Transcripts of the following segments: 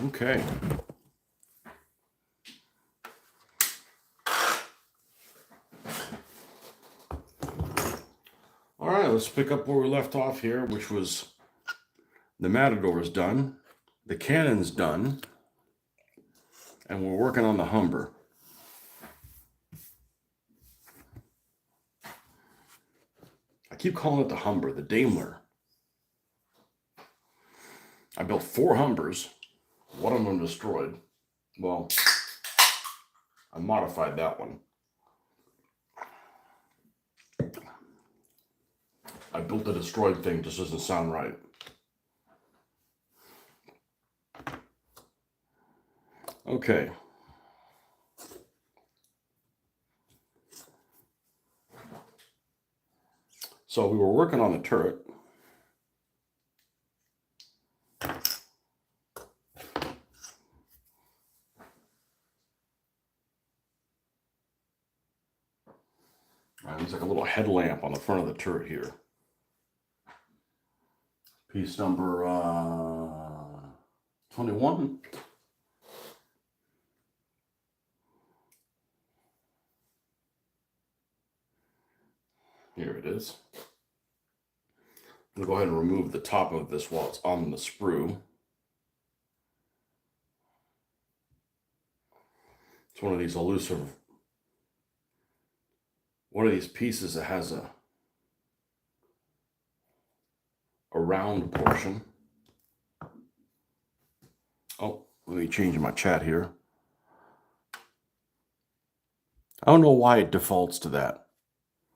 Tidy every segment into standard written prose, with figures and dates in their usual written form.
Okay. All right, let's pick up where we left off here, which was the Matador is done, the Cannon's done, and we're working on the Humber. I keep calling it the Humber, the Daimler. I built 4 Humbers. One of them destroyed. Well, I modified that one. I built the destroyed thing, just doesn't sound right. Okay. So we were working on the turret. There's like a little headlamp on the front of the turret here. Piece number 21. Here it is. I'm going to go ahead and remove the top of this while it's on the sprue. It's one of these elusive, one of these pieces that has a round portion. Oh, let me change my chat here. I don't know why it defaults to that.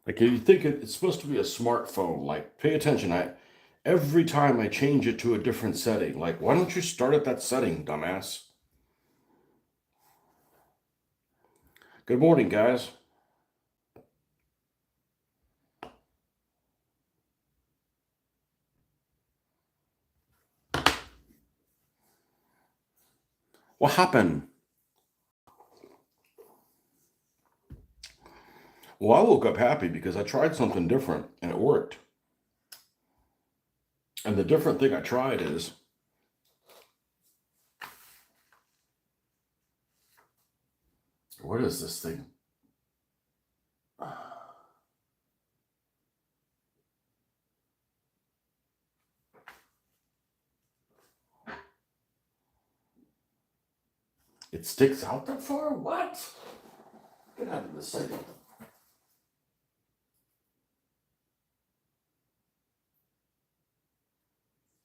Like, you think it's supposed to be a smartphone. Like, pay attention. Every time I change it to a different setting. Like, why don't you start at that setting, dumbass? Good morning, guys. What happened? Well, I woke up happy because I tried something different and it worked. And the different thing I tried is, what is this thing? It sticks out that far? What? Get out of the city.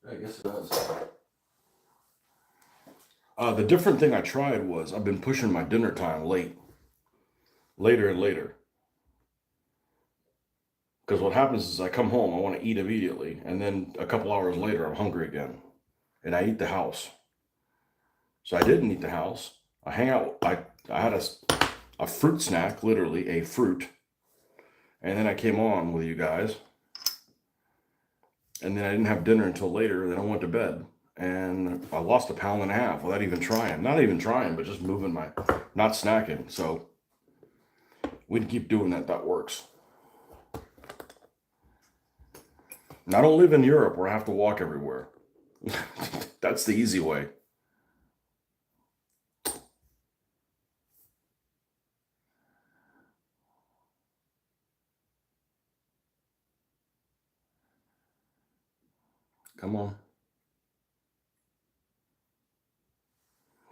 I guess it does. The different thing I tried was I've been pushing my dinner time later and later. Because what happens is I come home, I want to eat immediately, and then a couple hours later I'm hungry again, and I eat the house. So I didn't eat the house. I hang out. I had a fruit snack, literally a fruit, and then I came on with you guys, and then I didn't have dinner until later. And then I went to bed, and I lost 1.5 pounds without even trying. Not even trying, but just moving not snacking. So we'd keep doing that. That works. And I don't live in Europe where I have to walk everywhere. That's the easy way. Come on.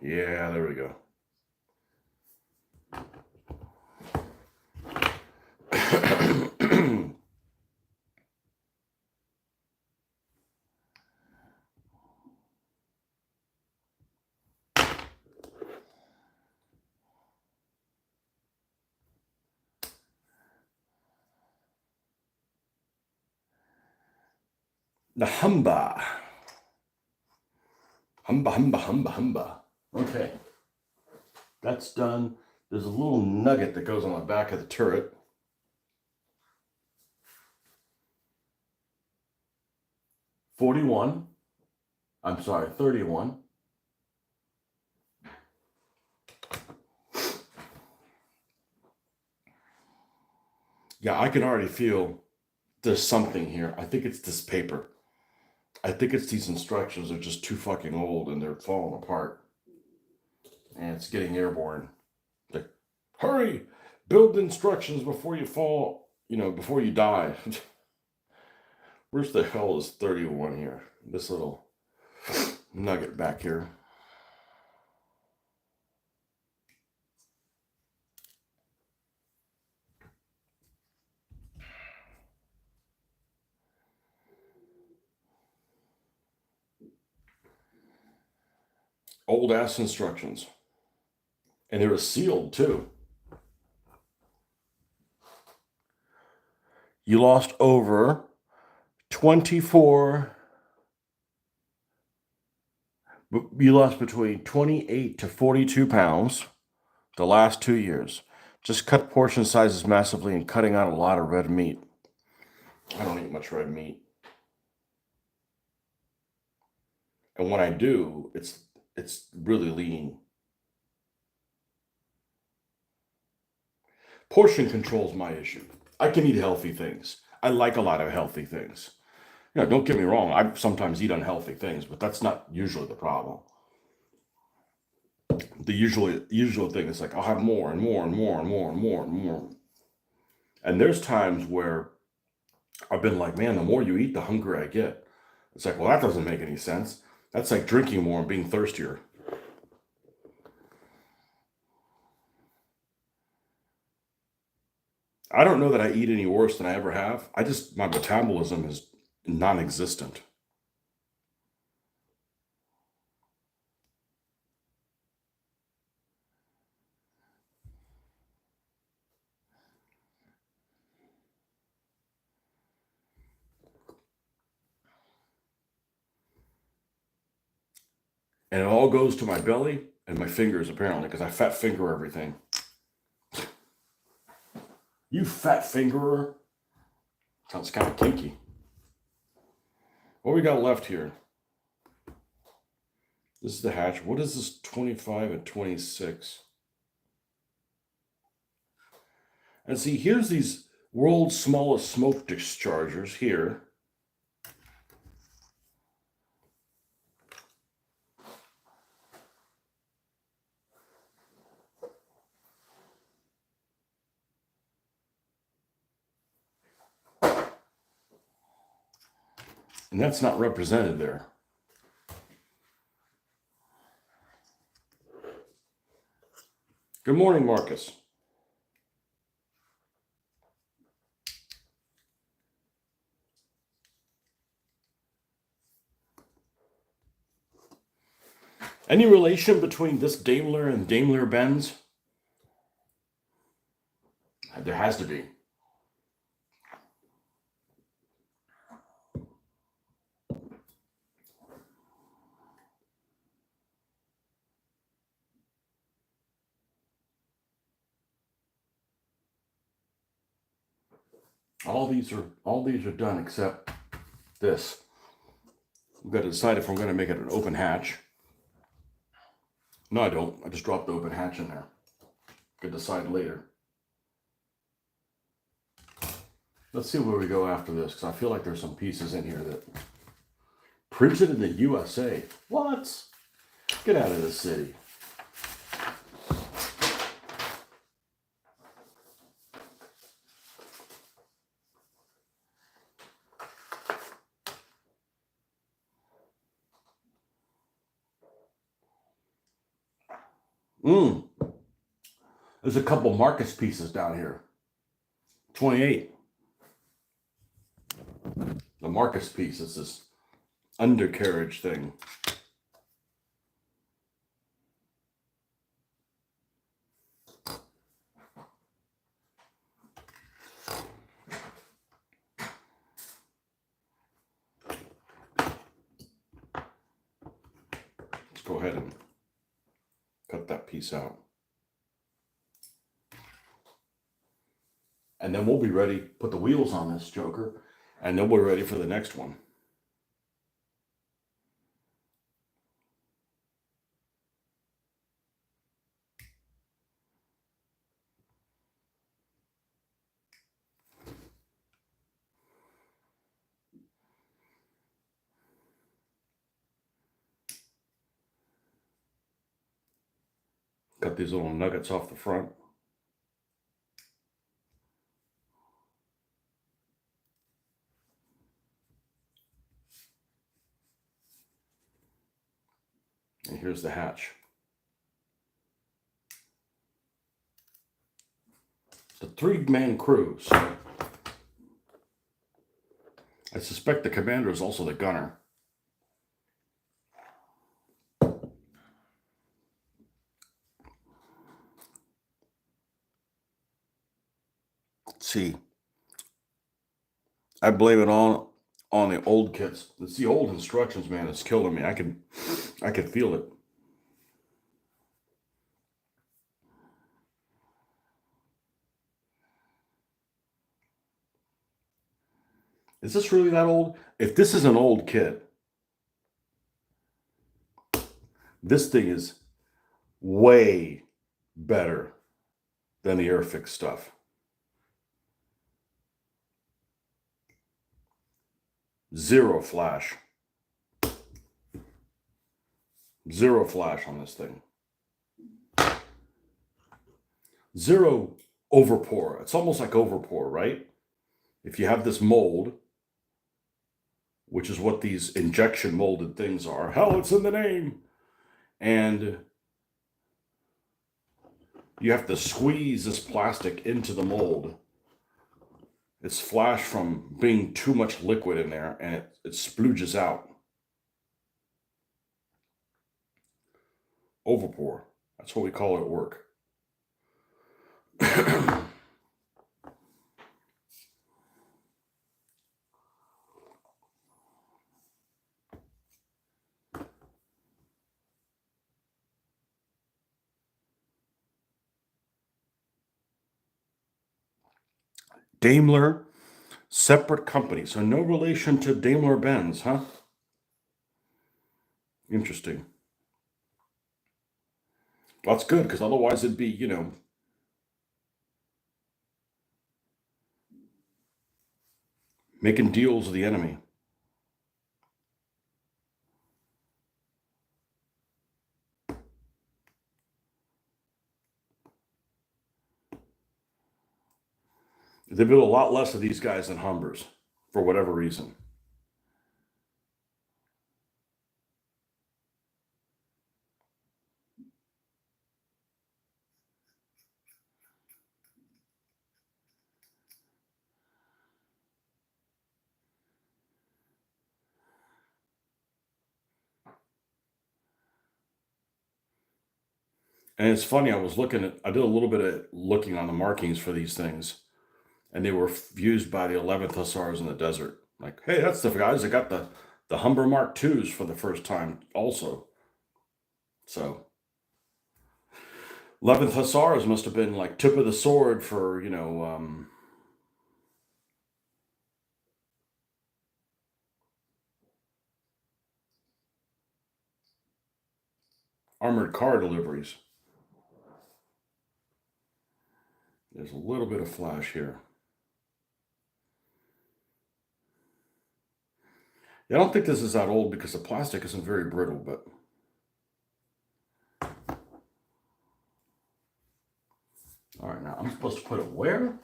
Yeah, there we go. The Humba. Humba. Okay. That's done. There's a little nugget that goes on the back of the turret. $41. I'm sorry, $31. Yeah, I can already feel there's something here. I think it's this paper. I think it's these instructions are just too fucking old and they're falling apart. and it's getting airborne. Like, hurry, build instructions before you fall, before you die. Where's the hell is 31 here? This little nugget back here. Old ass instructions. And they were sealed too. You lost over 24. You lost between 28 to 42 pounds the last 2 years. Just cut portion sizes massively and cutting out a lot of red meat. I don't eat much red meat. And when I do, it's really lean. Portion control is my issue. I can eat healthy things. I like a lot of healthy things. Don't get me wrong. I sometimes eat unhealthy things, but that's not usually the problem. The usual thing is like I'll have more and more and more and more and more and more. And there's times where I've been like, man, the more you eat, the hungrier I get. It's like, well, that doesn't make any sense. That's like drinking more and being thirstier. I don't know that I eat any worse than I ever have. My metabolism is non-existent. And it all goes to my belly and my fingers, apparently, because I fat finger everything. You fat fingerer. Sounds kind of kinky. What we got left here? This is the hatch. What is this 25 and 26? And see, here's these world's smallest smoke dischargers here. And that's not represented there. Good morning, Marcus. Any relation between this Daimler and Daimler-Benz? There has to be. All these are done except this. We've got to decide if we're going to make it an open hatch. No, I don't. I just dropped the open hatch in there. Could decide later. Let's see where we go after this, because I feel like there's some pieces in here that printed in the USA. What? Get out of the city. There's a couple Marcus pieces down here. 28. The Marcus piece is this undercarriage thing. Let's go ahead and cut that piece out. And then we'll be ready, put the wheels on this joker, and then we're ready for the next one. Cut these little nuggets off the front. And here's the hatch. It's a 3-man crew, so I suspect the commander is also the gunner. Let's see. I blame it on the old kits. It's the old instructions, man. It's killing me. I can feel it. Is this really that old? If this is an old kit, this thing is way better than the Airfix stuff. Zero flash. Zero flash on this thing. Zero overpour. It's almost like overpour, right? If you have this mold, which is what these injection molded things are. Hell, it's in the name. And you have to squeeze this plastic into the mold. It's flash from being too much liquid in there, and it splooges out. Overpour. That's what we call it at work. Daimler, separate company. So no relation to Daimler-Benz, huh? Interesting. Well, that's good, because otherwise it'd be, making deals with the enemy. They build a lot less of these guys than Humbers, for whatever reason. And it's funny, I did a little bit of looking on the markings for these things, and they were used by the 11th Hussars in the desert. Like, hey, that's the guys that got the Humber Mark IIs for the first time also. So 11th Hussars must have been like tip of the sword for, armored car deliveries. There's a little bit of flash here. Yeah, I don't think this is that old because the plastic isn't very brittle, but all right, now I'm supposed to put it where?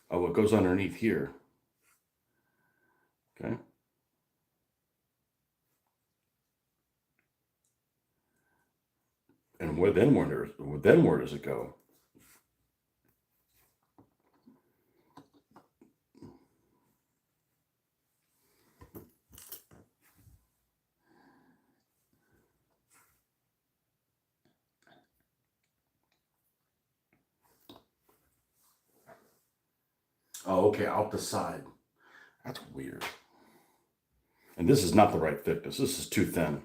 Oh, it goes underneath here. Okay. And where does it go? Oh, okay, out the side. That's weird. And this is not the right thickness. This is too thin.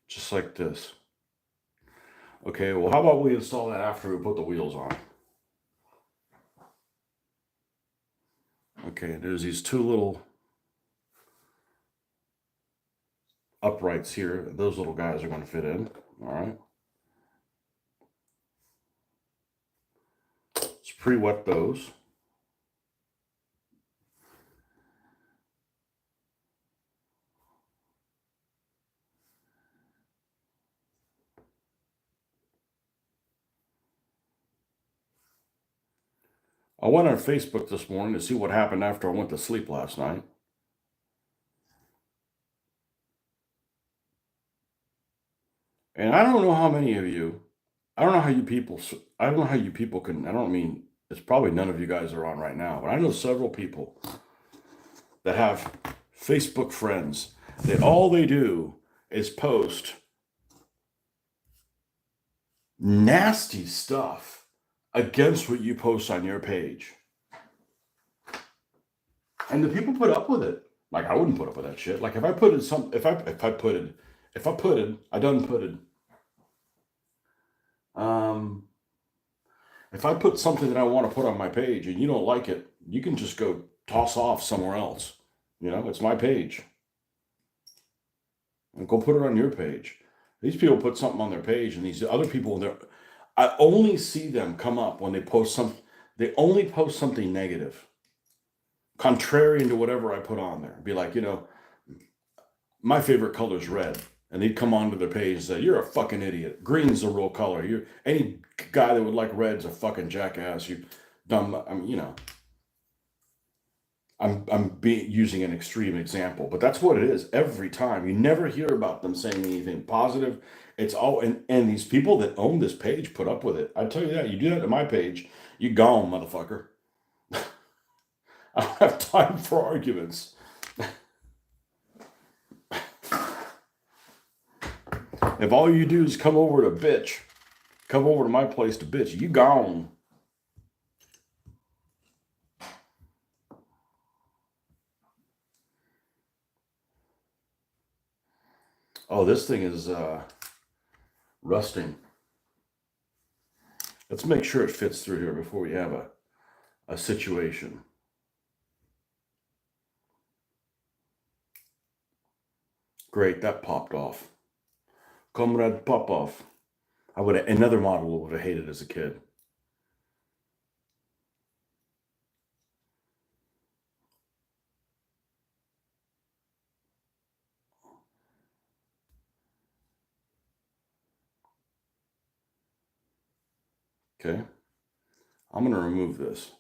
Just like this. Okay, well, how about we install that after we put the wheels on? Okay, there's these two little uprights here. Those little guys are going to fit in. All right. pre-wet those. I went on Facebook this morning to see what happened after I went to sleep last night. And I don't know how many of you, I don't know how you people, I don't know how you people can, I don't mean, it's probably none of you guys are on right now, but I know several people that have Facebook friends that all they do is post nasty stuff against what you post on your page. And the people put up with it. Like, I wouldn't put up with that shit. Like, if I put in some, if I put it, I done put it. If I put something that I want to put on my page and you don't like it, you can just go toss off somewhere else. You know, it's my page. And go put it on your page. These people put something on their page, and these other people, I only see them come up when they post something. They only post something negative, contrarian to whatever I put on there. Be like, you know, my favorite color is red. And they'd come onto their page and say, "You're a fucking idiot. Green's the real color. You're any guy that would like red's a fucking jackass. You dumb." I mean, you know, I'm using an extreme example, but that's what it is every time. You never hear about them saying anything positive. It's all and these people that own this page put up with it. I tell you that. You do that to my page, you gone, motherfucker. I don't have time for arguments. If all you do is come over to bitch, come over to my place to bitch, you gone. Oh, this thing is rusting. Let's make sure it fits through here before we have a situation. Great, that popped off. Comrade Popov. Another model would have hated as a kid. Okay. I'm going to remove this.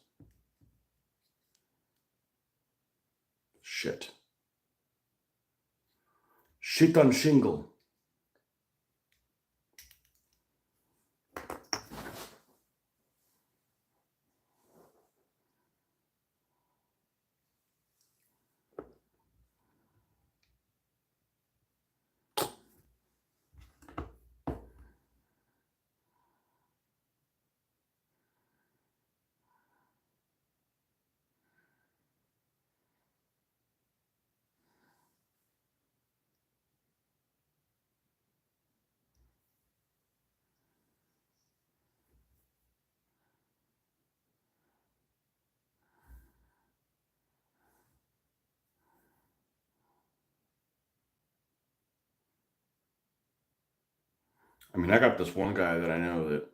Shit. Shit on shingle. I mean, I got this one guy that I know that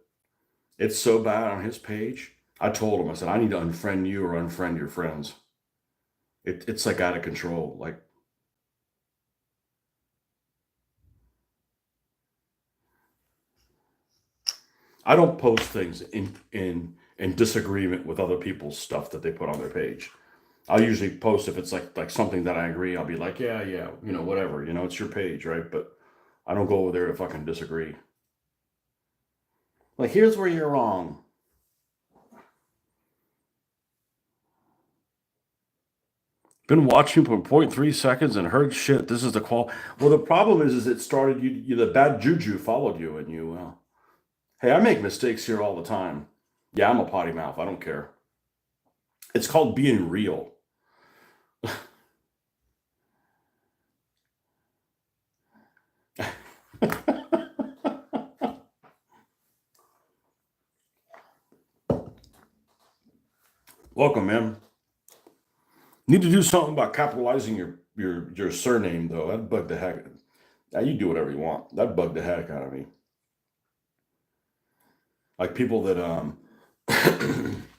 it's so bad on his page. I told him, I said, I need to unfriend you or unfriend your friends. It's like out of control. Like, I don't post things in disagreement with other people's stuff that they put on their page. I'll usually post if it's like something that I agree. I'll be like, yeah, you know, whatever. You know, it's your page, right? But I don't go over there to fucking disagree. Like, here's where you're wrong. Been watching for 0.3 seconds and heard shit. This is the call. Well, the problem is it started you. The bad juju followed you, and you. Hey, I make mistakes here all the time. Yeah, I'm a potty mouth. I don't care. It's called being real. Welcome, man. Need to do something about capitalizing your surname though. That bugged the heck. Now you do whatever you want. That bugged the heck out of me. Like people that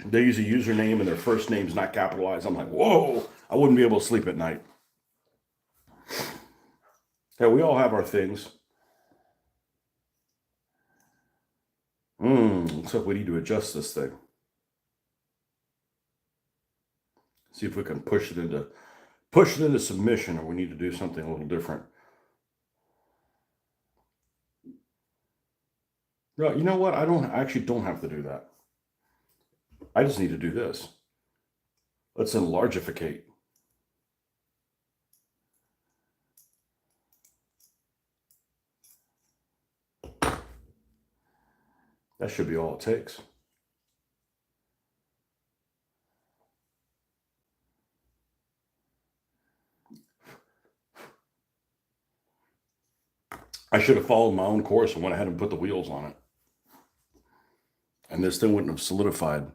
They use a username and their first name's not capitalized. I'm like, whoa, I wouldn't be able to sleep at night. Yeah, we all have our things. Looks like we need to adjust this thing. See if we can push it into submission, or we need to do something a little different. No, you know what? I actually don't have to do that. I just need to do this. Let's enlargificate. That should be all it takes. I should have followed my own course and went ahead and put the wheels on it. And this thing wouldn't have solidified.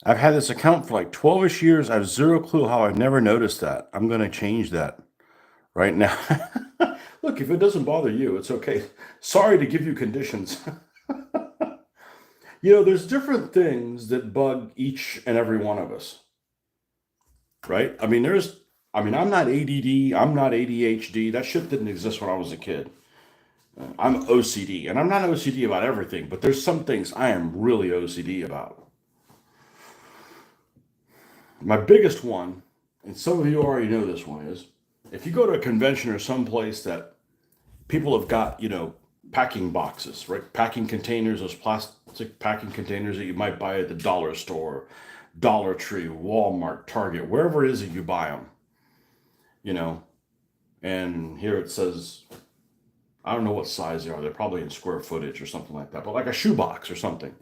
I've had this account for like 12-ish years. I have zero clue how I've never noticed that. I'm going to change that right now. Look, if it doesn't bother you, it's okay. Sorry to give you conditions. There's different things that bug each and every one of us, right? I'm not ADD. I'm not ADHD. That shit didn't exist when I was a kid. I'm OCD, and I'm not OCD about everything, but there's some things I am really OCD about. My biggest one, and some of you already know this one, is if you go to a convention or someplace that people have got, packing boxes, right? Packing containers, those plastic packing containers that you might buy at the dollar store, Dollar Tree, Walmart, Target, wherever it is that you buy them, and here it says, I don't know what size they are. They're probably in square footage or something like that, but like a shoebox or something.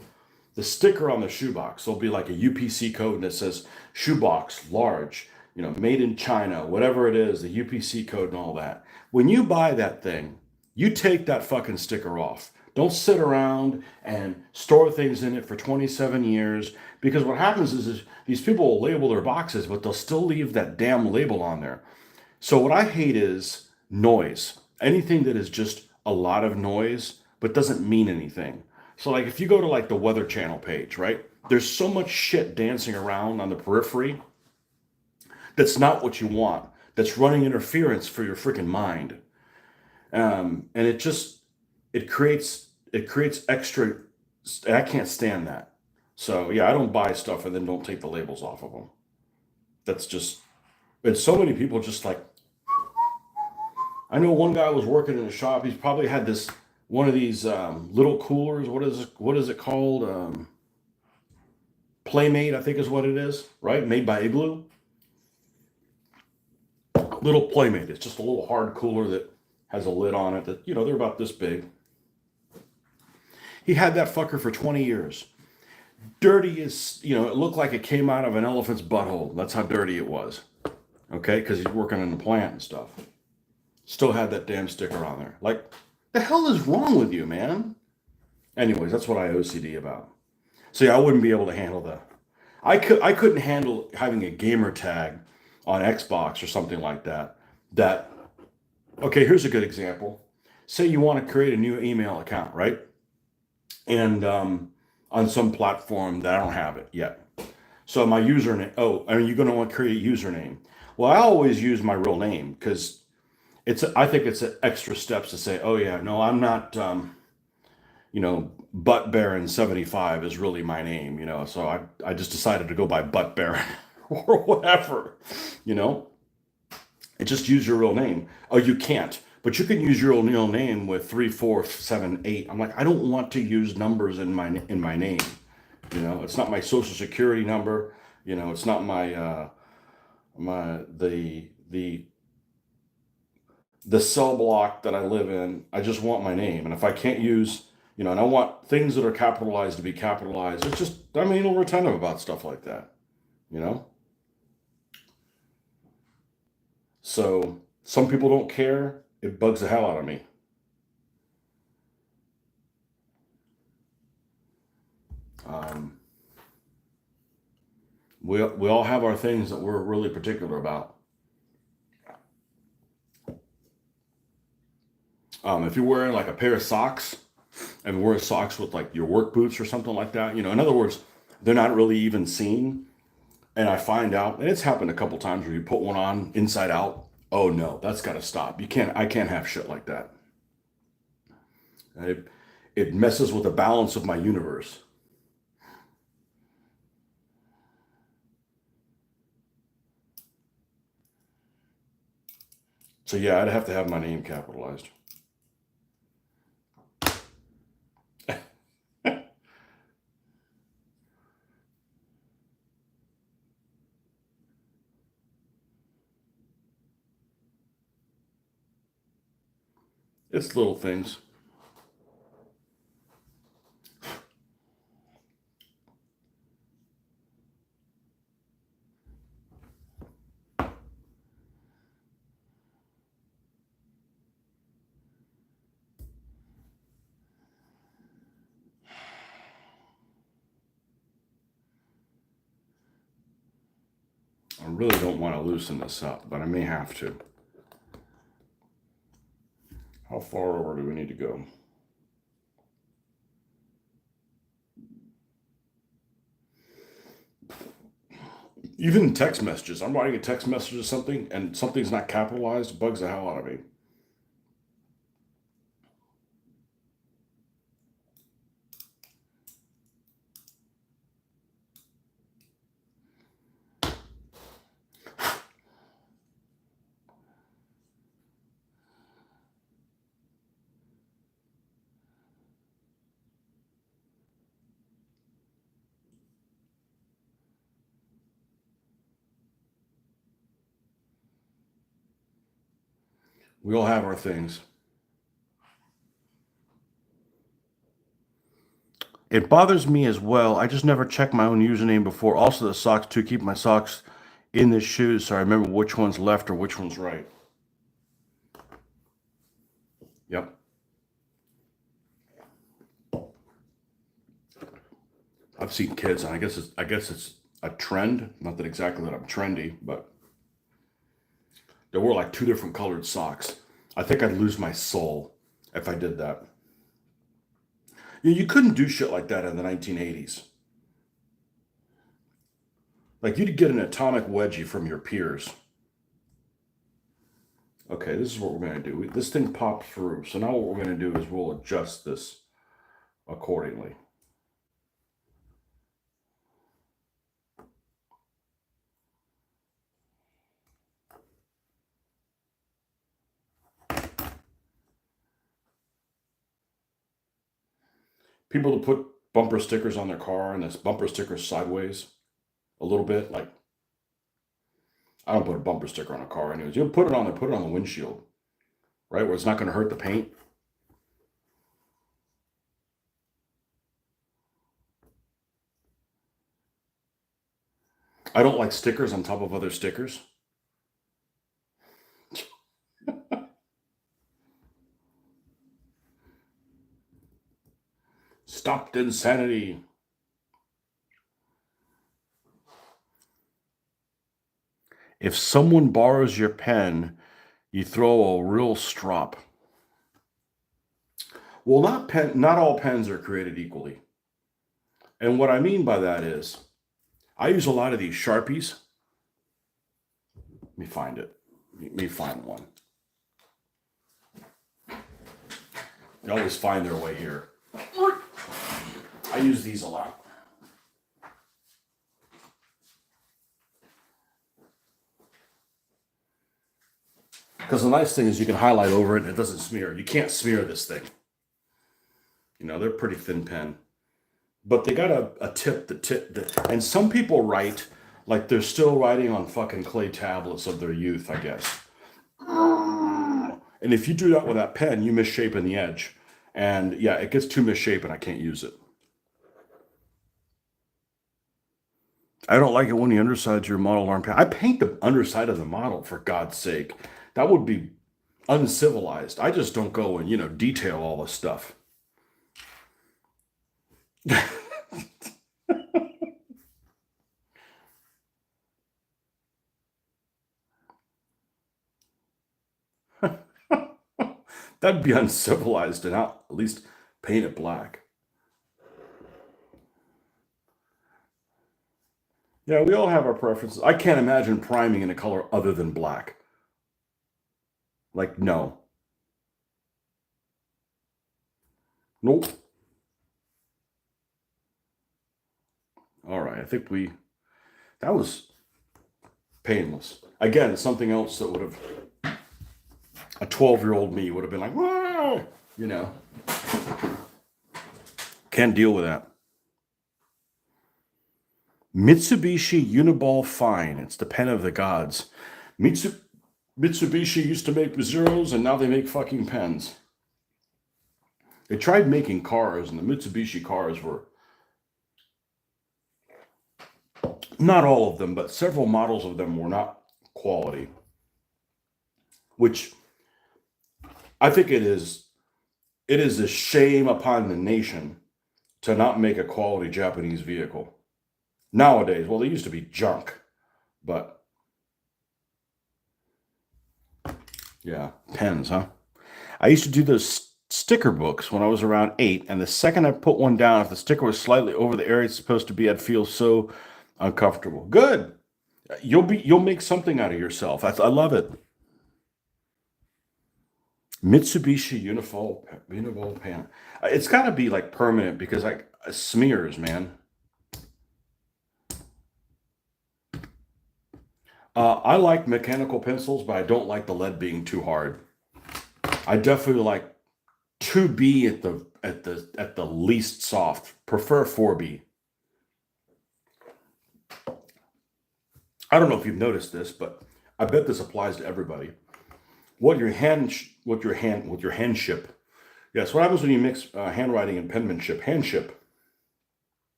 The sticker on the shoebox, there'll be like a UPC code and it says shoebox, large, made in China, whatever it is, the UPC code and all that. When you buy that thing, you take that fucking sticker off. Don't sit around and store things in it for 27 years, because what happens is these people will label their boxes, but they'll still leave that damn label on there. So what I hate is noise. Anything that is just a lot of noise but doesn't mean anything. So like if you go to like the Weather Channel page, right? There's so much shit dancing around on the periphery that's not what you want. That's running interference for your freaking mind. And it creates extra. I can't stand that. So yeah, I don't buy stuff and then don't take the labels off of them. That's just, and so many people just like, I know one guy was working in a shop. He's probably had one of these little coolers. What is it called? Playmate, I think is what it is, right? Made by Igloo. Little Playmate. It's just a little hard cooler that has a lid on it that, they're about this big. He had that fucker for 20 years. Dirty as, it looked like it came out of an elephant's butthole. That's how dirty it was. Okay? Because he's working in the plant and stuff. Still had that damn sticker on there. Like, the hell is wrong with you, man? Anyways, that's what I OCD about. So yeah, I wouldn't be able to handle that. I couldn't handle having a gamer tag on Xbox or something like that. Okay, here's a good example. Say you want to create a new email account, right? And on some platform that I don't have it yet. So my username, you're going to want to create a username. Well, I always use my real name because I think it's extra steps to say, oh yeah, no, I'm not, Butt Baron 75 is really my name, so I just decided to go by Butt Baron or whatever, and just use your real name. Oh, you can't, but you can use your real name with 3, 4, 7, 8. I'm like, I don't want to use numbers in my name. It's not my social security number. It's not my, the cell block that I live in. I just want my name. And if I can't use, and I want things that are capitalized to be capitalized, it's just, I'm anal retentive about stuff like that, So some people don't care. It bugs the hell out of me. We all have our things that we're really particular about. If you're wearing like a pair of socks and wear socks with like your work boots or something like that. In other words, they're not really even seen. And I find out, and it's happened a couple times where you put one on inside out. Oh no, that's got to stop. I can't have shit like that. It messes with the balance of my universe. So yeah, I'd have to have my name capitalized. It's little things. I really don't want to loosen this up, but I may have to. How far over do we need to go? Even text messages. I'm writing a text message or something, and something's not capitalized. It bugs the hell out of me. We all have our things. It bothers me as well. I just never check my own username before. Also, the socks too. Keep my socks in the shoes so I remember which one's left or which one's right. Yep. I've seen kids, and I guess it's a trend. Not that exactly that I'm trendy, but they wore like two different colored socks. I think I'd lose my soul if I did that. You couldn't do shit like that in the 1980s. Like you'd get an atomic wedgie from your peers. Okay, this is what we're going to do. This thing popped through. So now what we're going to do is we'll adjust this accordingly. People that put bumper stickers on their car and this bumper sticker sideways a little bit, like I don't put a bumper sticker on a car anyways. You put it on there, put it on the windshield, right? Where it's not going to hurt the paint. I don't like stickers on top of other stickers. Stopped insanity. If someone borrows your pen, you throw a real strop. Well, not all pens are created equally. And what I mean by that is I use a lot of these Sharpies. Let me find it. Let me find one. They always find their way here. I use these a lot. Because the nice thing is you can highlight over it and it doesn't smear. You can't smear this thing. They're pretty thin pen. But they got a tip, and some people write like they're still writing on fucking clay tablets of their youth, I guess. And if you do that with that pen, you misshapen the edge. And yeah, it gets too misshapen. I can't use it. I don't like it when the underside of your model arm pen. I paint the underside of the model, for God's sake. That would be uncivilized. I just don't go and, detail all this stuff. That'd be uncivilized and at least Paint it black. Yeah, we all have our preferences. I can't imagine priming in a color other than black. Like, no. Nope. All right, I think that was painless. Again, something else that would have, a 12-year-old me would have been like, "Wah!" You know. Can't deal with that. Mitsubishi Uniball Fine. It's the pen of the gods. Mitsubishi used to make zeros, and now they make fucking pens. They tried making cars, and the Mitsubishi cars were, not all of them, but several models of them were not quality. Which I think it is a shame upon the nation to not make a quality Japanese vehicle. Nowadays, well, they used to be junk, but yeah, pens, huh? I used to do those sticker books when I was around 8, and the second I put one down, if the sticker was slightly over the area it's supposed to be, I'd feel so uncomfortable. Good. You'll make something out of yourself. I love it. Mitsubishi Uniball pen. It's got to be like permanent because like smears, man. I like mechanical pencils, but I don't like the lead being too hard. I definitely like 2B at the least soft. Prefer 4B. I don't know if you've noticed this, but I bet this applies to everybody. What your handship. Yes, what happens when you mix handwriting and penmanship? Handship.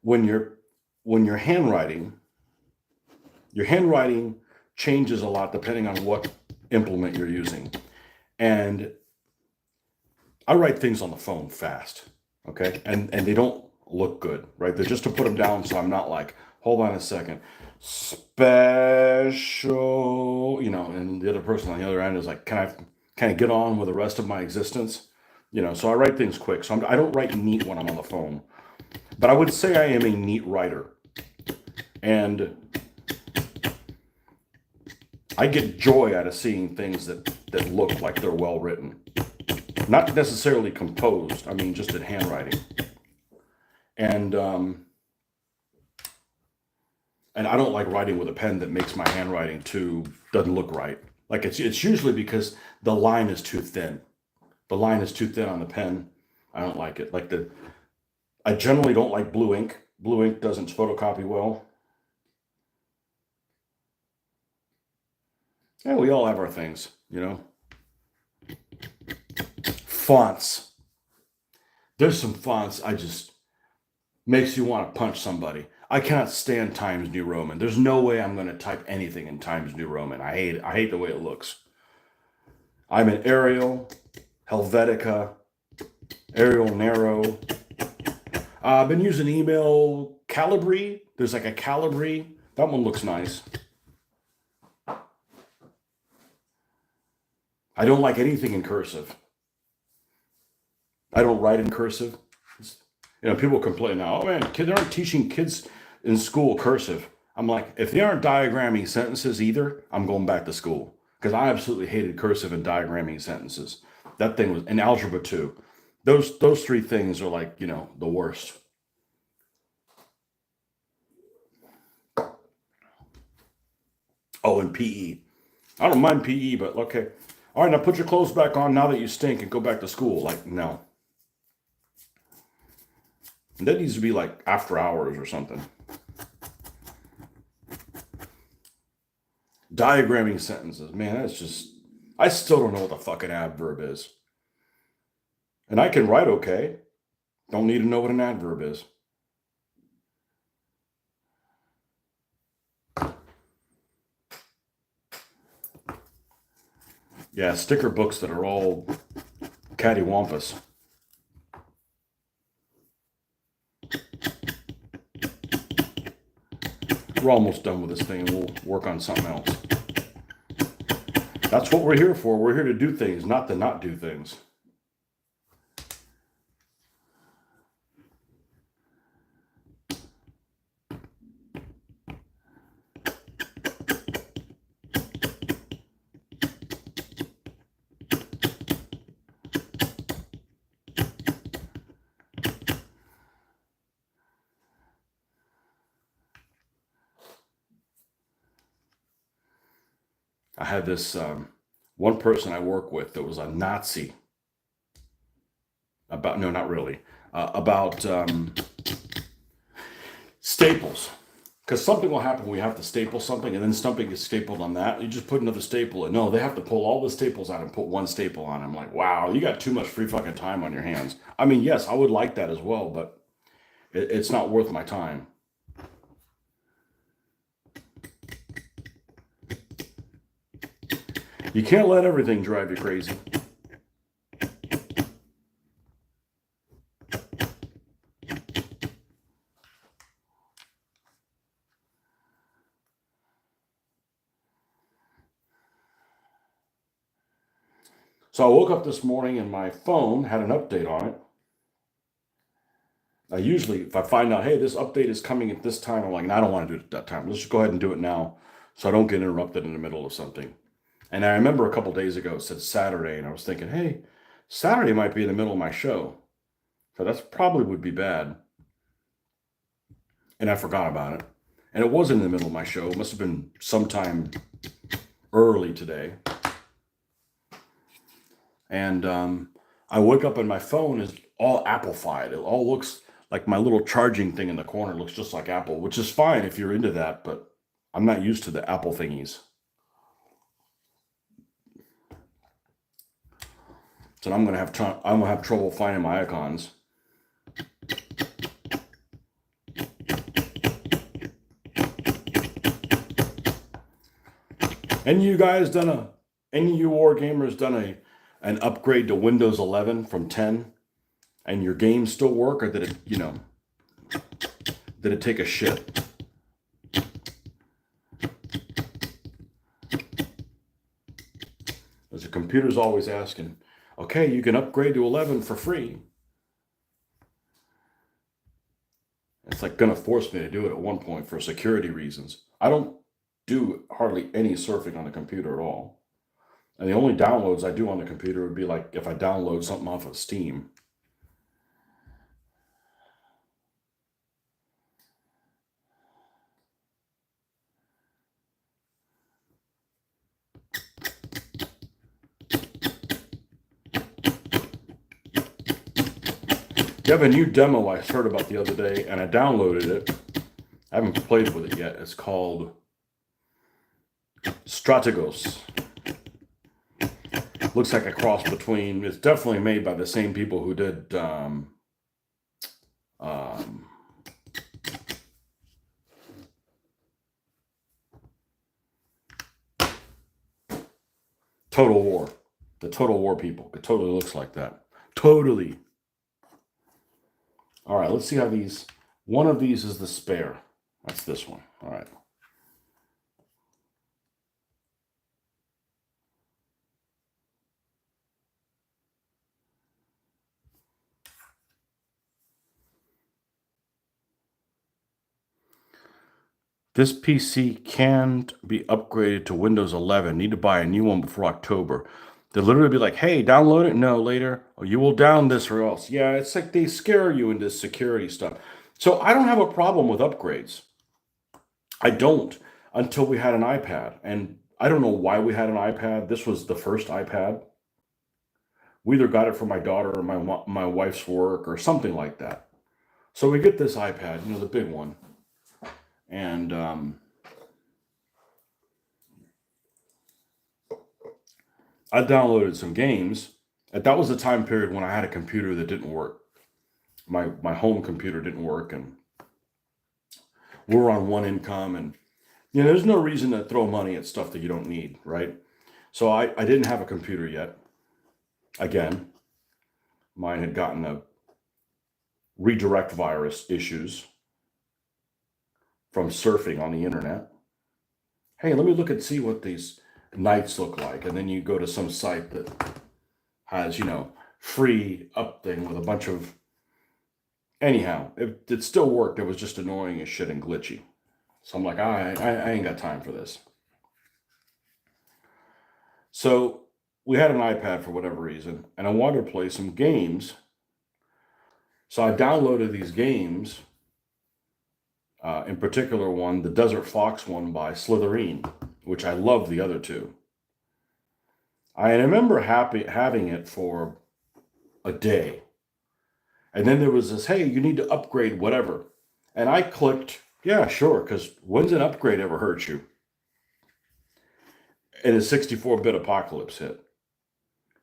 When you're handwriting, your handwriting changes a lot depending on what implement you're using. And I write things on the phone fast, okay? And they don't look good, right? They're just to put them down so I'm not like, hold on a second, special, and the other person on the other end is like, can I get on with the rest of my existence? So I write things quick. So I don't write neat when I'm on the phone. But I would say I am a neat writer. And I get joy out of seeing things that look like they're well written. Not necessarily composed, I mean just in handwriting. And I don't like writing with a pen that makes my handwriting doesn't look right. Like it's usually because the line is too thin. The line is too thin on the pen. I don't like it. I generally don't like blue ink. Blue ink doesn't photocopy well. Yeah, we all have our things, Fonts. There's some fonts makes you want to punch somebody. I cannot stand Times New Roman. There's no way I'm going to type anything in Times New Roman. I hate it. I hate the way it looks. I'm an Arial, Helvetica, Arial Narrow. I've been using email Calibri. There's like a Calibri. That one looks nice. I don't like anything in cursive. I don't write in cursive. People complain now, oh man, kids aren't teaching kids in school cursive. I'm like, if they aren't diagramming sentences either, I'm going back to school. Because I absolutely hated cursive and diagramming sentences. That thing was in algebra 2. Those three things are like, the worst. Oh, and PE. I don't mind PE, but okay. All right, now put your clothes back on now that you stink and go back to school. Like, no. That needs to be like after hours or something. Diagramming sentences. Man, that's just... I still don't know what the fucking adverb is. And I can write okay. Don't need to know what an adverb is. Yeah, sticker books that are all cattywampus. We're almost done with this thing and we'll work on something else. That's what we're here for. We're here to do things, not to not do things. I had this one person I work with that was a Nazi about, no, not really, about staples. Because something will happen when you have to staple something, and then something gets stapled on that. You just put another staple in. No, they have to pull all the staples out and put one staple on. I'm like, wow, you got too much free fucking time on your hands. I mean, yes, I would like that as well, but it's not worth my time. You can't let everything drive you crazy. So I woke up this morning and my phone had an update on it. I usually, if I find out, hey, this update is coming at this time, I'm like, no, I don't want to do it at that time. Let's just go ahead and do it now so I don't get interrupted in the middle of something. And I remember a couple days ago it said Saturday, and I was thinking, hey, Saturday might be in the middle of my show. So that's probably would be bad. And I forgot about it. And it wasn't in the middle of my show. It must have been sometime early today. And I wake up and my phone is all Apple-fied. It all looks like my little charging thing in the corner looks just like Apple, which is fine if you're into that, but I'm not used to the Apple thingies. So I'm gonna have trouble finding my icons. Any of you war gamers done an upgrade to Windows 11 from 10, and your games still work, or did it take a shit? As the computer's always asking, okay, you can upgrade to 11 for free. It's like gonna force me to do it at one point for security reasons. I don't do hardly any surfing on the computer at all. And the only downloads I do on the computer would be like if I download something off of Steam. You have a new demo I heard about the other day, and I downloaded it. I haven't played with it yet. It's called Strategos. Looks like a cross between. It's definitely made by the same people who did Total War. The Total War people. It totally looks like that. Totally. All right, let's see how these. One of these is the spare. That's this one. All right. This PC can't be upgraded to Windows 11. Need to buy a new one before October. They'll literally be like, hey, download it. No, later. Or you will down this or else. Yeah, it's like they scare you into security stuff. So I don't have a problem with upgrades. I don't until we had an iPad. And I don't know why we had an iPad. This was the first iPad. We either got it from my daughter or my wife's work or something like that. So we get this iPad, the big one. And I downloaded some games. And that was the time period when I had a computer that didn't work. My home computer didn't work, and we were on one income, and there's no reason to throw money at stuff that you don't need, right? So I didn't have a computer yet. Again, mine had gotten a redirect virus issues from surfing on the internet. Hey, let me look and see what these nights look like. And then you go to some site that has, free up thing with a bunch of. Anyhow, it still worked. It was just annoying as shit and glitchy. So I'm like, I ain't got time for this. So we had an iPad for whatever reason, and I wanted to play some games. So I downloaded these games, in particular one, the Desert Fox one by Slitherine, which I love the other two. I remember having it for a day. And then there was this, hey, you need to upgrade whatever. And I clicked, yeah, sure, because when's an upgrade ever hurt you? And a 64-bit apocalypse hit,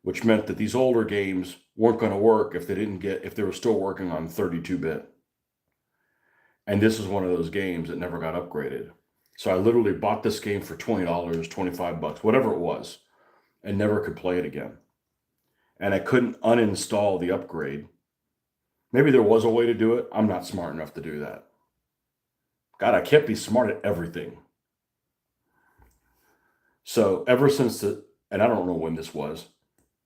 which meant that these older games weren't going to work if they were still working on 32-bit. And this is one of those games that never got upgraded. So I literally bought this game for $20, $25, whatever it was, and never could play it again. And I couldn't uninstall the upgrade. Maybe there was a way to do it. I'm not smart enough to do that. God, I can't be smart at everything. So ever since and I don't know when this was,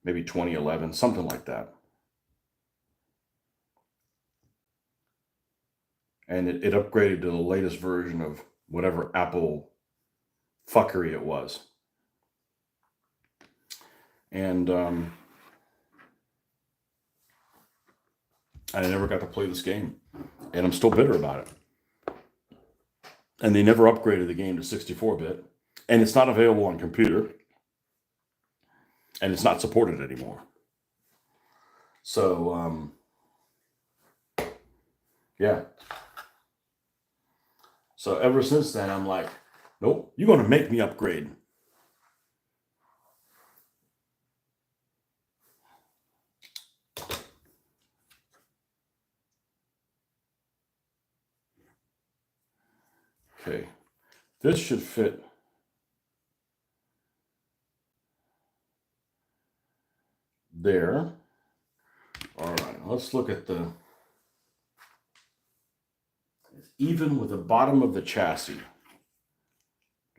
maybe 2011, something like that. And it upgraded to the latest version of whatever Apple fuckery it was. And I never got to play this game. And I'm still bitter about it. And they never upgraded the game to 64-bit. And it's not available on computer. And it's not supported anymore. So, yeah. So ever since then, I'm like, nope, you're going to make me upgrade. Okay, this should fit. There. All right, let's look at it's even with the bottom of the chassis.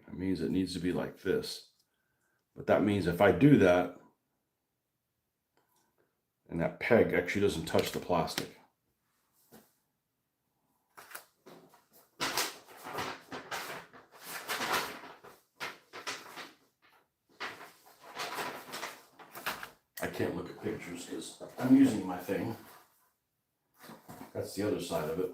That means it needs to be like this. But that means if I do that, and that peg actually doesn't touch the plastic. I can't look at pictures because I'm using my thing. That's the other side of it.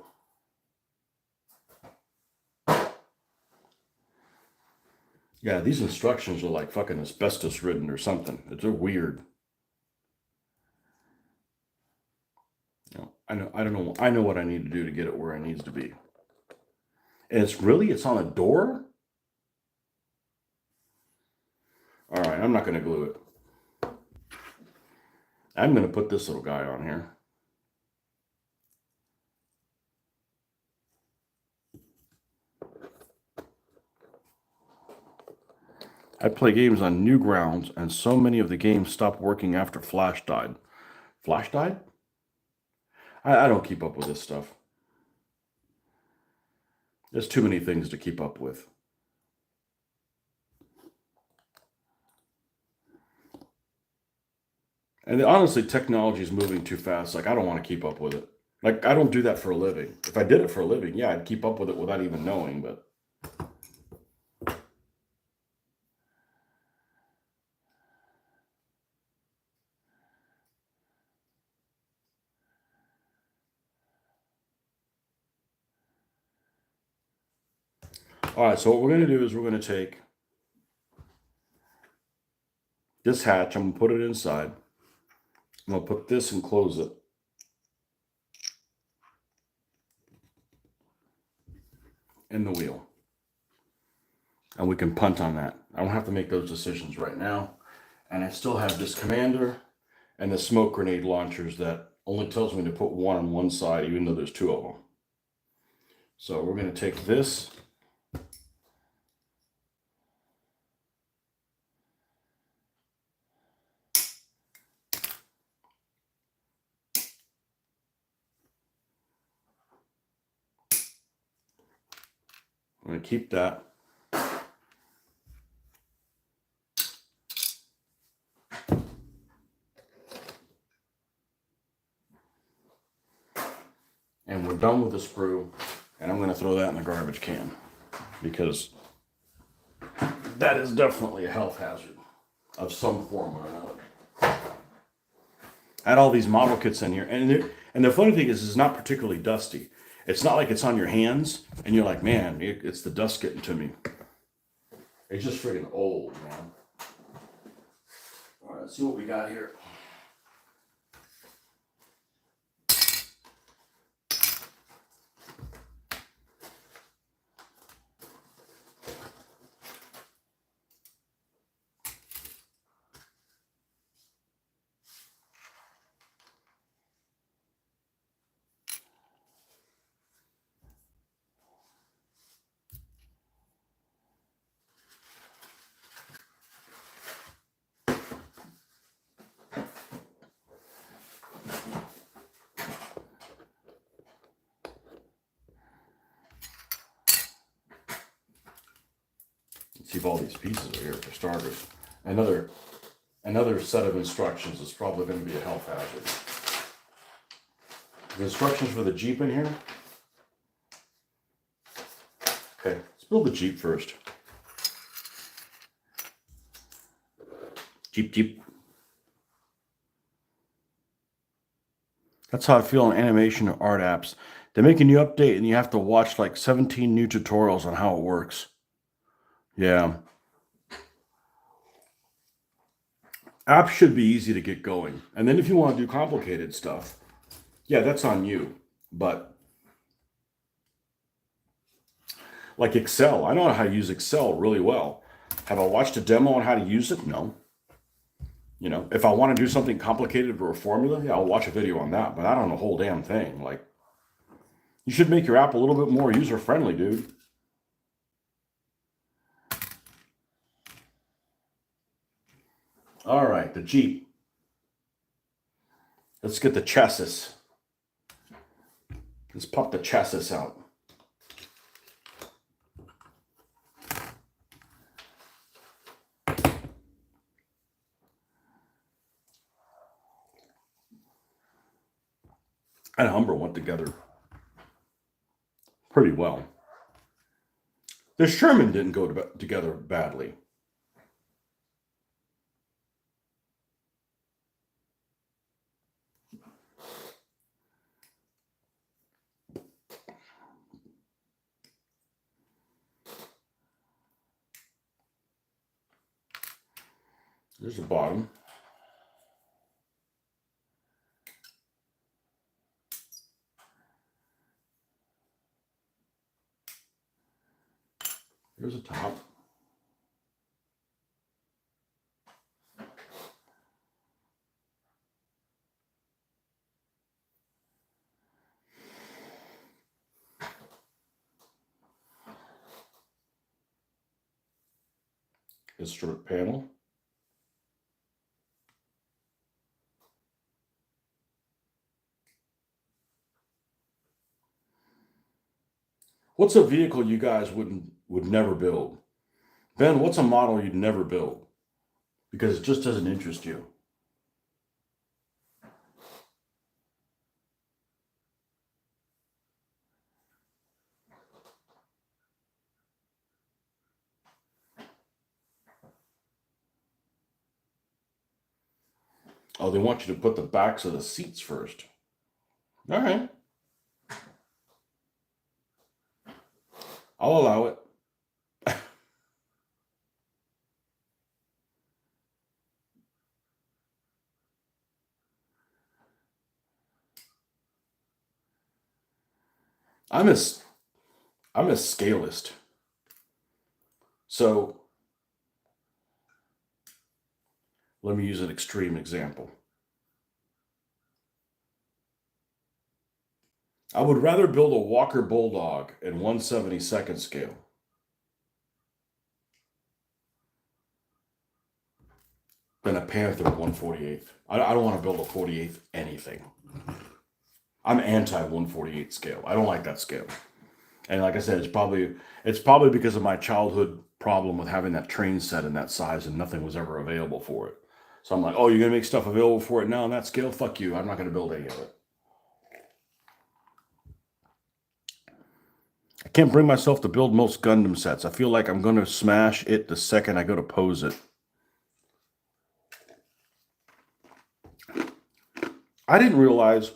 Yeah, these instructions are like fucking asbestos ridden or something. They're weird. I don't know. I know what I need to do to get it where it needs to be. And it's on a door? All right, I'm not going to glue it. I'm going to put this little guy on here. I play games on Newgrounds, and so many of the games stopped working after Flash died. Flash died? I don't keep up with this stuff. There's too many things to keep up with. And honestly, technology is moving too fast. Like, I don't want to keep up with it. Like, I don't do that for a living. If I did it for a living, yeah, I'd keep up with it without even knowing, but... All right, so what we're going to do is we're going to take this hatch, I'm going to put it inside. I'm going to put this and close it. In the wheel. And we can punt on that. I don't have to make those decisions right now. And I still have this commander and the smoke grenade launchers that only tells me to put one on one side, even though there's two of them. So we're going to take this. I'm going to keep that. And we're done with the sprue. And I'm going to throw that in the garbage can. Because that is definitely a health hazard of some form or another. I had all these model kits in here. And the funny thing is, it's not particularly dusty. It's not like it's on your hands and you're like, man, it's the dust getting to me. It's just freaking old, man. Let's see what we got here. See if all these pieces are here for starters. Another set of instructions is probably going to be a health hazard. The instructions for the Jeep in here. Okay, let's build the Jeep first. Jeep. That's how I feel on animation or art apps. They make a new update and you have to watch like 17 new tutorials on how it works. Yeah. Apps should be easy to get going. And then if you want to do complicated stuff, yeah, that's on you. But like Excel, I know how to use Excel really well. Have I watched a demo on how to use it? No. You know, if I want to do something complicated or a formula, yeah, I'll watch a video on that, but I don't know the whole damn thing. Like, you should make your app a little bit more user-friendly, dude. All right, the Jeep. Let's get the chassis. Let's pop the chassis out. And Humber went together pretty well. The Sherman didn't go together badly. There's the bottom. Here's the top. Instrument panel. What's a vehicle you guys would never build? Ben, what's a model you'd never build? Because it just doesn't interest you. Oh, they want you to put the backs of the seats first. All right. I'll allow it. I'm a scalist. So let me use an extreme example. I would rather build a Walker Bulldog in 1/72nd scale than a Panther 1/48th. I don't want to build a 48th anything. I'm anti 1/48 scale. I don't like that scale. And like I said, it's probably because of my childhood problem with having that train set in that size and nothing was ever available for it. So I'm like, oh, you're gonna make stuff available for it now on that scale? Fuck you. I'm not gonna build any of it. I can't bring myself to build most Gundam sets. I feel like I'm gonna smash it the second I go to pose it. I didn't realize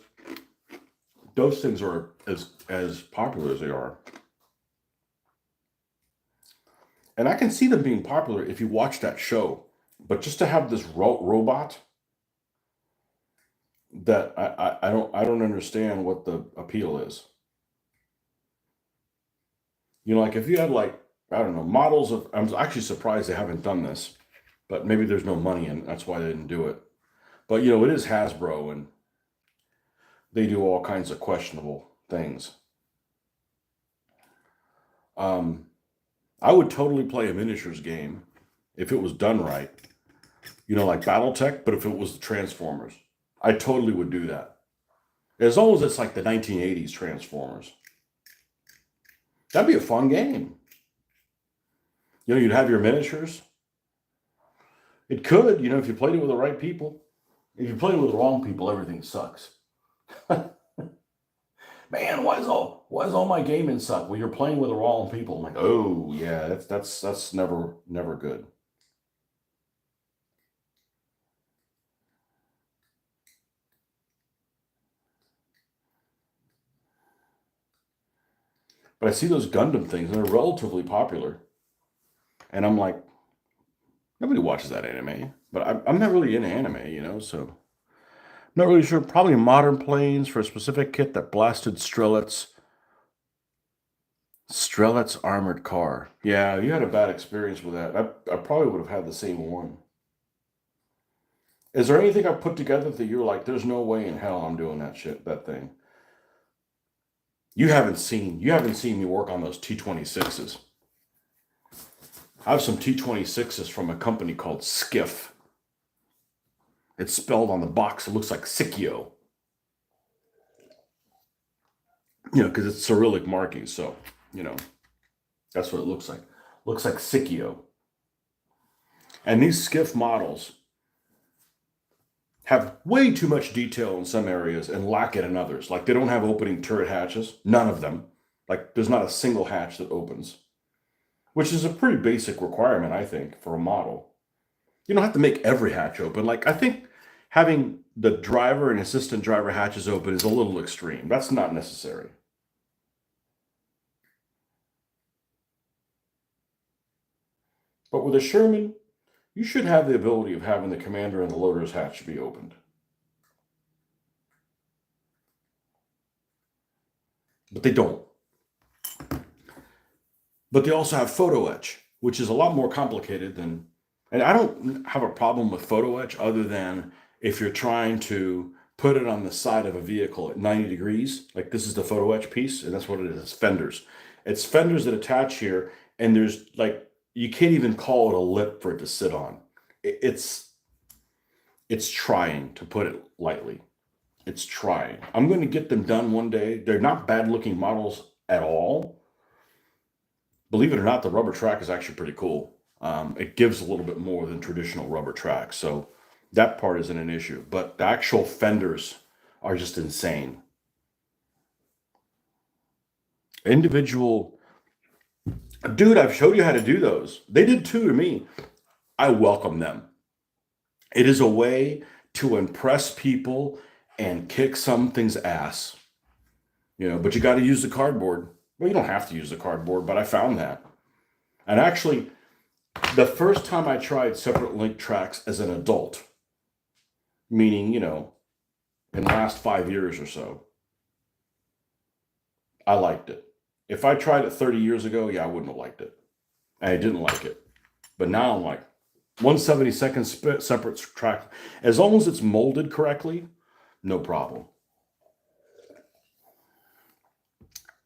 those things are as popular as they are. And I can see them being popular if you watch that show, But just to have this robot that I don't understand what the appeal is. You know, like if you had like, I don't know, models of, I'm actually surprised they haven't done this, but maybe there's no money in it. That's why they didn't do it. But you know, it is Hasbro and they do all kinds of questionable things. Um, I would totally play a miniatures game if it was done right. You know, like BattleTech, but if it was the Transformers, I totally would do that. As long as it's like the 1980s Transformers. That'd be a fun game. You know, you'd have your miniatures. It could, you know, if you played it with the right people. If you play it with the wrong people, everything sucks. Man, why is all my gaming suck? Well, you're playing with the wrong people. I'm like, oh yeah, that's never good. But I see those Gundam things, and they're relatively popular. And I'm like, nobody watches that anime. But I'm not really into anime, you know, so I'm not really sure. Probably modern planes for a specific kit that blasted Strelet's armored car. Yeah, you had a bad experience with that. I probably would have had the same one. Is there anything I put together that you're like, there's no way in hell I'm doing that thing? You haven't seen me work on those T-26s. I have some T-26s from a company called Skiff. It's spelled on the box. It looks like Sikio. You know, because it's Cyrillic marking. So, you know, that's what it looks like. Looks like Sikio. And these Skiff models have way too much detail in some areas and lack it in others. Like they don't have opening turret hatches. None of them. Like there's not a single hatch that opens, which is a pretty basic requirement, I think, for a model. You don't have to make every hatch open. Like I think having the driver and assistant driver hatches open is a little extreme. That's not necessary. But with a Sherman, you should have the ability of having the commander and the loader's hatch be opened. But they don't. But they also have photo etch, which is a lot more complicated than. And I don't have a problem with photo etch other than if you're trying to put it on the side of a vehicle at 90 degrees, like this is the photo etch piece, and that's what it is. It's fenders. It's fenders that attach here, and there's like you can't even call it a lip for it to sit on. It's trying, to put it lightly. It's trying. I'm going to get them done one day. They're not bad looking models at all. Believe it or not, the rubber track is actually pretty cool. It gives a little bit more than traditional rubber track. So that part isn't an issue. But the actual fenders are just insane. Individual, dude, I've showed you how to do those. They did too to me. I welcome them. It is a way to impress people and kick something's ass. You know, but you got to use the cardboard. Well, you don't have to use the cardboard, but I found that. And actually, the first time I tried separate link tracks as an adult, meaning, you know, in the last 5 years or so, I liked it. If I tried it 30 years ago, yeah, I wouldn't have liked it. I didn't like it. But now I'm like, 1/72 separate track. As long as it's molded correctly, no problem.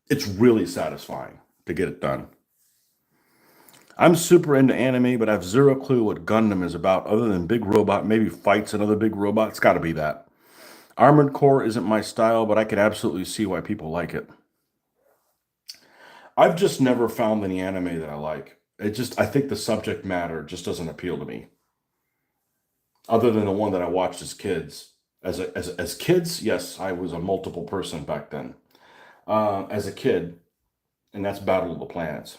It's really satisfying to get it done. I'm super into anime, but I have zero clue what Gundam is about other than big robot, maybe fights another big robot. It's got to be that. Armored Core isn't my style, but I could absolutely see why people like it. I've just never found any anime that I like. I think the subject matter just doesn't appeal to me. Other than the one that I watched as kids. As kids, yes, I was a multiple person back then. As a kid, and that's Battle of the Planets.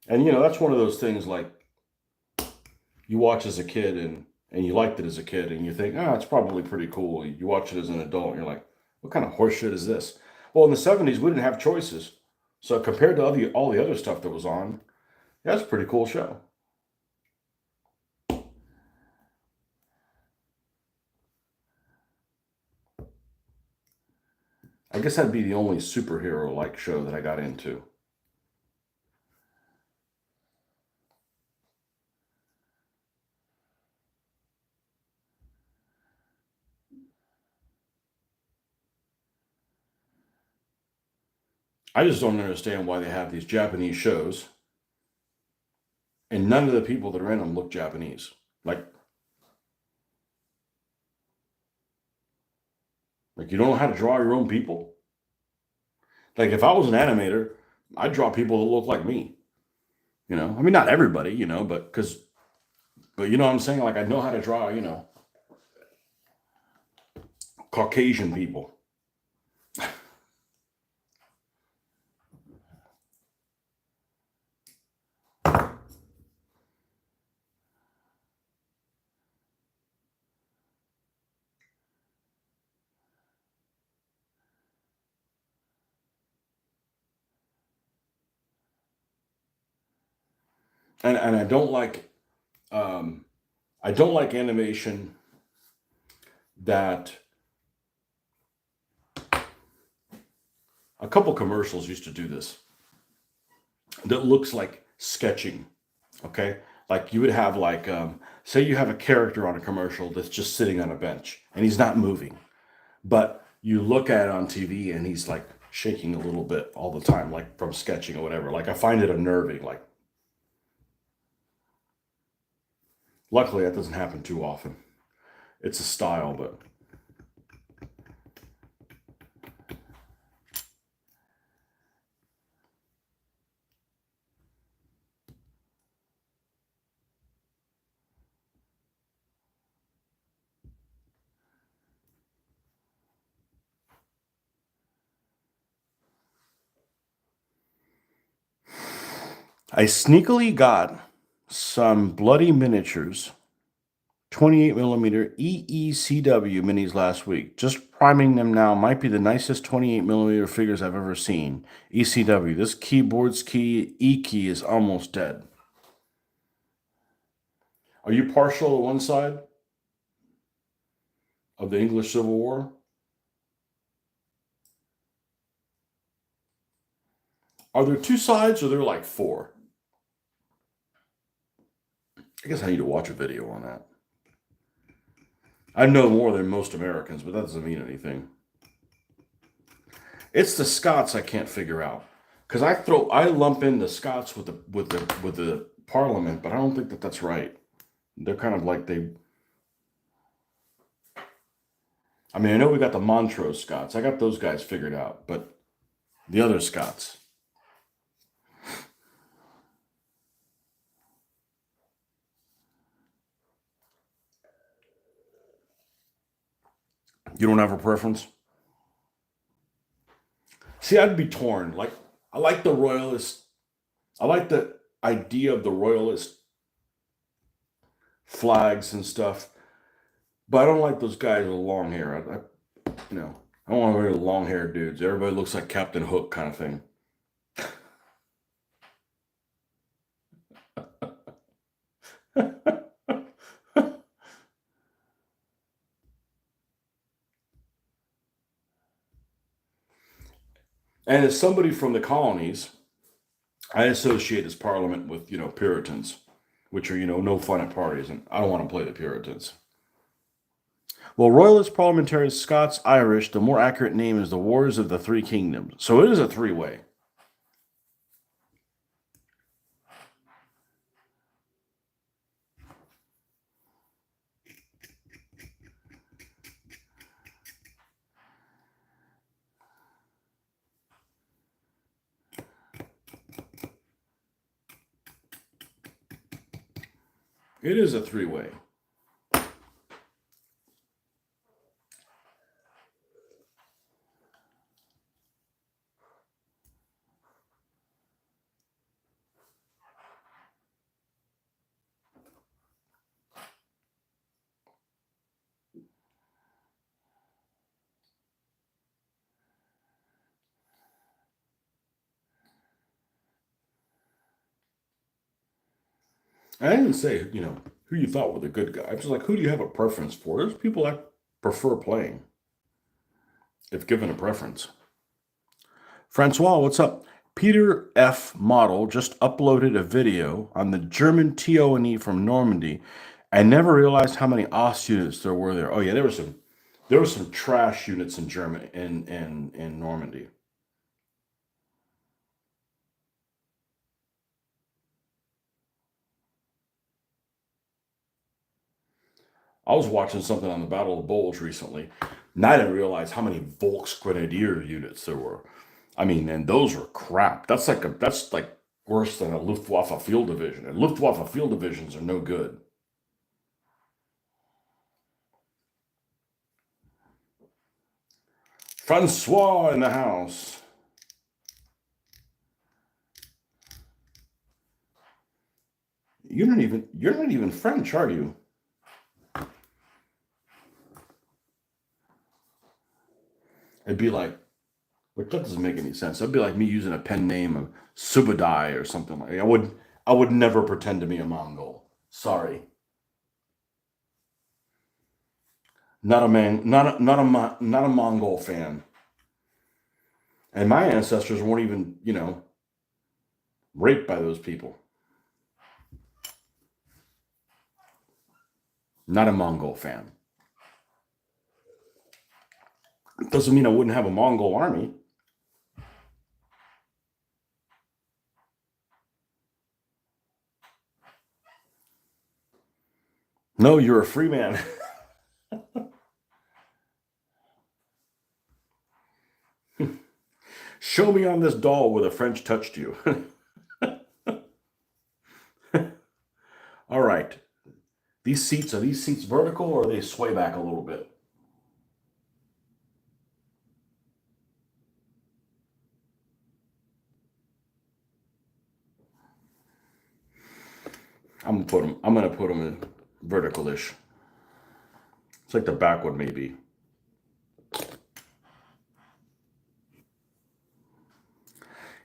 And you know, that's one of those things like you watch as a kid and you liked it as a kid and you think, it's probably pretty cool. You watch it as an adult and you're like, what kind of horseshit is this? Well, in the 70s, we didn't have choices. So compared to all the other stuff that was on, that's a pretty cool show. I guess that'd be the only superhero-like show that I got into. I just don't understand why they have these Japanese shows and none of the people that are in them look Japanese. Like you don't know how to draw your own people. Like if I was an animator, I'd draw people that look like me. I mean, not everybody, but you know what I'm saying? Like I know how to draw, Caucasian people. And um, I don't like animation that a couple commercials used to do this that looks like sketching. Okay, like you would have say you have a character on a commercial that's just sitting on a bench and he's not moving, but you look at it on TV and he's like shaking a little bit all the time, like from sketching or whatever. Like I find it unnerving. Like luckily that doesn't happen too often. It's a style, but I sneakily got some bloody miniatures 28 millimeter EECW minis last week. Just priming them now. Might be the nicest 28 millimeter figures I've ever seen. ECW. This keyboard's key, E key, is almost dead. Are you partial to one side of the English Civil War? Are there two sides or are there like four? I guess I need to watch a video on that. I know more than most Americans, but that doesn't mean anything. It's the Scots I can't figure out because I lump in the Scots with the Parliament, but I don't think that that's right. They're kind of like they. I mean, I know we got the Montrose Scots. I got those guys figured out, but the other Scots. You don't have a preference? See, I'd be torn. Like, I like the royalist. I like the idea of the royalist flags and stuff, but I don't like those guys with long hair. I don't want to wear long haired dudes. Everybody looks like Captain Hook kind of thing. And as somebody from the colonies, I associate this parliament with, Puritans, which are, no fun at parties, and I don't want to play the Puritans. Well, Royalist parliamentarians, Scots, Irish, the more accurate name is the Wars of the Three Kingdoms. So it is a three-way. It is a three-way. I didn't say, who you thought were the good guys. I was like, who do you have a preference for? There's people I prefer playing, if given a preference. Francois, what's up? Peter F. Model just uploaded a video on the German TO&E from Normandy. I never realized how many OS units there were there. Oh yeah, there were some trash units in Germany in Normandy. I was watching something on the Battle of the Bulge recently, and I didn't realize how many Volksgrenadier units there were. I mean, and those were crap. That's like worse than a Luftwaffe field division. And Luftwaffe field divisions are no good. Francois in the house. You're not even French, are you? It'd be like, that doesn't make any sense. That'd be like me using a pen name of Subadai or something like that. I would never pretend to be a Mongol. Sorry. Not a Mongol fan. And my ancestors weren't even, raped by those people. Not a Mongol fan. It doesn't mean I wouldn't have a Mongol army. No, you're a free man. Show me on this doll where the French touched you. All right. Are these seats vertical or they sway back a little bit? I'm gonna put them in vertical-ish. It's like the back one maybe.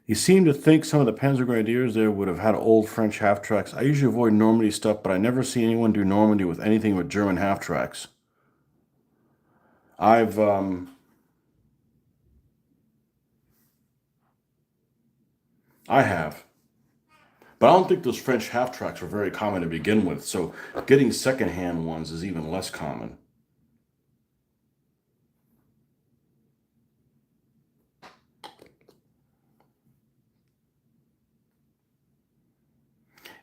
He seemed to think some of the Panzer Grenadiers there would have had old French half-tracks. I usually avoid Normandy stuff, but I never see anyone do Normandy with anything but German half-tracks. I've I have. But I don't think those French half-tracks were very common to begin with, so getting second-hand ones is even less common.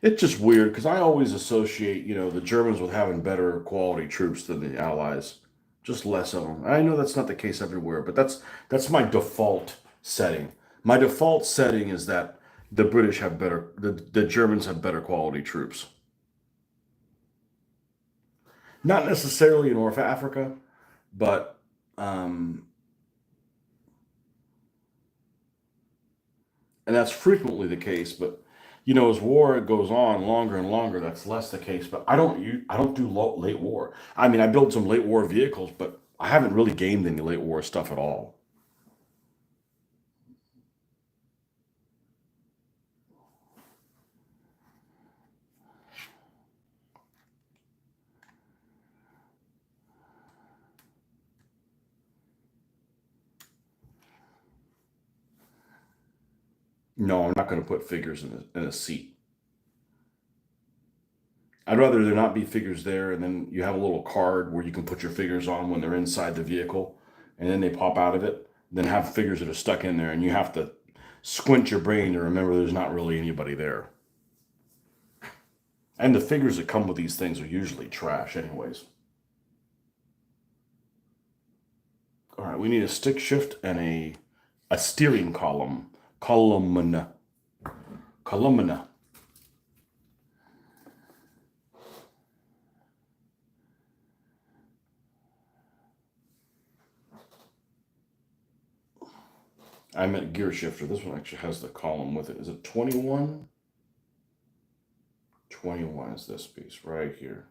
It's just weird because I always associate, the Germans with having better quality troops than the Allies, just less of them. I know that's not the case everywhere, but that's my default setting. My default setting is that the Germans have better quality troops. Not necessarily in North Africa, but and that's frequently the case. But as war goes on longer and longer, that's less the case. But I don't do late war. I mean, I build some late war vehicles, but I haven't really gamed any late war stuff at all. No, I'm not going to put figures in a seat. I'd rather there not be figures there, and then you have a little card where you can put your figures on when they're inside the vehicle, and then they pop out of it. Then have figures that are stuck in there, and you have to squint your brain to remember there's not really anybody there. And the figures that come with these things are usually trash, anyways. All right, we need a stick shift and a steering column. Column. Columna. I meant gear shifter. This one actually has the column with it. Is it 21? 21 is this piece right here.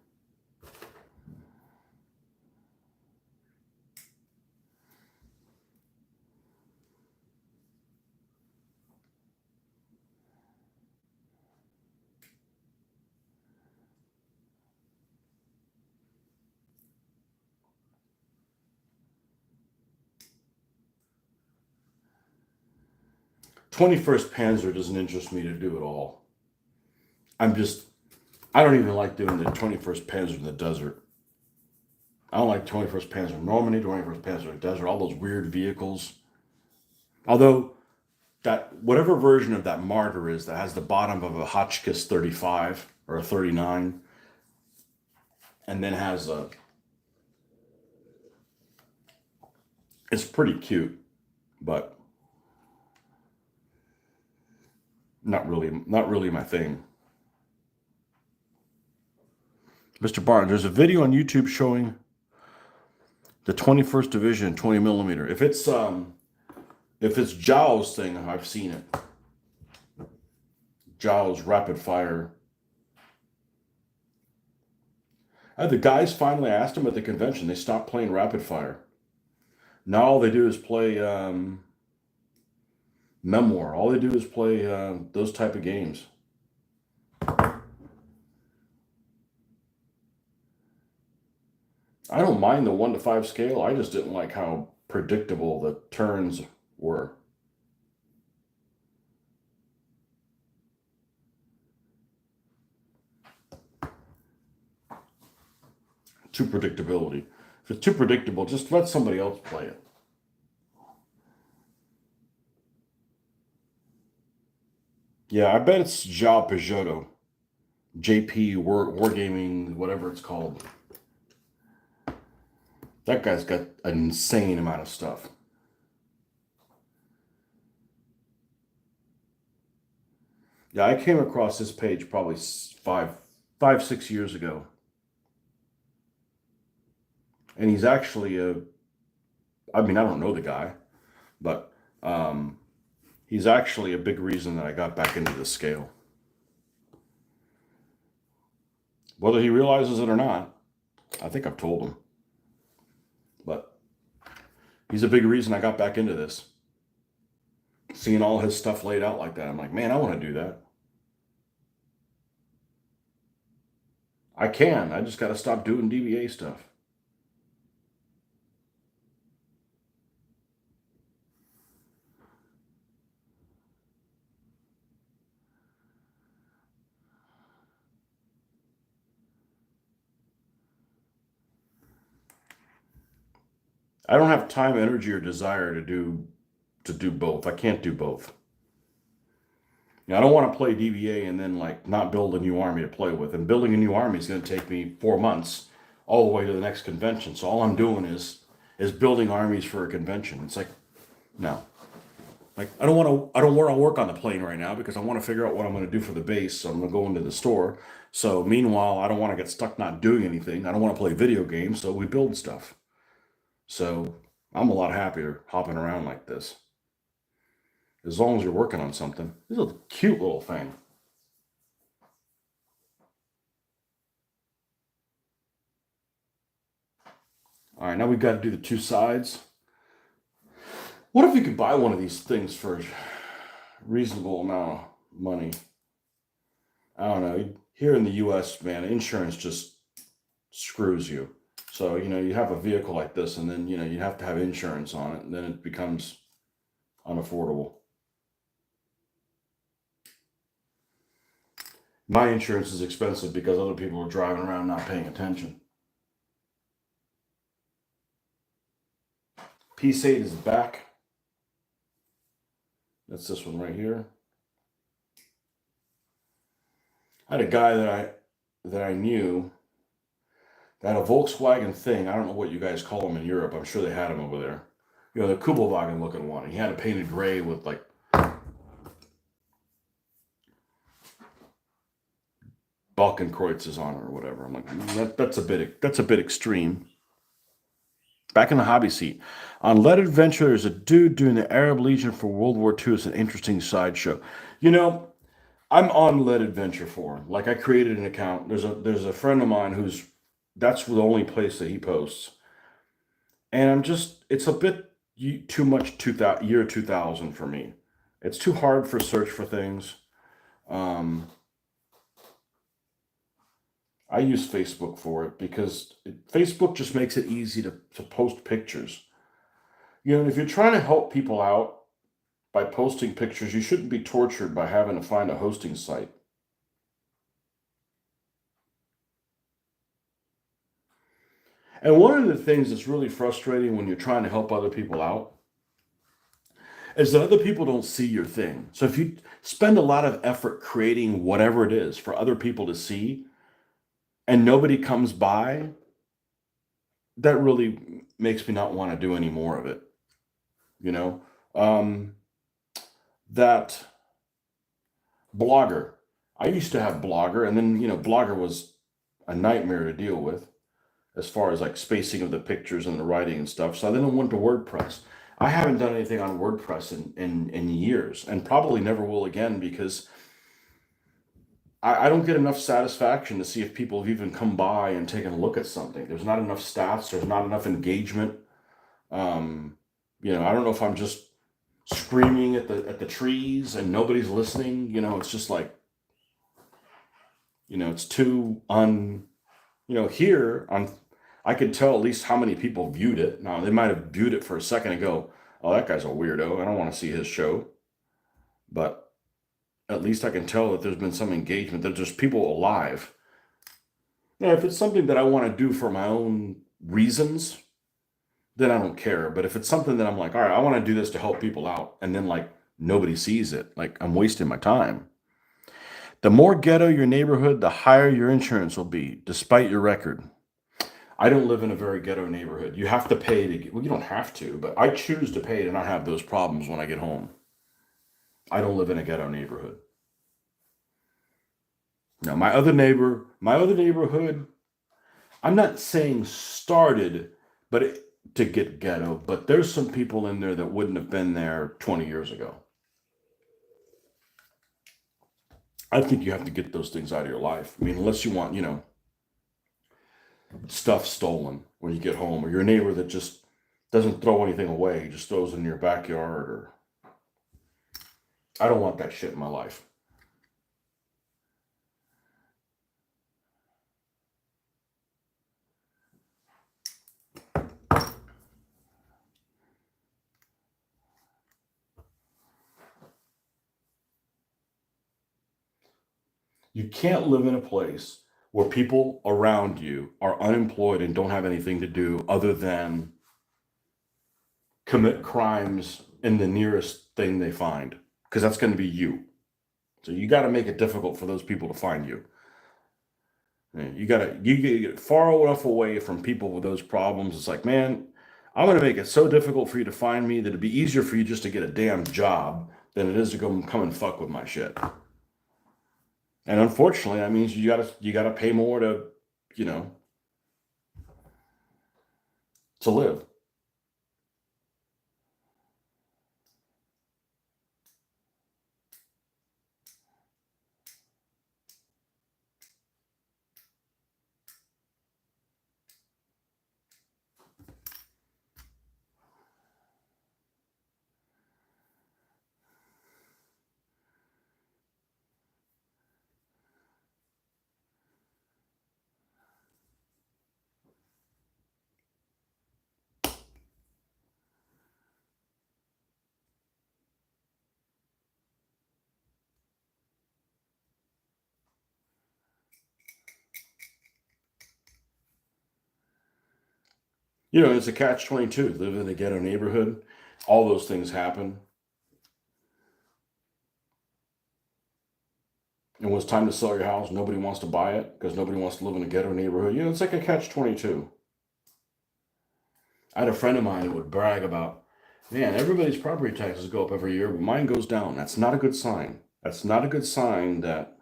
21st Panzer doesn't interest me to do at all. I don't even like doing the 21st Panzer in the desert. I don't like 21st Panzer Normandy, 21st Panzer Desert, all those weird vehicles. Although that whatever version of that Martyr is that has the bottom of a Hotchkiss 35 or a 39, and then has a, it's pretty cute, but not really my thing. Mr. Barnes, there's a video on YouTube showing the 21st Division 20 millimeter. If it's Zhao's thing, I've seen it. Zhao's rapid fire. The guys finally asked him at the convention. They stopped playing rapid fire. Now all they do is play Memoir. All they do is play those type of games. I don't mind the 1 to 5 scale. I just didn't like how predictable the turns were. Too predictability. If it's too predictable, just let somebody else play it. Yeah, I bet it's Zhao Peugeot. JP Wargaming, whatever it's called. That guy's got an insane amount of stuff. Yeah, I came across this page probably 6 years ago. And he's actually I don't know the guy, but he's actually a big reason that I got back into the scale. Whether he realizes it or not, I think I've told him. But he's a big reason I got back into this. Seeing all his stuff laid out like that, I'm like, man, I want to do that. I can. I just got to stop doing DBA stuff. I don't have time, energy, or desire to do both. I can't do both. I don't want to play DBA and then like not build a new army to play with. And building a new army is going to take me 4 months all the way to the next convention. So all I'm doing is building armies for a convention. It's like, no. Like I don't want to work on the plane right now because I want to figure out what I'm going to do for the base. So I'm going to go into the store. So meanwhile, I don't want to get stuck not doing anything. I don't want to play video games, so we build stuff. So I'm a lot happier hopping around like this. As long as you're working on something. This is a cute little thing. All right, now we've got to do the two sides. What if you could buy one of these things for a reasonable amount of money? I don't know. Here in the US, man, insurance just screws you. So, you have a vehicle like this and then, you have to have insurance on it and then it becomes unaffordable. My insurance is expensive because other people are driving around not paying attention. Piece 8 is back. That's this one right here. I had a guy that I knew that had a Volkswagen thing. I don't know what you guys call them in Europe. I'm sure they had them over there. The Kubelwagen looking one. He had it painted gray with like Balkenkreuzes on it or whatever. I'm like, that's a bit extreme. Back in the hobby seat. On Lead Adventure, there's a dude doing the Arab Legion for World War II. It's an interesting sideshow. I'm on Lead Adventure forum. Like I created an account. There's a friend of mine that's the only place that he posts. And it's a bit too much year 2000 for me. It's too hard for search for things. I use Facebook for it because Facebook just makes it easy to post pictures. If you're trying to help people out, by posting pictures. You shouldn't be tortured by having to find a hosting site. And one of the things that's really frustrating when you're trying to help other people out is that other people don't see your thing. So if you spend a lot of effort creating whatever it is for other people to see and nobody comes by, that really makes me not want to do any more of it. You know, um, that Blogger. I used to have Blogger, and then, Blogger was a nightmare to deal with as far as like spacing of the pictures and the writing and stuff. So then I went to WordPress. I haven't done anything on WordPress in years, and probably never will again, because I don't get enough satisfaction to see if people have even come by and taken a look at something. There's not enough stats. There's not enough engagement. Um, I don't know if I'm just screaming at the trees and nobody's listening. It's just like, it's too here on, I could tell at least how many people viewed it. Now, they might have viewed it for a second and go, oh, that guy's a weirdo, I don't want to see his show. But at least I can tell that there's been some engagement, that there's people alive. If it's something that I want to do for my own reasons, then I don't care. But if it's something that I'm like, all right, I want to do this to help people out, and then like nobody sees it, like I'm wasting my time. The more ghetto your neighborhood, the higher your insurance will be, despite your record. I don't live in a very ghetto neighborhood. You have to pay to get, well, you don't have to, but I choose to pay to not have those problems when I get home. I don't live in a ghetto neighborhood. Now, my other neighborhood, I'm not saying started, to get ghetto, but there's some people in there that wouldn't have been there 20 years ago. I think you have to get those things out of your life. I mean, unless you want, stuff stolen when you get home, or your neighbor that just doesn't throw anything away, just throws it in your backyard, or I don't want that shit in my life. You can't live in a place where people around you are unemployed and don't have anything to do other than commit crimes in the nearest thing they find, because that's going to be you. So you got to make it difficult for those people to find you. You gotta get far enough away from people with those problems. It's like, man, I'm gonna make it so difficult for you to find me that it'd be easier for you just to get a damn job than it is to come and fuck with my shit. And unfortunately, that means you gotta pay more to, you know, to live. It's a catch-22. Live in a ghetto neighborhood, all those things happen. And when it's time to sell your house, nobody wants to buy it because nobody wants to live in a ghetto neighborhood. It's like a catch-22. I had a friend of mine who would brag about, man, everybody's property taxes go up every year, but mine goes down. That's not a good sign. That's not a good sign that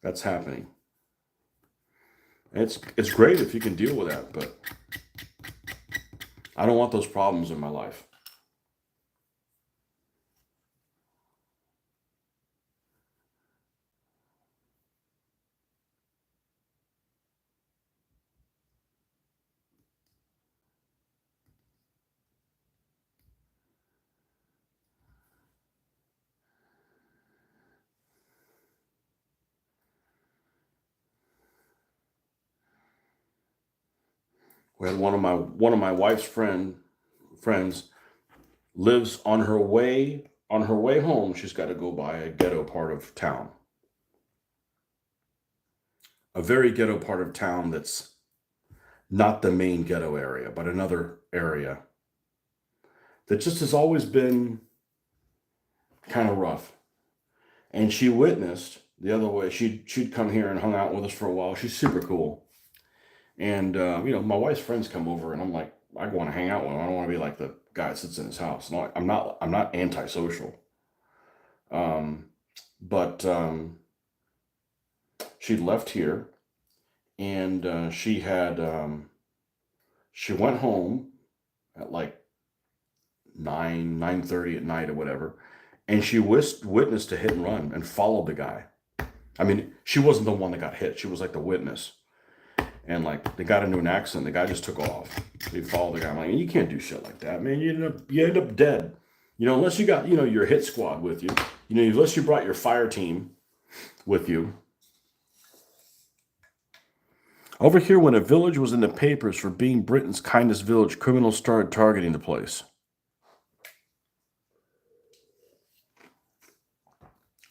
that's happening. It's great if you can deal with that, but I don't want those problems in my life. We had one of my wife's friends lives on her way home. She's got to go by a ghetto part of town, a very ghetto part of town that's not the main ghetto area, but another area that just has always been kind of rough. And she witnessed the other way. She'd come here and hung out with us for a while. She's super cool. And my wife's friends come over, and I'm like, I want to hang out with them. I don't want to be like the guy that sits in his house. No, I'm not. I'm not antisocial. Um, but she'd left here, and she went home at like 9:30 at night or whatever, and she witnessed a hit and run and followed the guy. I mean, she wasn't the one that got hit. She was like the witness. And like they got into an accident. The guy just took off. He followed the guy. I'm like, you can't do shit like that, man. You end up dead. Unless you got your hit squad with you. Unless you brought your fire team with you. Over here, when a village was in the papers for being Britain's kindest village, criminals started targeting the place.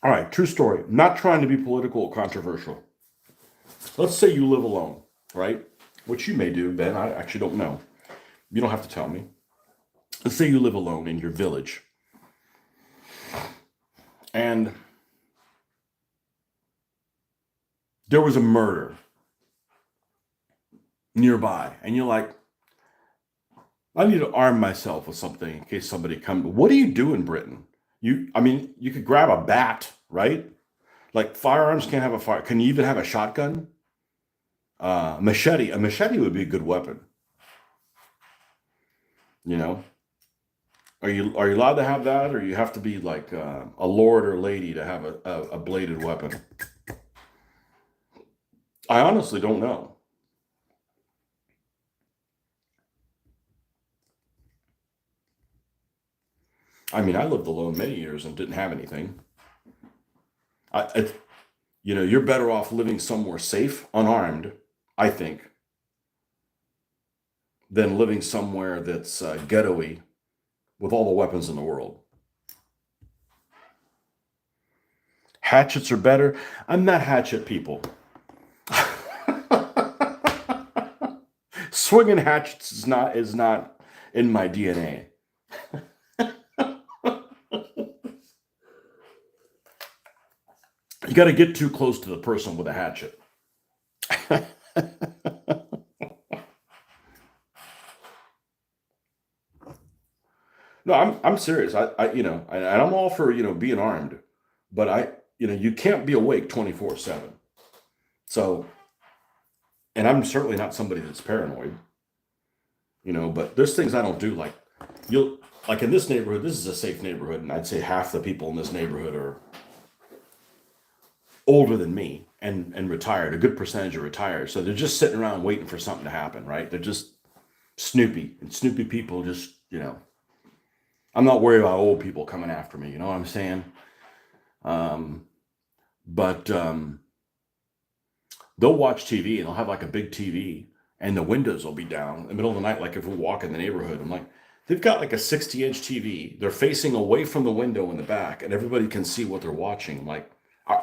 All right, true story. Not trying to be political or controversial. Let's say you live alone, right? Which you may do, Ben. I actually don't know. You don't have to tell me. Let's say you live alone in your village. And there was a murder nearby. And you're like, I need to arm myself with something in case somebody comes. What do you do in Britain? You could grab a bat, right? Like firearms can't have a fire. Can you even have a shotgun? Machete. A machete would be a good weapon. You know, are you allowed to have that, or you have to be like a lord or lady to have a bladed weapon? I honestly don't know. I mean, I lived alone many years and didn't have anything. You're better off living somewhere safe, unarmed, I think, than living somewhere that's ghetto-y with all the weapons in the world. Hatchets are better. I'm not hatchet people. Swinging hatchets is not in my DNA. You got to get too close to the person with a hatchet. No, I'm serious. And I'm all for being armed, but you can't be awake 24/7. So, and I'm certainly not somebody that's paranoid. But there's things I don't do. Like in this neighborhood, this is a safe neighborhood, and I'd say half the people in this neighborhood are older than me and retired. A good percentage are retired, so they're just sitting around waiting for something to happen, right? They're just snoopy, and snoopy people just I'm not worried about old people coming after me. You know what I'm saying? Um, but they'll watch TV and they'll have like a big TV and the windows will be down in the middle of the night. Like if we walk in the neighborhood, I'm like, they've got like a 60-inch TV. They're facing away from the window in the back and everybody can see what they're watching. I'm like,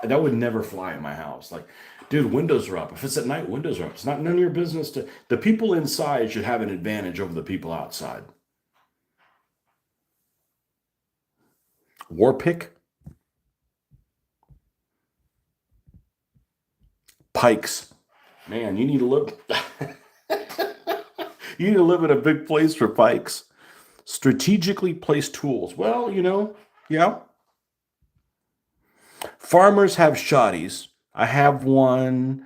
that would never fly in my house. Like, dude, windows are up. If it's at night, windows are up. It's not none of your business the people inside should have an advantage over the people outside. War pick? Pikes. Man, you need to live. You need to live in a big place for pikes. Strategically placed tools. Well, yeah. Farmers have shotties. I have one.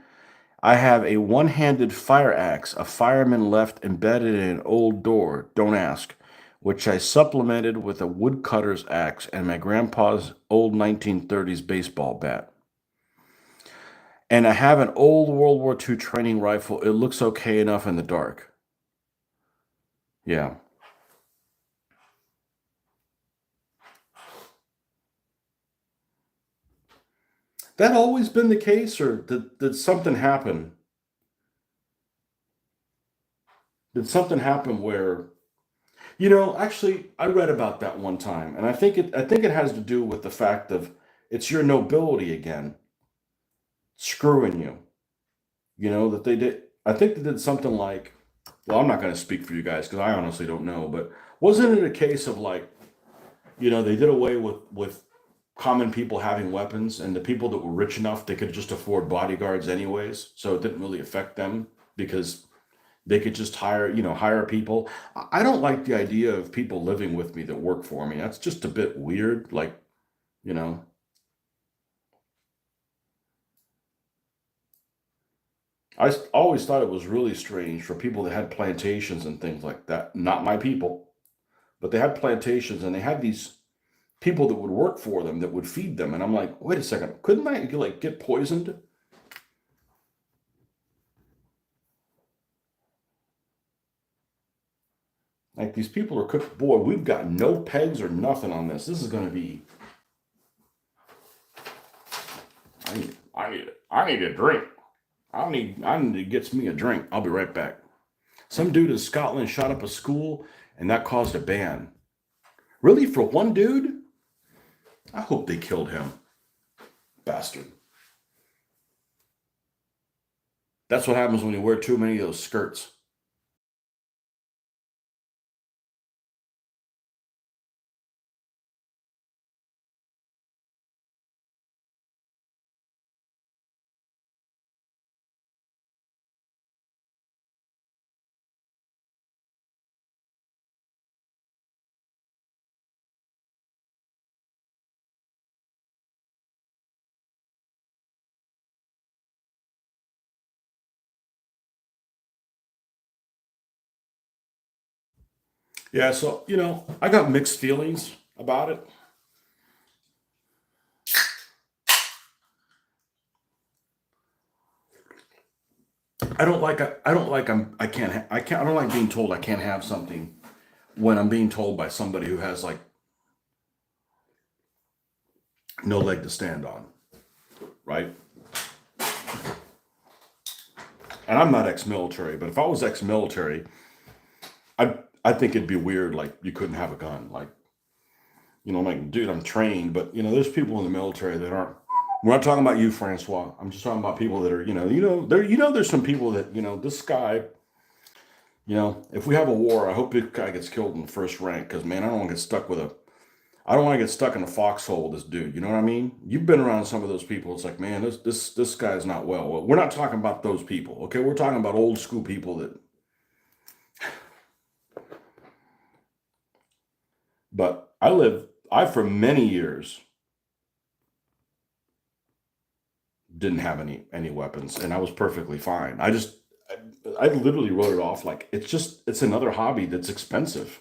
I have a one-handed fire axe a fireman left embedded in an old door. Don't ask. Which I supplemented with a woodcutter's axe and my grandpa's old 1930s baseball bat. And I have an old World War II training rifle. It looks okay enough in the dark. Yeah. That always been the case, or did something happen? Did something happen where, actually, I read about that one time, and I think it has to do with the fact of it's your nobility again screwing you. That they did. I think they did something like, well, I'm not going to speak for you guys because I honestly don't know, but wasn't it a case of like, they did away with common people having weapons, and the people that were rich enough they could just afford bodyguards anyways, so it didn't really affect them because they could just hire people. I don't like the idea of people living with me that work for me. That's just a bit weird. Like, you know, always thought it was really strange for people that had plantations and things like that. Not my people, but they had plantations and they had these people that would work for them that would feed them. And I'm like, wait a second, couldn't I like get poisoned? Like these people are cooked. Boy, we've got no pegs or nothing on this. This is going to be. I need a drink. I need to get me a drink. I'll be right back. Some dude in Scotland shot up a school, and that caused a ban. Really, for one dude? I hope they killed him, bastard. That's what happens when you wear too many of those skirts. Yeah, so I got mixed feelings about it. I don't like being told I can't have something when I'm being told by somebody who has like no leg to stand on, right? And I'm not ex-military, but if I was ex-military, I think it'd be weird. Like you couldn't have a gun. Like I'm like, dude, I'm trained, but there's people in the military that aren't. We're not talking about you, Francois. I'm just talking about people that are, there's some people that, this guy, if we have a war, I hope this guy gets killed in the first rank because man, I don't want to get stuck in a foxhole with this dude. You know what I mean? You've been around some of those people. It's like, man, this guy's not well. We're not talking about those people, okay? We're talking about old school people that. But I for many years didn't have any weapons, and I was perfectly fine. I literally wrote it off like it's another hobby that's expensive,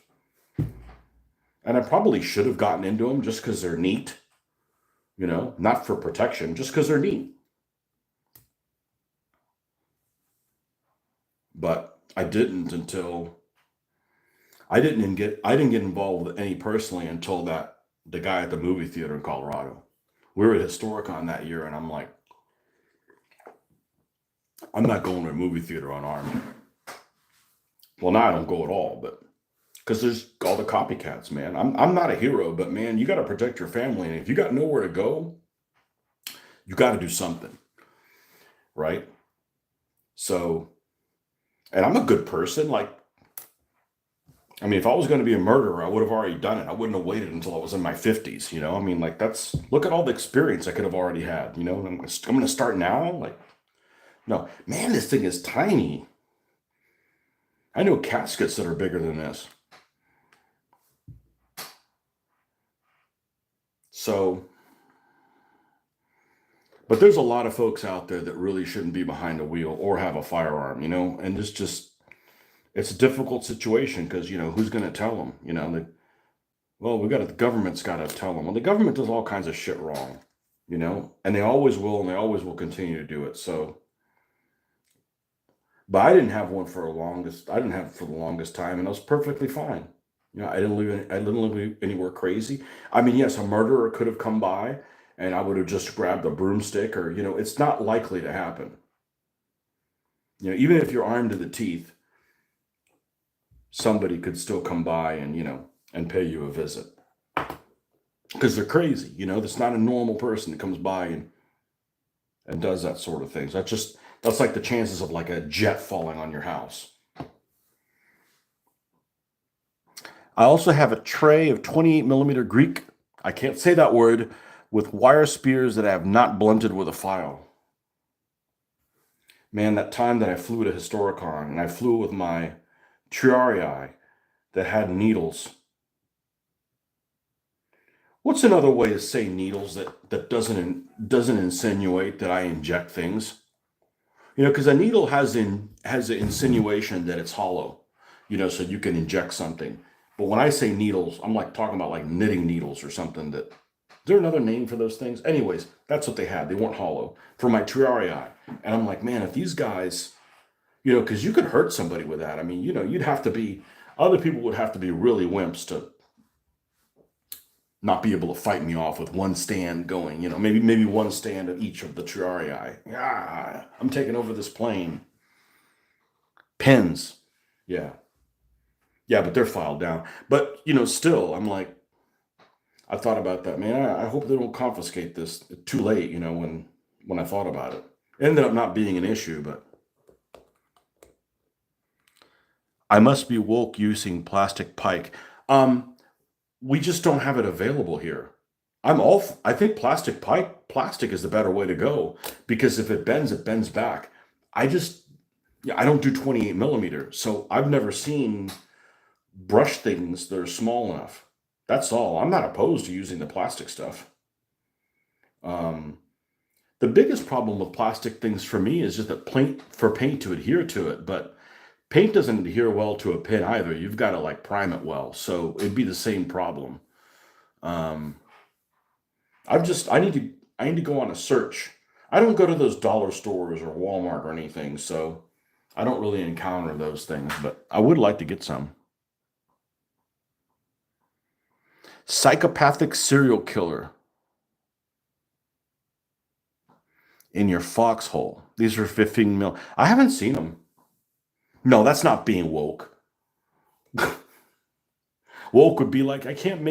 and I probably should have gotten into them just because they're neat. Not for protection, just because they're neat. But I didn't get involved with any personally until that the guy at the movie theater in Colorado. We were at Historicon that year, and I'm like, I'm not going to a movie theater unarmed. Well, now I don't go at all, but because there's all the copycats, man. I'm not a hero, but man, you got to protect your family, and if you got nowhere to go, you got to do something, right? So, and I'm a good person. Like, I mean, if I was going to be a murderer, I would have already done it. I wouldn't have waited until I was in my 50s. I mean, like look at all the experience I could have already had. I'm going to start now. Like, no, man, this thing is tiny. I know caskets that are bigger than this. So, but there's a lot of folks out there that really shouldn't be behind a wheel or have a firearm, and it's a difficult situation because, who's going to tell them, well, the government's got to tell them. Well, the government does all kinds of shit wrong, and they always will, and they always will continue to do it. So, but I didn't have it for the longest time, and I was perfectly fine. I didn't live anywhere crazy. I mean, yes, a murderer could have come by, and I would have just grabbed a broomstick, or it's not likely to happen. Even if you're armed to the teeth, somebody could still come by and, and pay you a visit. Because they're crazy, that's not a normal person that comes by and does that sort of thing. So that's like the chances of like a jet falling on your house. I also have a tray of 28 millimeter Greek, I can't say that word, with wire spears that I have not blunted with a file. Man, that time that I flew to Historicon and I flew with my Triarii that had needles. What's another way to say needles that doesn't insinuate that I inject things? Because a needle has the insinuation that it's hollow, so you can inject something. But when I say needles, I'm like talking about like knitting needles or something. Is there another name for those things? Anyways, that's what they had. They weren't hollow for my Triarii. And I'm like, man, if these guys, because you could hurt somebody with that. I mean, other people would have to be really wimps to not be able to fight me off with one stand going, maybe one stand of each of the Triarii. Yeah, I'm taking over this plane. Pens. Yeah. Yeah, but they're filed down. But, still, I'm like, I thought about that, man. I hope they don't confiscate this too late, when I thought about it. It ended up not being an issue, but I must be woke using plastic pike. We just don't have it available here. I think plastic is the better way to go, because if it bends back. I don't do 28 millimeter. So I've never seen brush things that are small enough. That's all. I'm not opposed to using the plastic stuff. The biggest problem with plastic things for me is just that paint to adhere to it, but paint doesn't adhere well to a pin either. You've got to like prime it well. So it'd be the same problem. I need to go on a search. I don't go to those dollar stores or Walmart or anything, so I don't really encounter those things, but I would like to get some. Psychopathic serial killer in your foxhole. These are 15 mil. I haven't seen them. No, that's not being woke. Woke would be like, I can't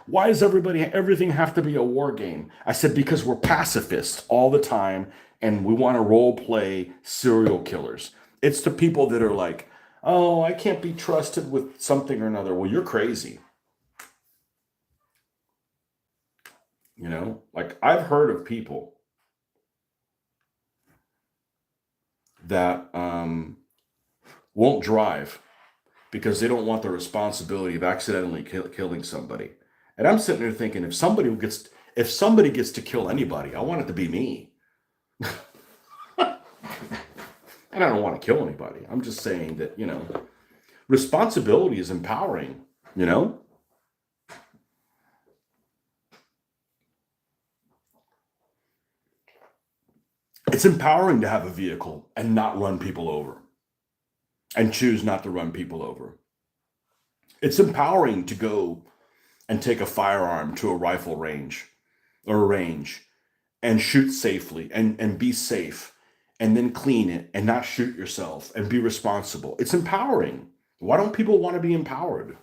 why does everything have to be a war game? I said, because we're pacifists all the time and we want to role play serial killers. It's the people that are like, oh, I can't be trusted with something or another. Well, you're crazy. Like I've heard of people that won't drive because they don't want the responsibility of accidentally killing somebody. And I'm sitting there thinking, if somebody gets to kill anybody, I want it to be me. And I don't want to kill anybody. I'm just saying that, responsibility is empowering, It's empowering to have a vehicle and not run people over and choose not to run people over. It's empowering to go and take a firearm to a rifle range or a range and shoot safely and be safe and then clean it and not shoot yourself and be responsible. It's empowering. Why don't people want to be empowered?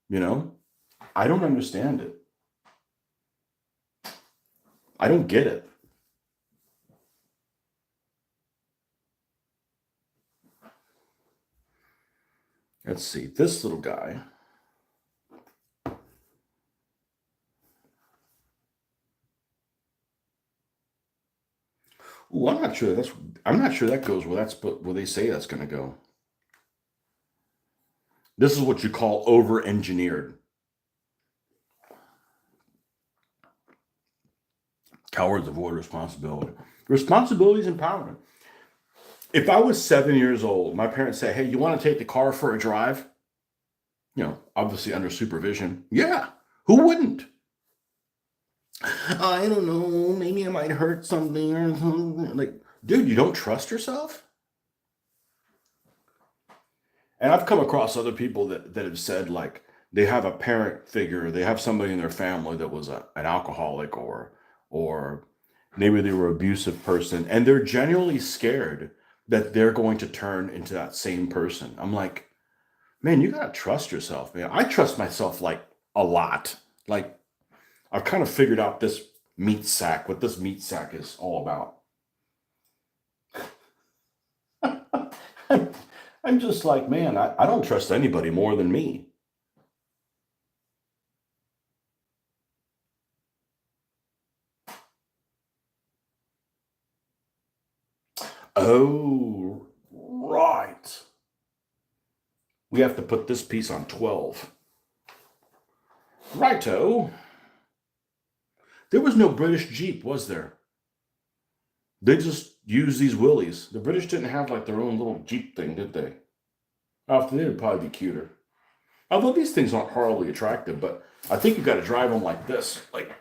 I don't understand it. I don't get it. Let's see, this little guy. Ooh, I'm not sure that goes where they say that's going to go. This is what you call over-engineered. Cowards avoid responsibility. Responsibility is empowerment. If I was 7 years old, my parents say, hey, you want to take the car for a drive? Obviously under supervision. Yeah, who wouldn't? I don't know, maybe I might hurt something or something. Like, dude, you don't trust yourself? And I've come across other people that have said, like, they have a parent figure, they have somebody in their family that was an alcoholic or maybe they were an abusive person, and they're genuinely scared that they're going to turn into that same person. I'm like, Man, you gotta trust yourself, man. I trust myself like a lot. Like I've kind of figured out this meat sack, what this meat sack is all about. I'm just like, man, I don't trust anybody more than me. Oh, right. We have to put this piece on 12. Righto. There was no British Jeep, was there? They just used these Willies. The British didn't have like their own little Jeep thing, did they? Often they would probably be cuter. Although these things aren't horribly attractive, but I think you got to drive them like this. Like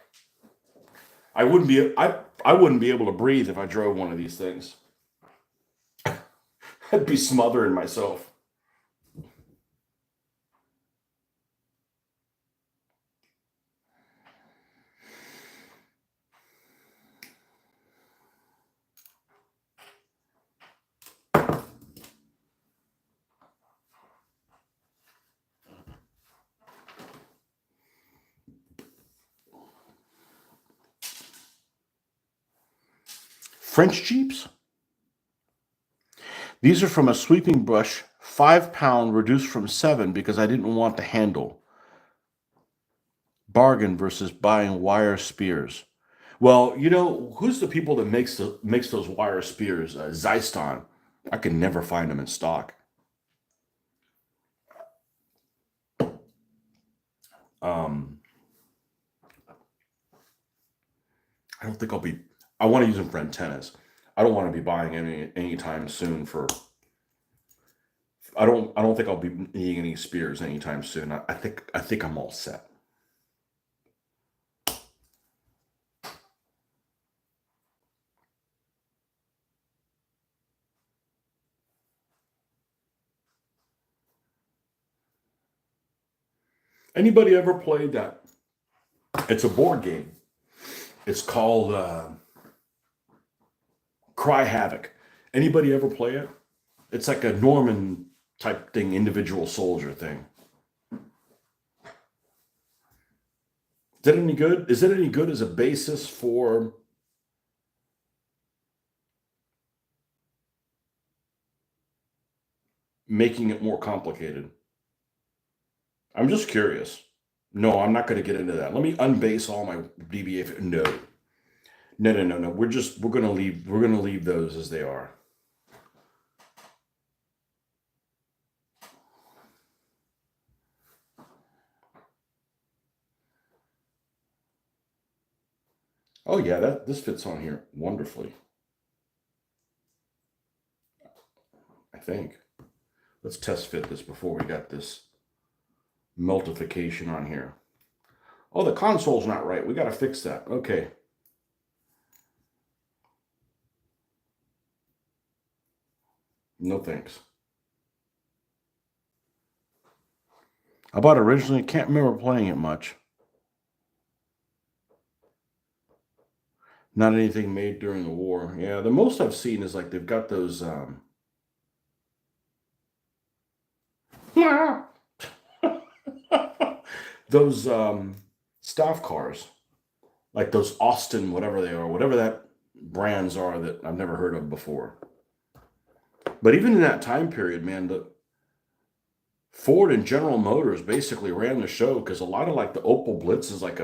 I wouldn't be able to breathe if I drove one of these things. I'd be smothering myself. French Jeeps? These are from a sweeping brush, 5 pound reduced from 7 because I didn't want the handle. Bargain versus buying wire spears. Well, you know, who's the people that makes those wire spears? Zyston. I can never find them in stock. Um, I don't think I'll be. I want to use them for antennas. I don't want to be buying any anytime soon for. I don't think I'll be needing any spears anytime soon. I think I'm all set. Anybody ever played that? It's a board game. It's called Cry Havoc. Anybody ever play it? It's like a Norman type thing, individual soldier thing. Is that any good? Is it any good as a basis for making it more complicated? I'm just curious. No, I'm not going to get into that. Let me unbase all my DBA. No, no. We're gonna leave those as they are. Oh yeah, that this fits on here wonderfully. I think. Let's test fit this before we got this meltification on here. Oh, the console's not right. We got to fix that. Okay. No thanks. I bought it originally. Can't remember playing it much. Not anything made during the war. Yeah, the most I've seen is like they've got those those staff cars, like those Austin, whatever they are, whatever that brands are that I've never heard of before. But even in that time period, man, the Ford and General Motors basically ran the show because a lot of like the Opel Blitz is like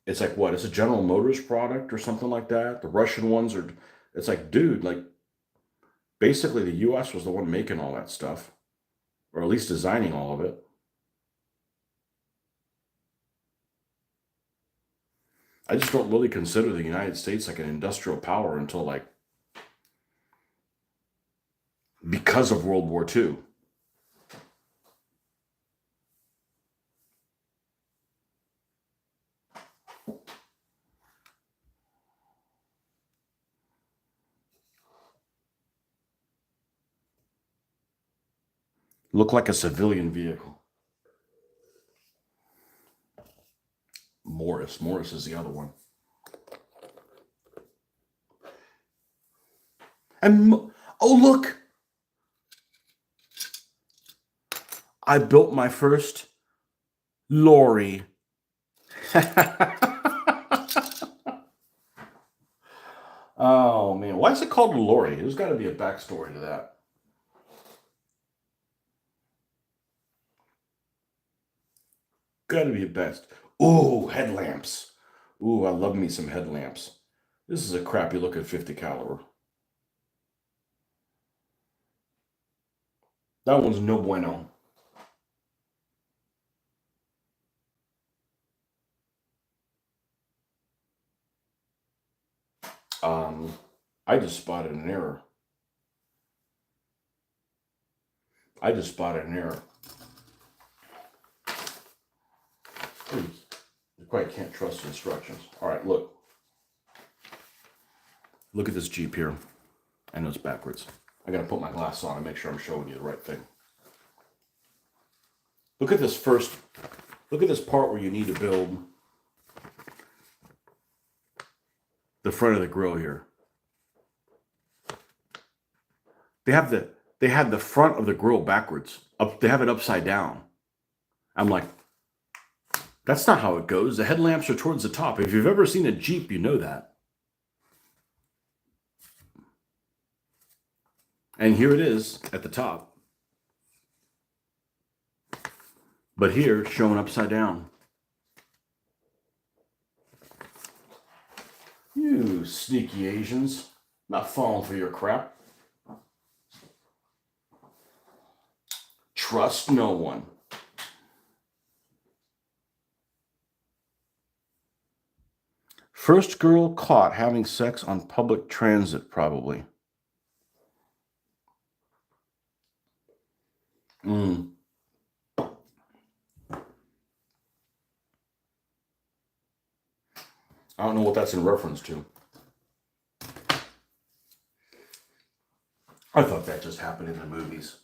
it's like what? It's a General Motors product or something like that. The Russian ones are, it's like, dude, like basically the US was the one making all that stuff, or at least designing all of it. I just don't really consider the United States like an industrial power until like because of World War II. Look like a civilian vehicle. Morris is the other one. And oh look, I built my first lorry. Oh man, why is it called a lorry? There's got to be a backstory to that. Got to be a best. Ooh, headlamps. Ooh, I love me some headlamps. This is a crappy looking 50 caliber. That one's no bueno. Um, I just spotted an error. Ooh, you quite can't trust the instructions. All right, look. Look at this Jeep here. I know it's backwards. I got to put my glasses on and make sure I'm showing you the right thing. Look at this first. Look at this part where you need to build the front of the grill here. They had the front of the grill backwards. They have it upside down. I'm like, that's not how it goes. The headlamps are towards the top. If you've ever seen a Jeep, you know that. And here it is at the top. But here, shown upside down. You sneaky Asians. Not falling for your crap. Trust no one. First girl caught having sex on public transit, probably. I don't know what that's in reference to. I thought that just happened in the movies.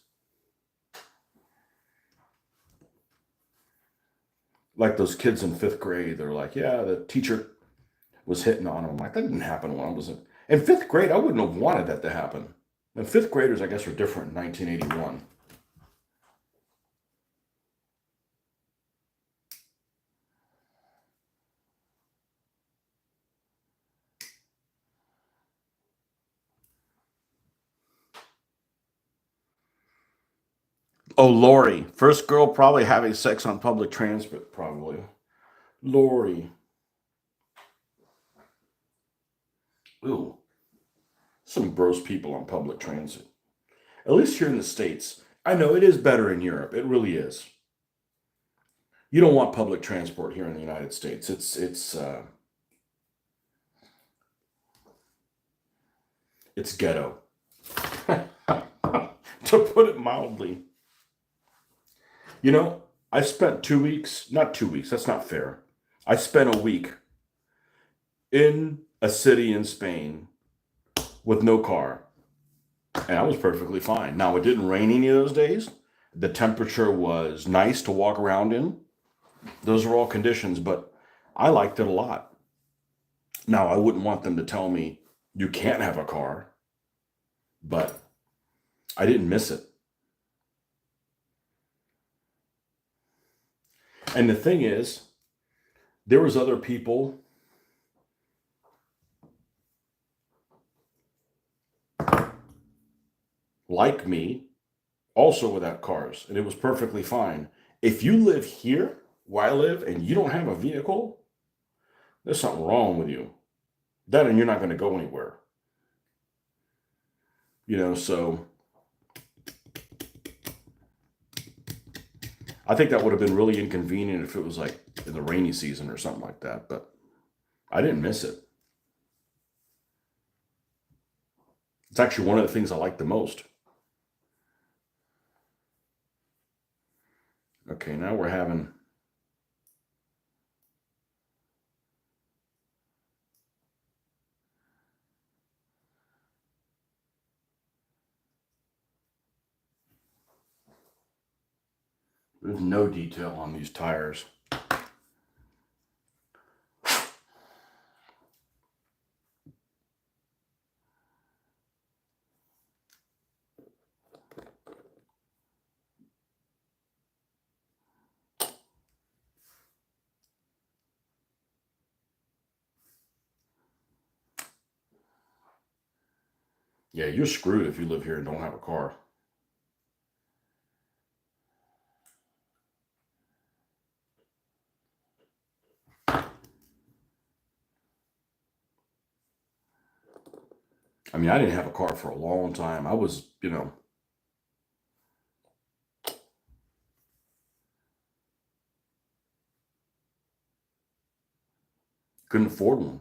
Like those kids in 5th grade, they're like, yeah, the teacher was hitting on them. Like, that didn't happen when I was in 5th grade. I wouldn't have wanted that to happen. And 5th graders, I guess, are different in 1981. Oh, Lori. First girl probably having sex on public transport, probably. Lori. Ooh, some gross people on public transit. At least here in the States. I know it is better in Europe. It really is. You don't want public transport here in the United States. It's ghetto. To put it mildly. You know, I spent 2 weeks, not 2 weeks, that's not fair. I spent a week in a city in Spain with no car, and I was perfectly fine. Now, it didn't rain any of those days. The temperature was nice to walk around in. Those are all conditions, but I liked it a lot. Now, I wouldn't want them to tell me you can't have a car, but I didn't miss it. And the thing is, there was other people like me also without cars, and it was perfectly fine. If you live here where I live and you don't have a vehicle, there's something wrong with you. That and you're not going to go anywhere. So I think that would have been really inconvenient if it was like in the rainy season or something like that, but I didn't miss it. It's actually one of the things I like the most. Okay, now we're having. There's no detail on these tires. Yeah, you're screwed if you live here and don't have a car. I mean, I didn't have a car for a long time. I was, couldn't afford one.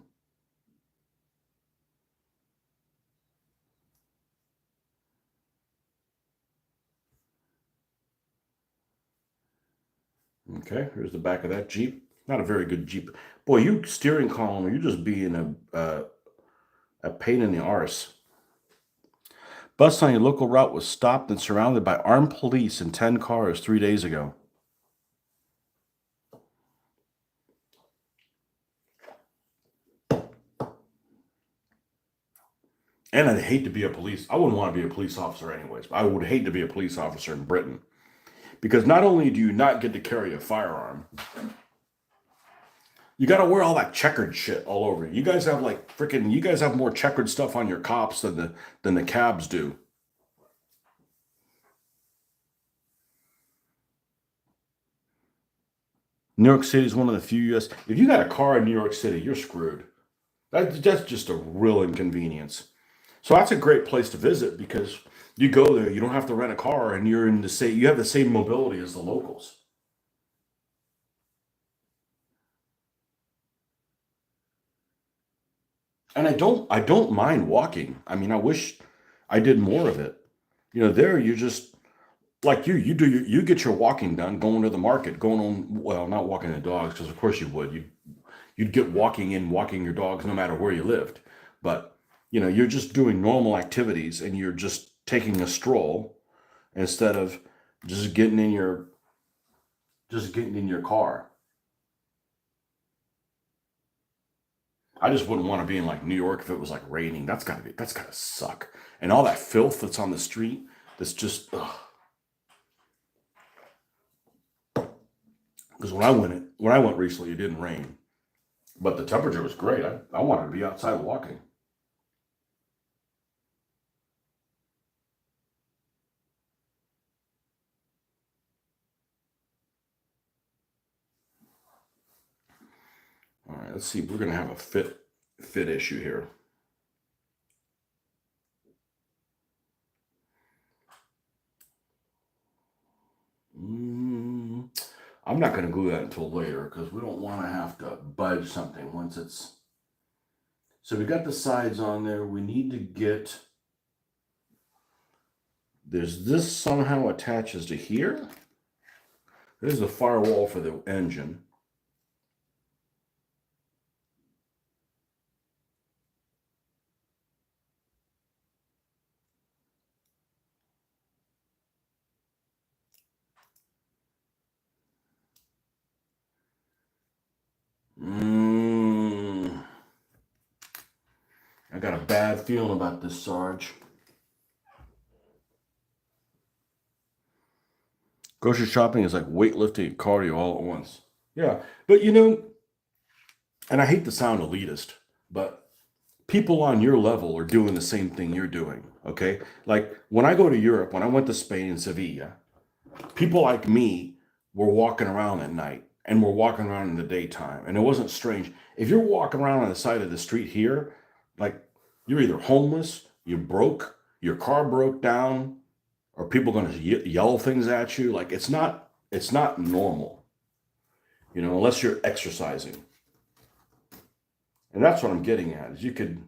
Okay, here's the back of that Jeep. Not a very good Jeep. Boy, you steering column, you're just being a pain in the arse. Bus on your local route was stopped and surrounded by armed police and 10 cars 3 days ago. And I'd hate to be I wouldn't want to be a police officer anyways, but I would hate to be a police officer in Britain. Because not only do you not get to carry a firearm, you got to wear all that checkered shit all over you. You guys have you guys have more checkered stuff on your cops than the cabs do. New York City is one of the few US. If you got a car in New York City, you're screwed. That's just a real inconvenience. So that's a great place to visit because you go there, you don't have to rent a car, and you have the same mobility as the locals. And I don't mind walking. I mean, I wish I did more of it. There you just like you get your walking done, going to the market, going on well, not walking the dogs, because of course you would. You'd get walking your dogs no matter where you lived. But you're just doing normal activities and you're just taking a stroll instead of just getting in your car. I just wouldn't want to be in like New York if it was like raining. That's gotta suck. And all that filth that's on the street, that's just ugh. Because when I went recently, it didn't rain, but the temperature was great. I wanted to be outside walking. All right, let's see. We're gonna have a fit issue here. Mm, I'm not gonna glue that until later because we don't want to have to budge something once it's. So we got the sides on there. We need to get. There's this somehow attaches to here. There's the firewall for the engine. Mm, I got a bad feeling about this, Sarge. Grocery shopping is like weightlifting and cardio all at once. Yeah, but and I hate to sound elitist, but people on your level are doing the same thing you're doing. Okay, like when I go to Europe, when I went to Spain and Sevilla, people like me were walking around at night and were walking around in the daytime, and it wasn't strange. If you're walking around on the side of the street here, like you're either homeless, you broke, your car broke down, or people going to yell things at you. Like it's not normal, unless you're exercising. And that's what I'm getting at. Is you can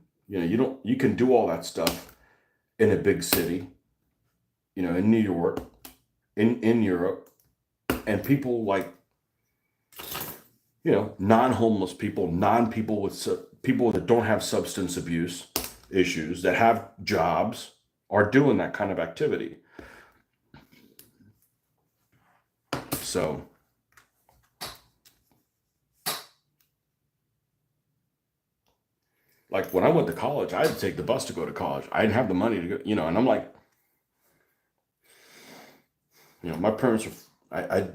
do all that stuff in a big city, in New York, in Europe, and people like non-homeless people, non-people with people that don't have substance abuse issues that have jobs are doing that kind of activity. So, like when I went to college, I had to take the bus to go to college. I didn't have the money to go, and I'm like, my parents are,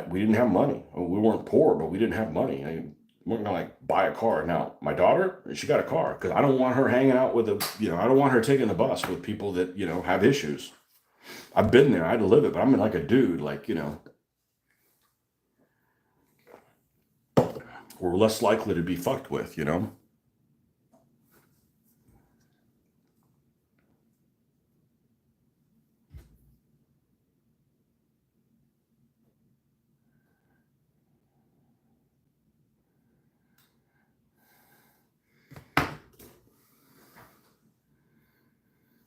we didn't have money. We weren't poor, but we didn't have money. we're gonna like buy a car. Now, my daughter, she got a car because I don't want her hanging out with I don't want her taking the bus with people that, have issues. I've been there. I had to live it, but I'm like a dude, like, we're less likely to be fucked with.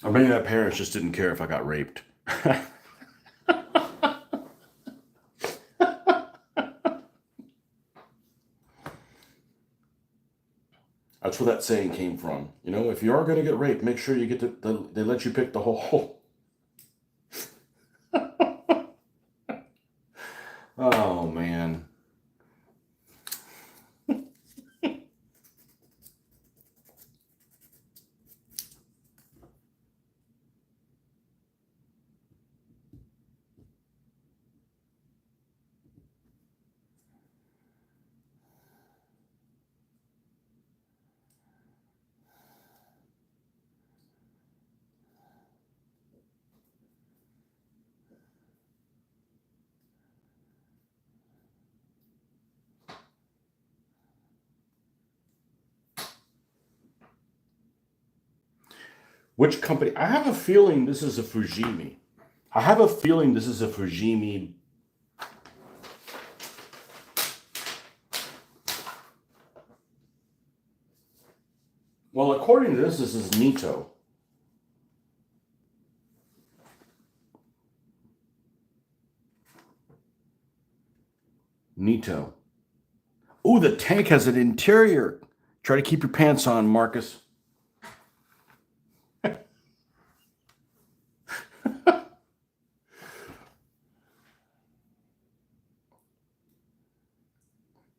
Or maybe that parents just didn't care if I got raped. That's where that saying came from. If you are going to get raped, make sure you get they let you pick the hole. Oh, man. Which company? I have a feeling this is a Fujimi. I have a feeling this is a Fujimi. Well, according to this is Nito. Nito. Oh, the tank has an interior. Try to keep your pants on, Marcus.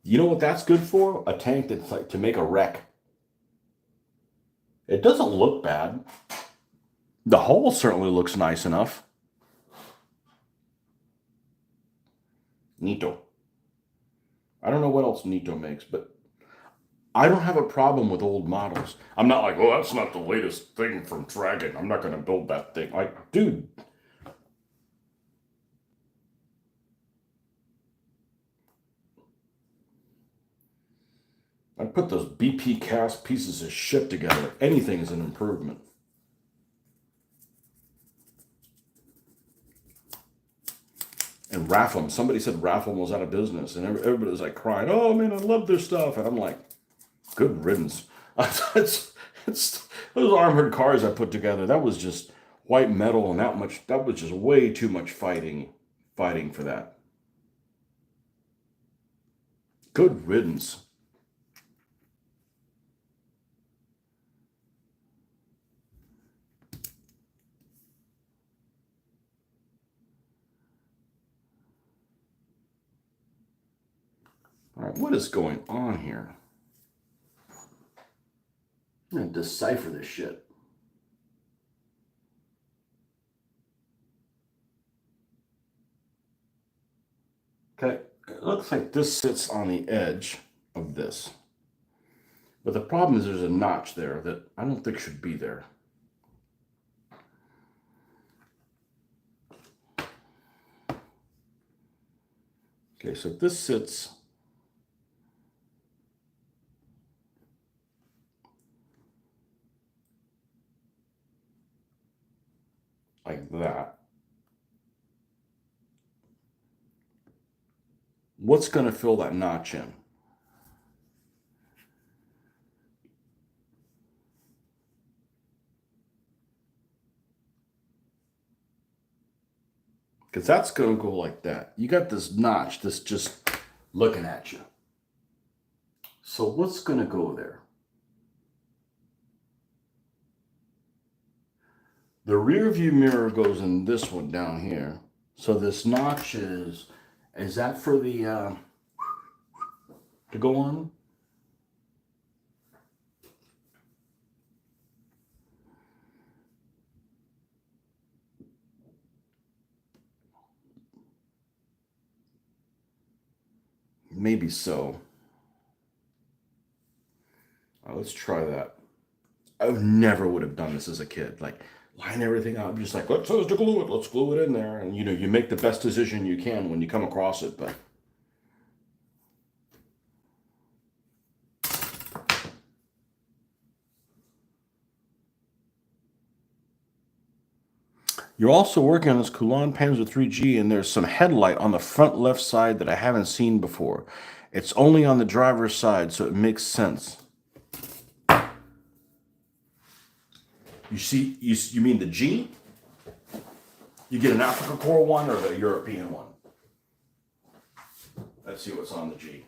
You know what that's good for? A tank that's like to make a wreck. It doesn't look bad. The hull certainly looks nice enough. Nito. I don't know what else Nito makes, but I don't have a problem with old models. I'm not like, oh, that's not the latest thing from Dragon. I'm not going to build that thing. Like, dude. I put those BP cast pieces of shit together. Anything is an improvement. And Raffam, somebody said Raffam was out of business, and everybody was like crying, "Oh man, I love their stuff," and I'm like, "Good riddance." It's those armored cars I put together. That was just white metal, and that was just way too much fighting for that. Good riddance. All right, what is going on here? I'm gonna decipher this shit. Okay, it looks like this sits on the edge of this. But the problem is there's a notch there that I don't think should be there. Okay, so this sits like that. What's going to fill that notch in? Because that's going to go like that. You got this notch that's just looking at you. So what's going to go there? The rear view mirror goes in this one down here. So this notch is that for the, to go on? Maybe so. Let's try that. I never would have done this as a kid. Like, line everything out. I'm just like, let's glue it. Let's glue it in there. And, you know, you make the best decision you can when you come across it. But you're also working on this Coulon Panzer 3G, and there's some headlight on the front left side that I haven't seen before. It's only on the driver's side, so it makes sense. You see, you mean the G? You get an Africa Corps one or the European one? Let's see what's on the G.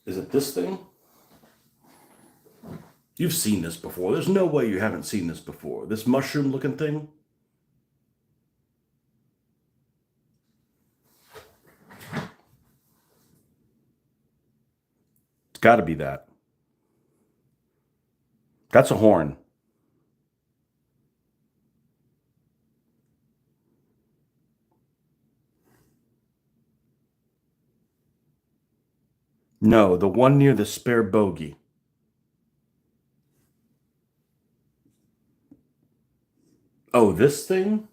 Is it this thing? You've seen this before. There's no way you haven't seen this before. This mushroom looking thing. It's got to be that. That's a horn. No, the one near the spare bogey. Oh, this thing?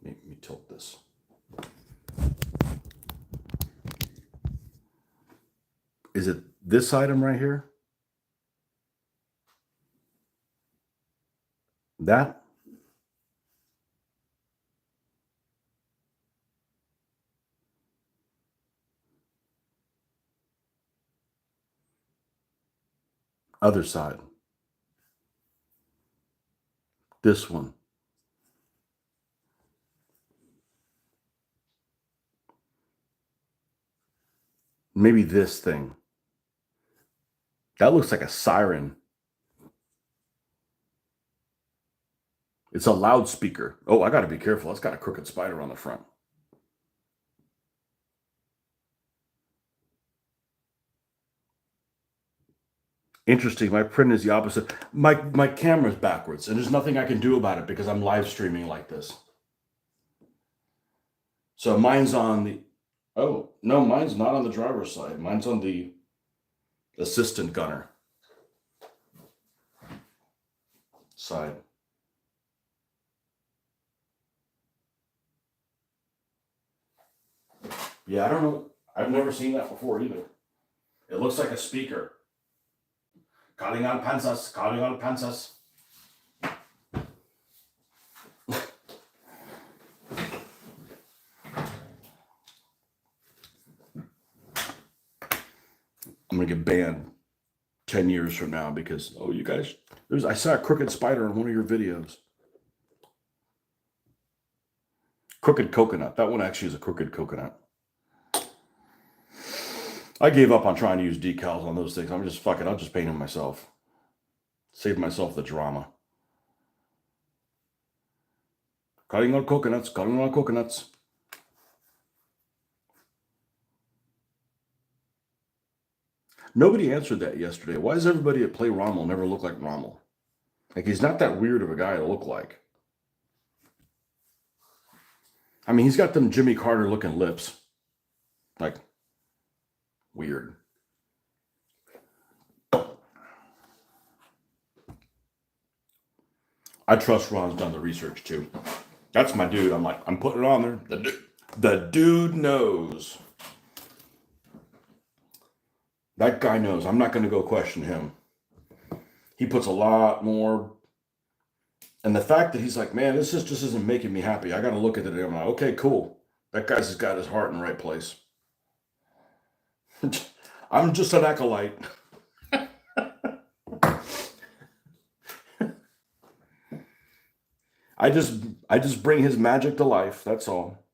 Let me tilt this. Is it this item right here? That? Other side. This one. Maybe this thing. That looks like a siren. It's a loudspeaker. Oh, I got to be careful. It's got a crooked spider on the front. Interesting. My print is the opposite. My camera's backwards, and there's nothing I can do about it because I'm live streaming like this. So mine's on the... Oh, no, mine's not on the driver's side. Mine's on the assistant gunner side. Yeah, I don't know. I've never seen that before either. It looks like a speaker. Calling on Panzers, calling on Panzers. I'm gonna get banned 10 years from now because, oh, you guys, I saw a crooked spider in one of your videos. Crooked coconut. That one actually is a crooked coconut. I gave up on trying to use decals on those things. I'm just, fuck it, I'll just paint them myself. Save myself the drama. Cutting on coconuts, cutting on coconuts. Nobody answered that yesterday. Why does everybody at Play Rommel never look like Rommel? Like, he's not that weird of a guy to look like. I mean, he's got them Jimmy Carter looking lips. Like, weird. I trust Ron's done the research too. That's my dude. I'm like, I'm putting it on there. The dude knows. That guy knows. I'm not going to go question him. He puts a lot more. And the fact that he's like, man, this just isn't making me happy. I got to look at it. And I'm like, okay, cool. That guy's got his heart in the right place. I'm just an acolyte. I just bring his magic to life. That's all.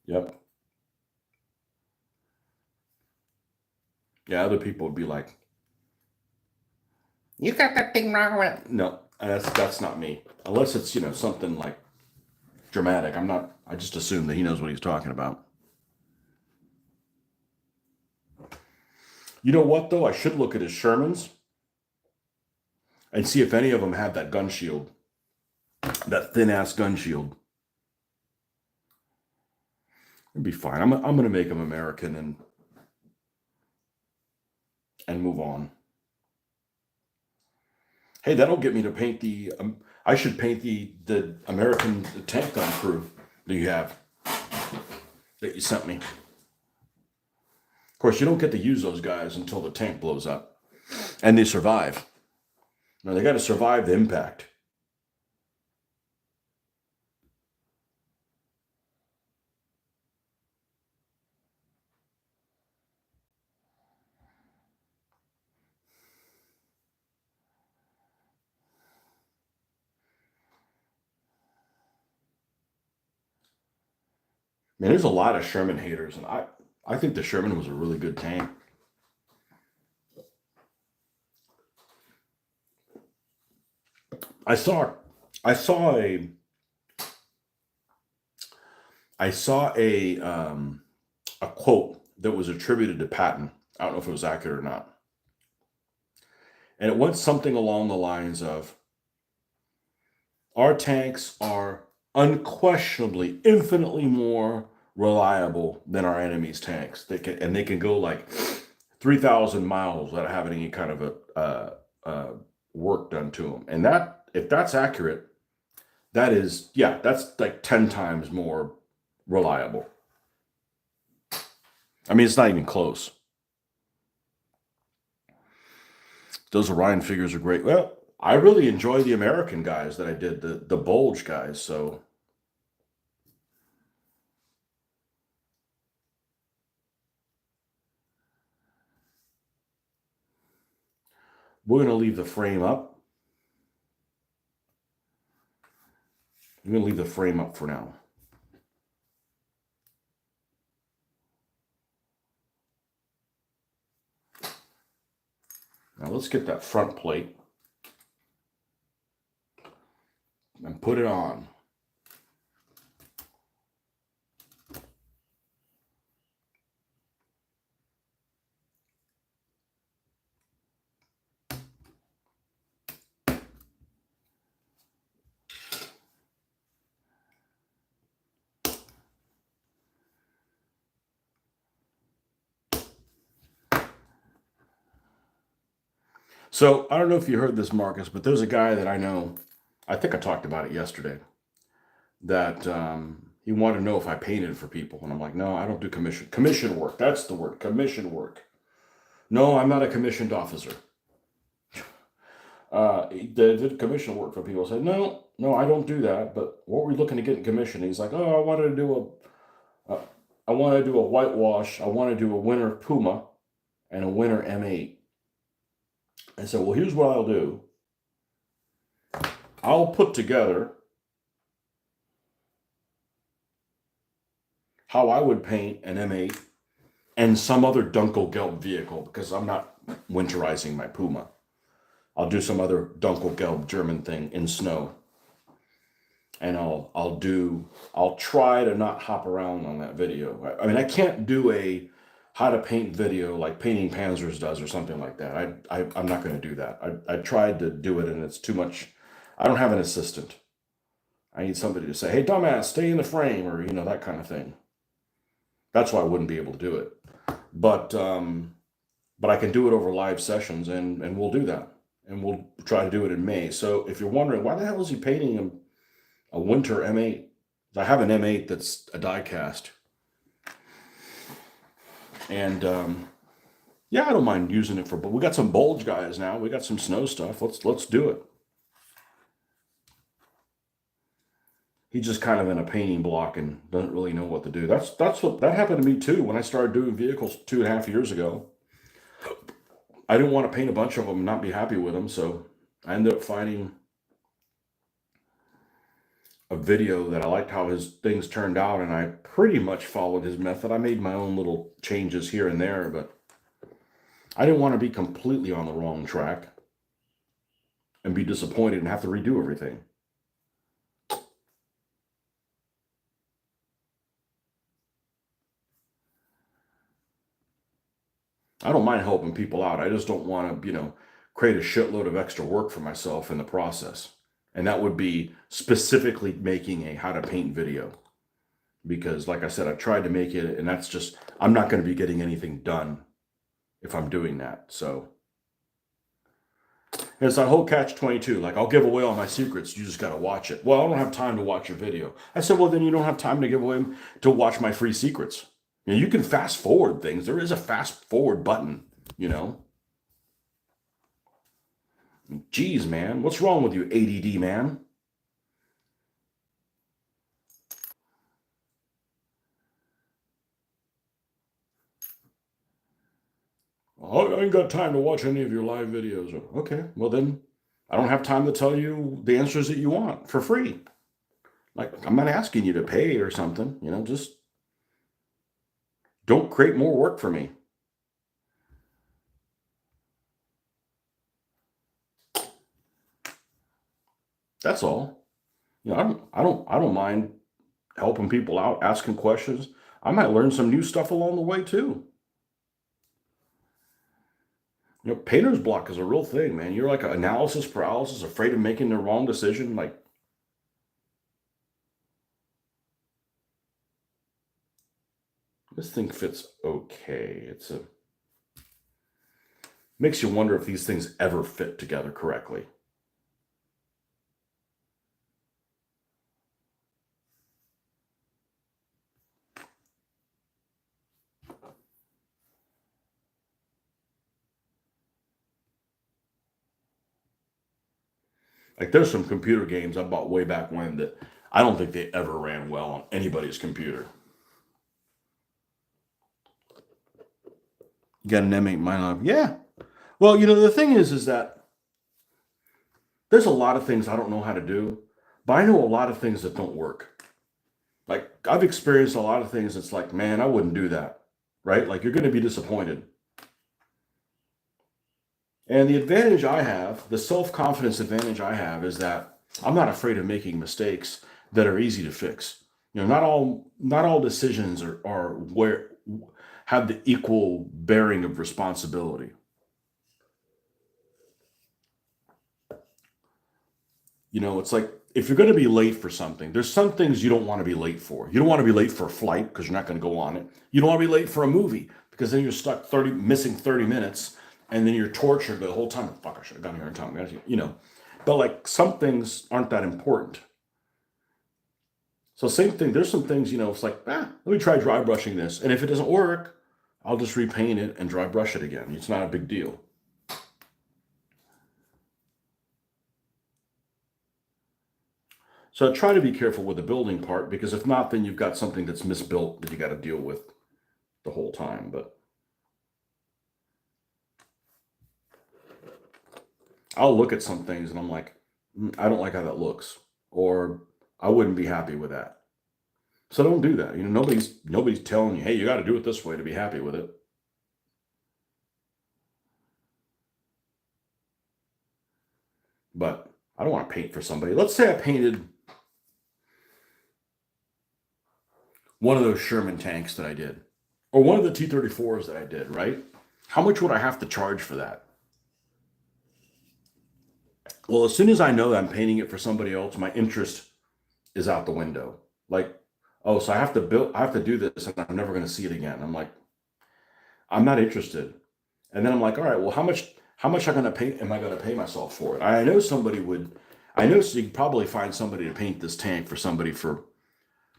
Yep. Yeah, other people would be like, you got that thing wrong with it. No, that's not me. Unless it's, something like dramatic. I just assume that he knows what he's talking about. You know what, though? I should look at his Shermans and see if any of them have that gun shield. That thin ass gun shield. It'd be fine. I'm going to make them American and move on. Hey, that'll get me to paint the. I should paint the American tank gun crew that you have, that you sent me. Of course, you don't get to use those guys until the tank blows up, and they survive. Now they got to survive the impact. Man, there's a lot of Sherman haters, and I think the Sherman was a really good tank. I saw I saw a I saw a quote that was attributed to Patton. I don't know if it was accurate or not. And it went something along the lines of, our tanks are unquestionably infinitely more reliable than our enemy's tanks. They can go like 3,000 miles without having any kind of work done to them. And that, if that's accurate, that is, yeah, that's like 10 times more reliable. I mean, it's not even close. Those Orion figures are great. Well, I really enjoy the American guys that I did, the bulge guys. So we're going to leave the frame up. I'm going to leave the frame up for now. Now let's get that front plate and put it on. So I don't know if you heard this, Marcus, but there's a guy that I know, I think I talked about it yesterday, that he wanted to know if I painted for people. And I'm like, no, I don't do commission work. That's the word, commission work. No, I'm not a commissioned officer. He did commission work for people. I said, no, I don't do that. But what were we looking to get in commission? He's like, oh, I want to do a whitewash. I want to do a winter Puma and a winter M8. I said, well, here's what I'll do. I'll put together how I would paint an M8 and some other Dunkelgelb vehicle, because I'm not winterizing my Puma. I'll do some other Dunkelgelb German thing in snow. And I'll try to not hop around on that video. I mean, I can't do a how to paint video like Painting Panzers does or something like that. I'm not going to do that. I tried to do it and it's too much. I don't have an assistant. I need somebody to say, hey, dumbass, stay in the frame, or, that kind of thing. That's why I wouldn't be able to do it. But I can do it over live sessions, and we'll do that. And we'll try to do it in May. So if you're wondering, why the hell is he painting a winter M8? I have an M8 that's a die cast. And yeah, I don't mind using it but we got some bulge guys now. We got some snow stuff. Let's do it. He's just kind of in a painting block and doesn't really know what to do. That happened to me too when I started doing vehicles 2.5 years ago. I didn't want to paint a bunch of them and not be happy with them, so I ended up finding a video that I liked how his things turned out, and I pretty much followed his method. I made my own little changes here and there, but I didn't want to be completely on the wrong track and be disappointed and have to redo everything. I don't mind helping people out. I just don't want to, create a shitload of extra work for myself in the process. And that would be specifically making a how to paint video. Because like I said, I tried to make it, and that's just, I'm not going to be getting anything done if I'm doing that. So it's that whole catch-22. Like, I'll give away all my secrets. You just got to watch it. Well, I don't have time to watch your video. I said, well, then you don't have time to give away to watch my free secrets. You can fast forward things. There is a fast forward button, you know. Geez, man, what's wrong with you, ADD man? I ain't got time to watch any of your live videos. Okay, well then, I don't have time to tell you the answers that you want for free. Like, I'm not asking you to pay or something, you know, just don't create more work for me. That's all. You know, I don't mind helping people out, asking questions. I might learn some new stuff along the way too. You know, painter's block is a real thing, man. You're like analysis paralysis, afraid of making the wrong decision. Like, this thing fits okay. Makes you wonder if these things ever fit together correctly. Like, there's some computer games I bought way back when that I don't think they ever ran well on anybody's computer. You got an M8 mine? Yeah. Well, you know, the thing is that there's a lot of things I don't know how to do, but I know a lot of things that don't work. Like, I've experienced a lot of things that's like, man, I wouldn't do that, right? Like, you're going to be disappointed. And the advantage I have, the self-confidence advantage I have, is that I'm not afraid of making mistakes that are easy to fix. You know, not all decisions are where have the equal bearing of responsibility. You know, it's like, if you're going to be late for something, there's some things you don't want to be late for. You don't want to be late for a flight because you're not going to go on it. You don't want to be late for a movie because then you're stuck missing 30 minutes, and then you're tortured the whole time. Fuck, I should have gotten here in time. You know, but like, some things aren't that important. So same thing. There's some things, you know, it's like, let me try dry brushing this, and if it doesn't work, I'll just repaint it and dry brush it again. It's not a big deal. So try to be careful with the building part, because if not, then you've got something that's misbuilt that you got to deal with the whole time. But I'll look at some things and I'm like, I don't like how that looks, or I wouldn't be happy with that. So don't do that. You know, nobody's telling you, hey, you got to do it this way to be happy with it. But I don't want to paint for somebody. Let's say I painted one of those Sherman tanks that I did, or one of the T-34s that I did, right? How much would I have to charge for that? Well, as soon as I know that I'm painting it for somebody else, my interest is out the window. Like, oh, so I have to do this, and I'm never going to see it again. I'm like, I'm not interested. And then I'm like, all right, well, how much am I going to pay myself for it? I know I know, so you could probably find somebody to paint this tank for somebody for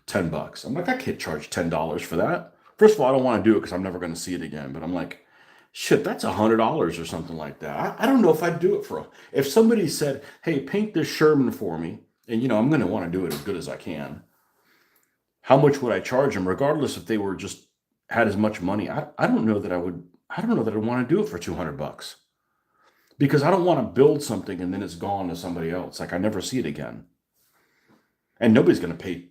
$10. I'm like, I can't charge $10 for that. First of all, I don't want to do it because I'm never going to see it again. But I'm like, shit, that's $100 or something like that. I don't know if I'd do it if somebody said, hey, paint this Sherman for me, and you know, I'm going to want to do it as good as I can. How much would I charge them, regardless if they were just had as much money? I don't know that I would. I don't know that I'd want to do it for $200, because I don't want to build something and then it's gone to somebody else. Like, I never see it again, and nobody's going to pay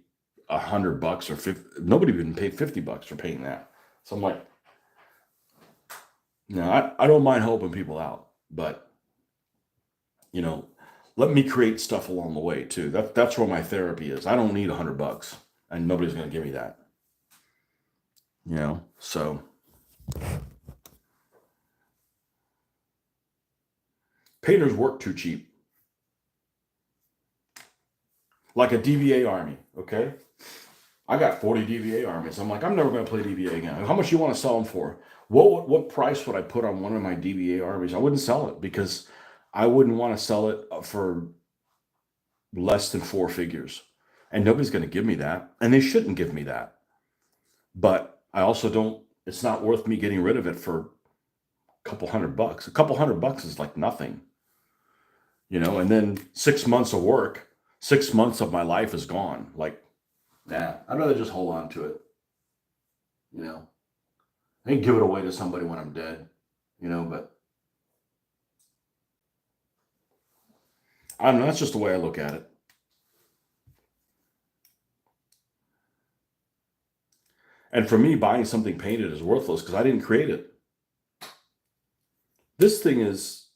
$100 or 50. Nobody even paid $50 for painting that. So I'm like, you know, I don't mind helping people out, but you know, let me create stuff along the way too. That's where my therapy is. I don't need $100, and nobody's going to give me that. You know, so painters work too cheap. like a DVA army, okay? I got 40 DVA armies. I'm like, I'm never going to play DVA again. How much you want to sell them for? What price would I put on one of my DVA armies? I wouldn't sell it because I wouldn't want to sell it for less than 4 figures. And nobody's going to give me that. And they shouldn't give me that. But I also don't, it's not worth me getting rid of it for a couple $100. A couple $100 is like nothing, you know, and then 6 months of work, 6 months of my life is gone. Like, nah, I'd rather just hold on to it, you know. I can give it away to somebody when I'm dead, you know, but I don't know. That's just the way I look at it. And for me, buying something painted is worthless because I didn't create it. This thing is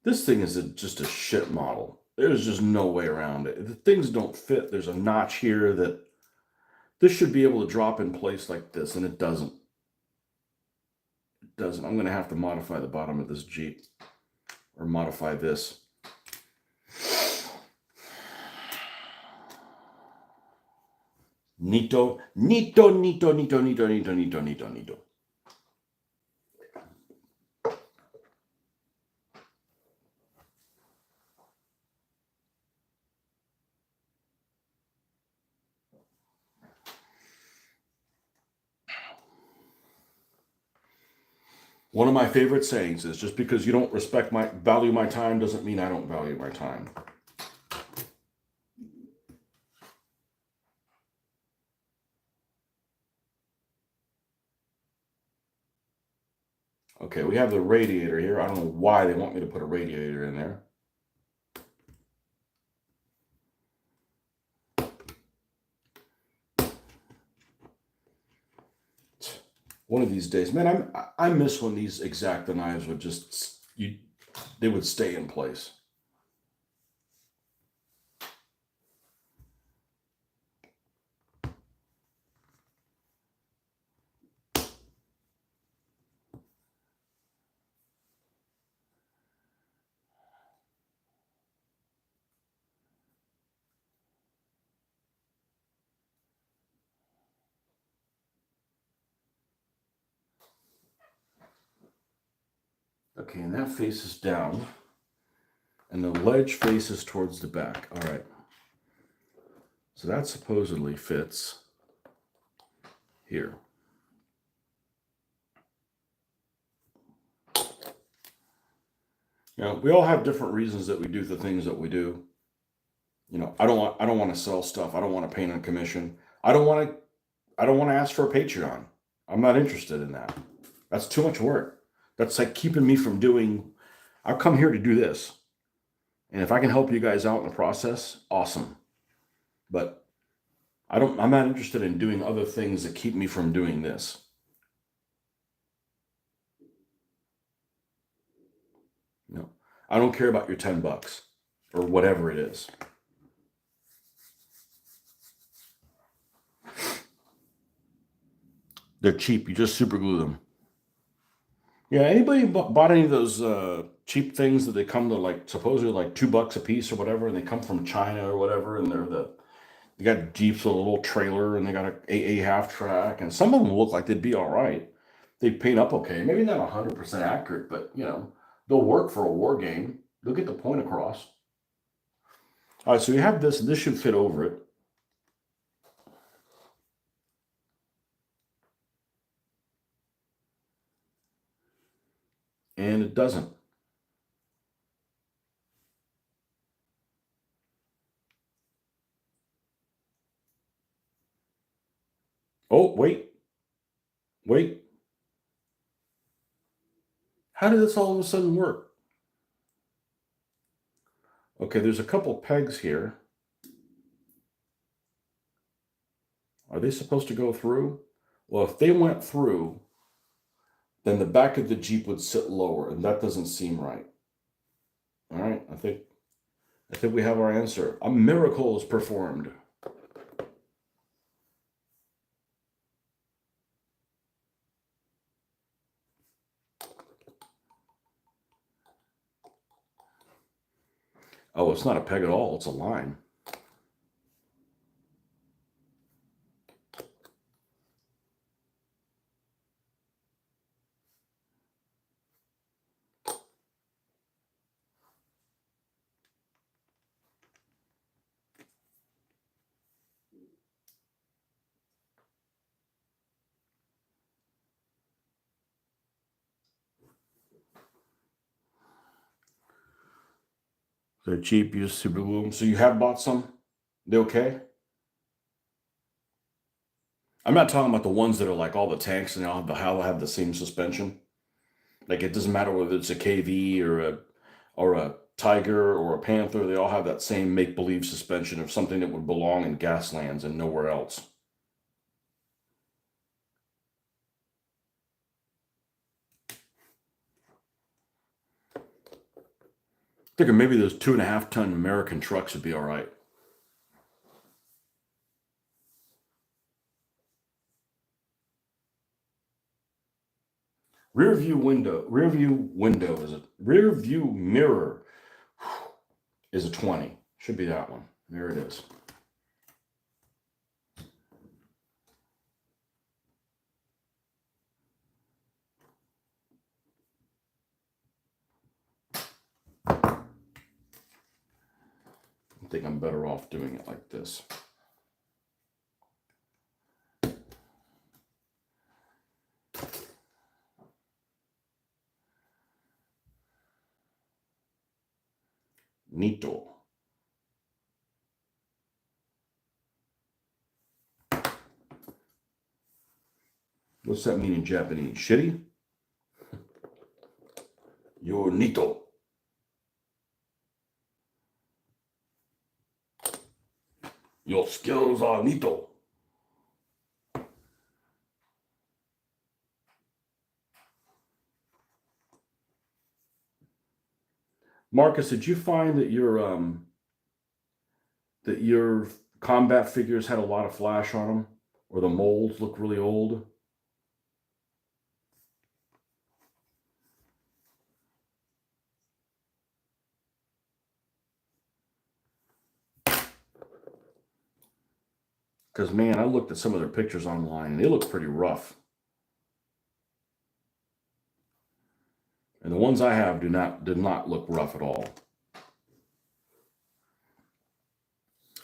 just a shit model. There's just no way around it. The things don't fit. There's a notch here that this should be able to drop in place like this, and it doesn't. It doesn't. I'm going to have to modify the bottom of this Jeep or modify this. Nito, nito, nito, nito, nito, nito, nito, nito, nito. One of my favorite sayings is just because you don't value my time doesn't mean I don't value my time. Okay, we have the radiator here. I don't know why they want me to put a radiator in there. One of these days, man, I miss when these X-Acto knives would just they would stay in place. Okay, and that faces down, and the ledge faces towards the back. All right. So that supposedly fits here. You know, we all have different reasons that we do the things that we do. You know, I don't want to sell stuff. I don't want to paint on commission. I don't want to ask for a Patreon. I'm not interested in that. That's too much work. That's like keeping me from doing. I've come here to do this. And if I can help you guys out in the process, awesome. But I'm not interested in doing other things that keep me from doing this. No, I don't care about your $10 or whatever it is. They're cheap. You just super glue them. Yeah, anybody bought any of those cheap things that they come to like supposedly like $2 a piece or whatever, and they come from China or whatever, and they got Jeeps with a little trailer and they got a AA half track, and some of them look like they'd be all right. They paint up okay, maybe not 100% accurate, but you know they'll work for a war game. They'll get the point across. All right, so you have this, and this should fit over it. And it doesn't. Oh, wait. How did this all of a sudden work? Okay, there's a couple pegs here. Are they supposed to go through? Well, if they went through, then the back of the Jeep would sit lower, and that doesn't seem right. All right, I think we have our answer. A miracle is performed. Oh, it's not a peg at all, it's a line. They're cheap. You just super glue them. So you have bought some? They okay? I'm not talking about the ones that are like all the tanks and they all have the same suspension. Like it doesn't matter whether it's a KV or a Tiger or a Panther. They all have that same make believe suspension of something that would belong in Gaslands and nowhere else. Thinking maybe those 2.5-ton American trucks would be all right. Rear view mirror is a 20. Should be that one. There it is. I think I'm better off doing it like this. Nito. What's that mean in Japanese? Shitty? You're Nito. Your skills are Nito. Marcus, did you find that your combat figures had a lot of flash on them, or the molds look really old? Because man, I looked at some of their pictures online and they look pretty rough. And the ones I have did not look rough at all.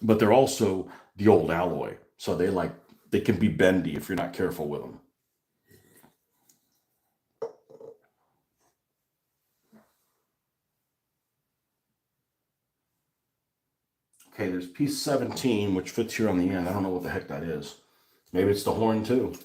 But they're also the old alloy, so they can be bendy if you're not careful with them. Okay, there's piece 17, which fits here on the end. I don't know what the heck that is. Maybe it's the horn too.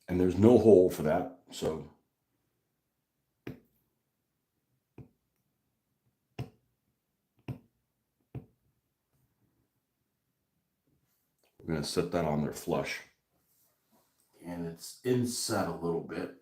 And there's no hole for that, so we're going to set that on there flush. And it's inset a little bit.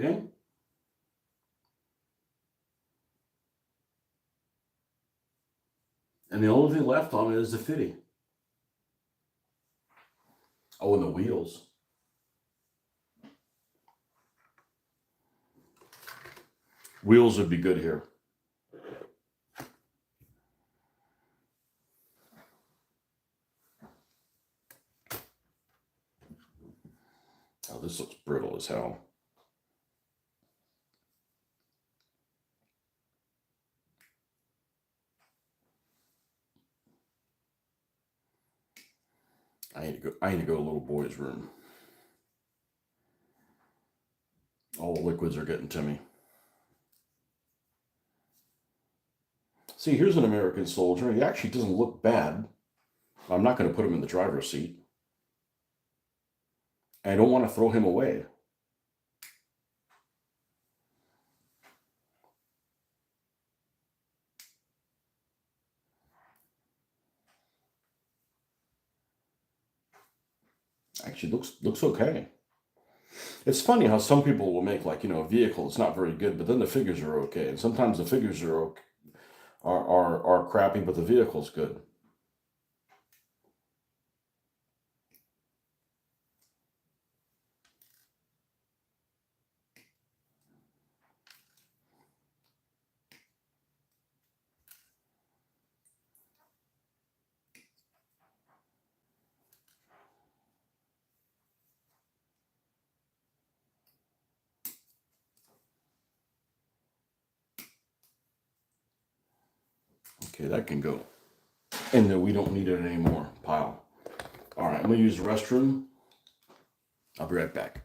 Okay. And the only thing left on it is the fitting. Oh, and the wheels. Wheels would be good here. Oh, this looks brittle as hell. I need to go to little boy's room. All the liquids are getting to me. See, here's an American soldier. He actually doesn't look bad. I'm not going to put him in the driver's seat. I don't want to throw him away. Actually, looks okay. It's funny how some people will make, like, a vehicle that's not very good, but then the figures are okay. And sometimes the figures are okay, are crappy, but the vehicle's good. Okay, that can go. And then we don't need it anymore. Pile. All right, I'm going to use the restroom. I'll be right back.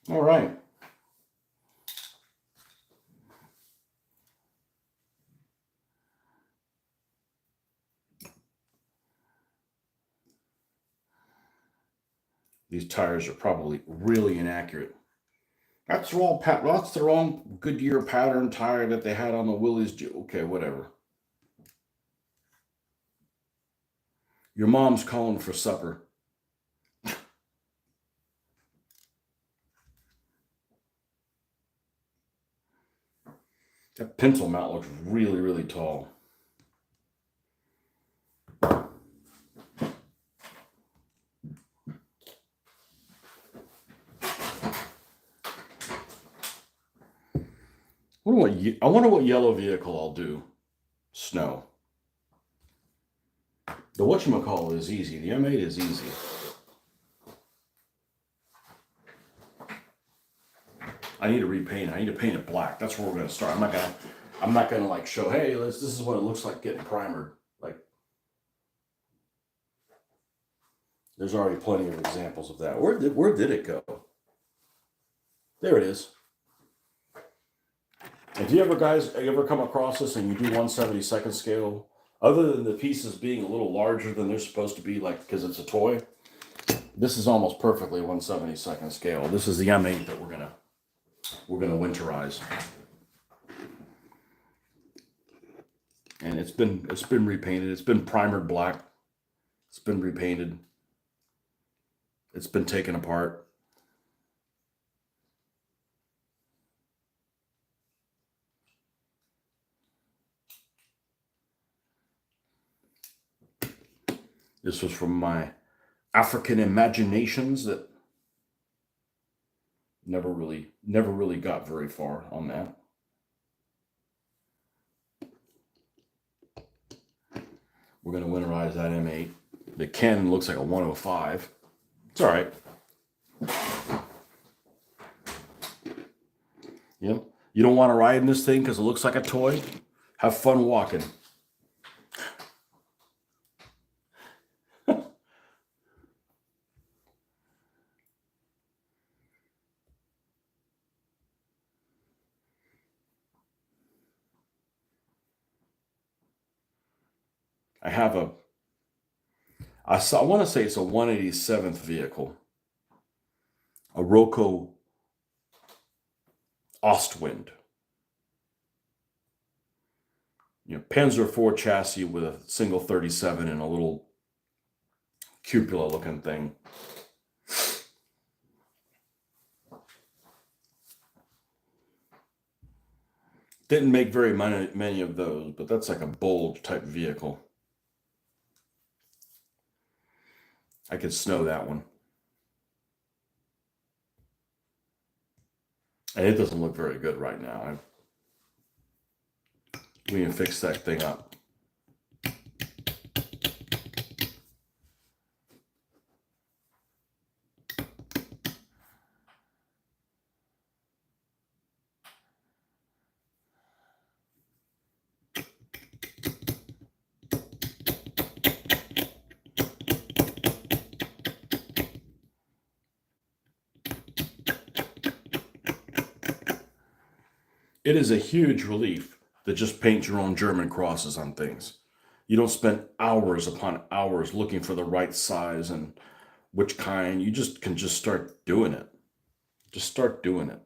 All right. These tires are probably really inaccurate. That's the wrong Goodyear pattern tire that they had on the Willys. Okay, whatever. Your mom's calling for supper. That pencil mount looks really, really tall. I wonder what yellow vehicle I'll do. Snow. The whatchamacallit is easy. The M8 is easy. I need to repaint it. I need to paint it black. That's where we're gonna start. I'm not gonna like show, hey, this is what it looks like getting primered. Like, there's already plenty of examples of that. Where did it go? There it is. If you ever come across this and you do 1/72nd scale, other than the pieces being a little larger than they're supposed to be, like because it's a toy, this is almost perfectly 1/72nd scale. This is the M8 that we're gonna winterize, and it's been repainted. It's been primered black. It's been repainted. It's been taken apart. This was from my African imaginations that never really got very far on that. We're going to winterize that M8. The Canon looks like a 105. It's all right. Yeah. You don't want to ride in this thing because it looks like a toy? Have fun walking. I have I want to say it's a 187th vehicle, a Roco Ostwind. Panzer IV chassis with a single 37 and a little cupola looking thing. Didn't make very many of those, but that's like a bold type vehicle. I could snow that one. And it doesn't look very good right now. We can fix that thing up. It is a huge relief to just paint your own German crosses on things. You don't spend hours upon hours looking for the right size and which kind. You just can just start doing it. Just start doing it.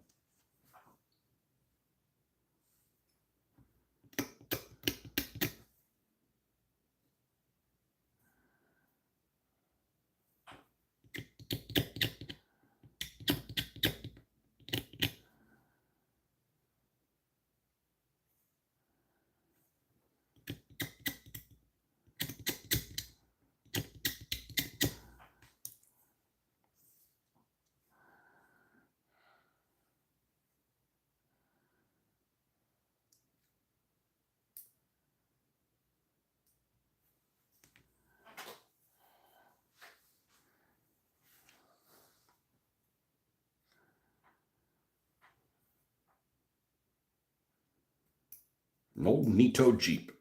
An old Nito Jeep.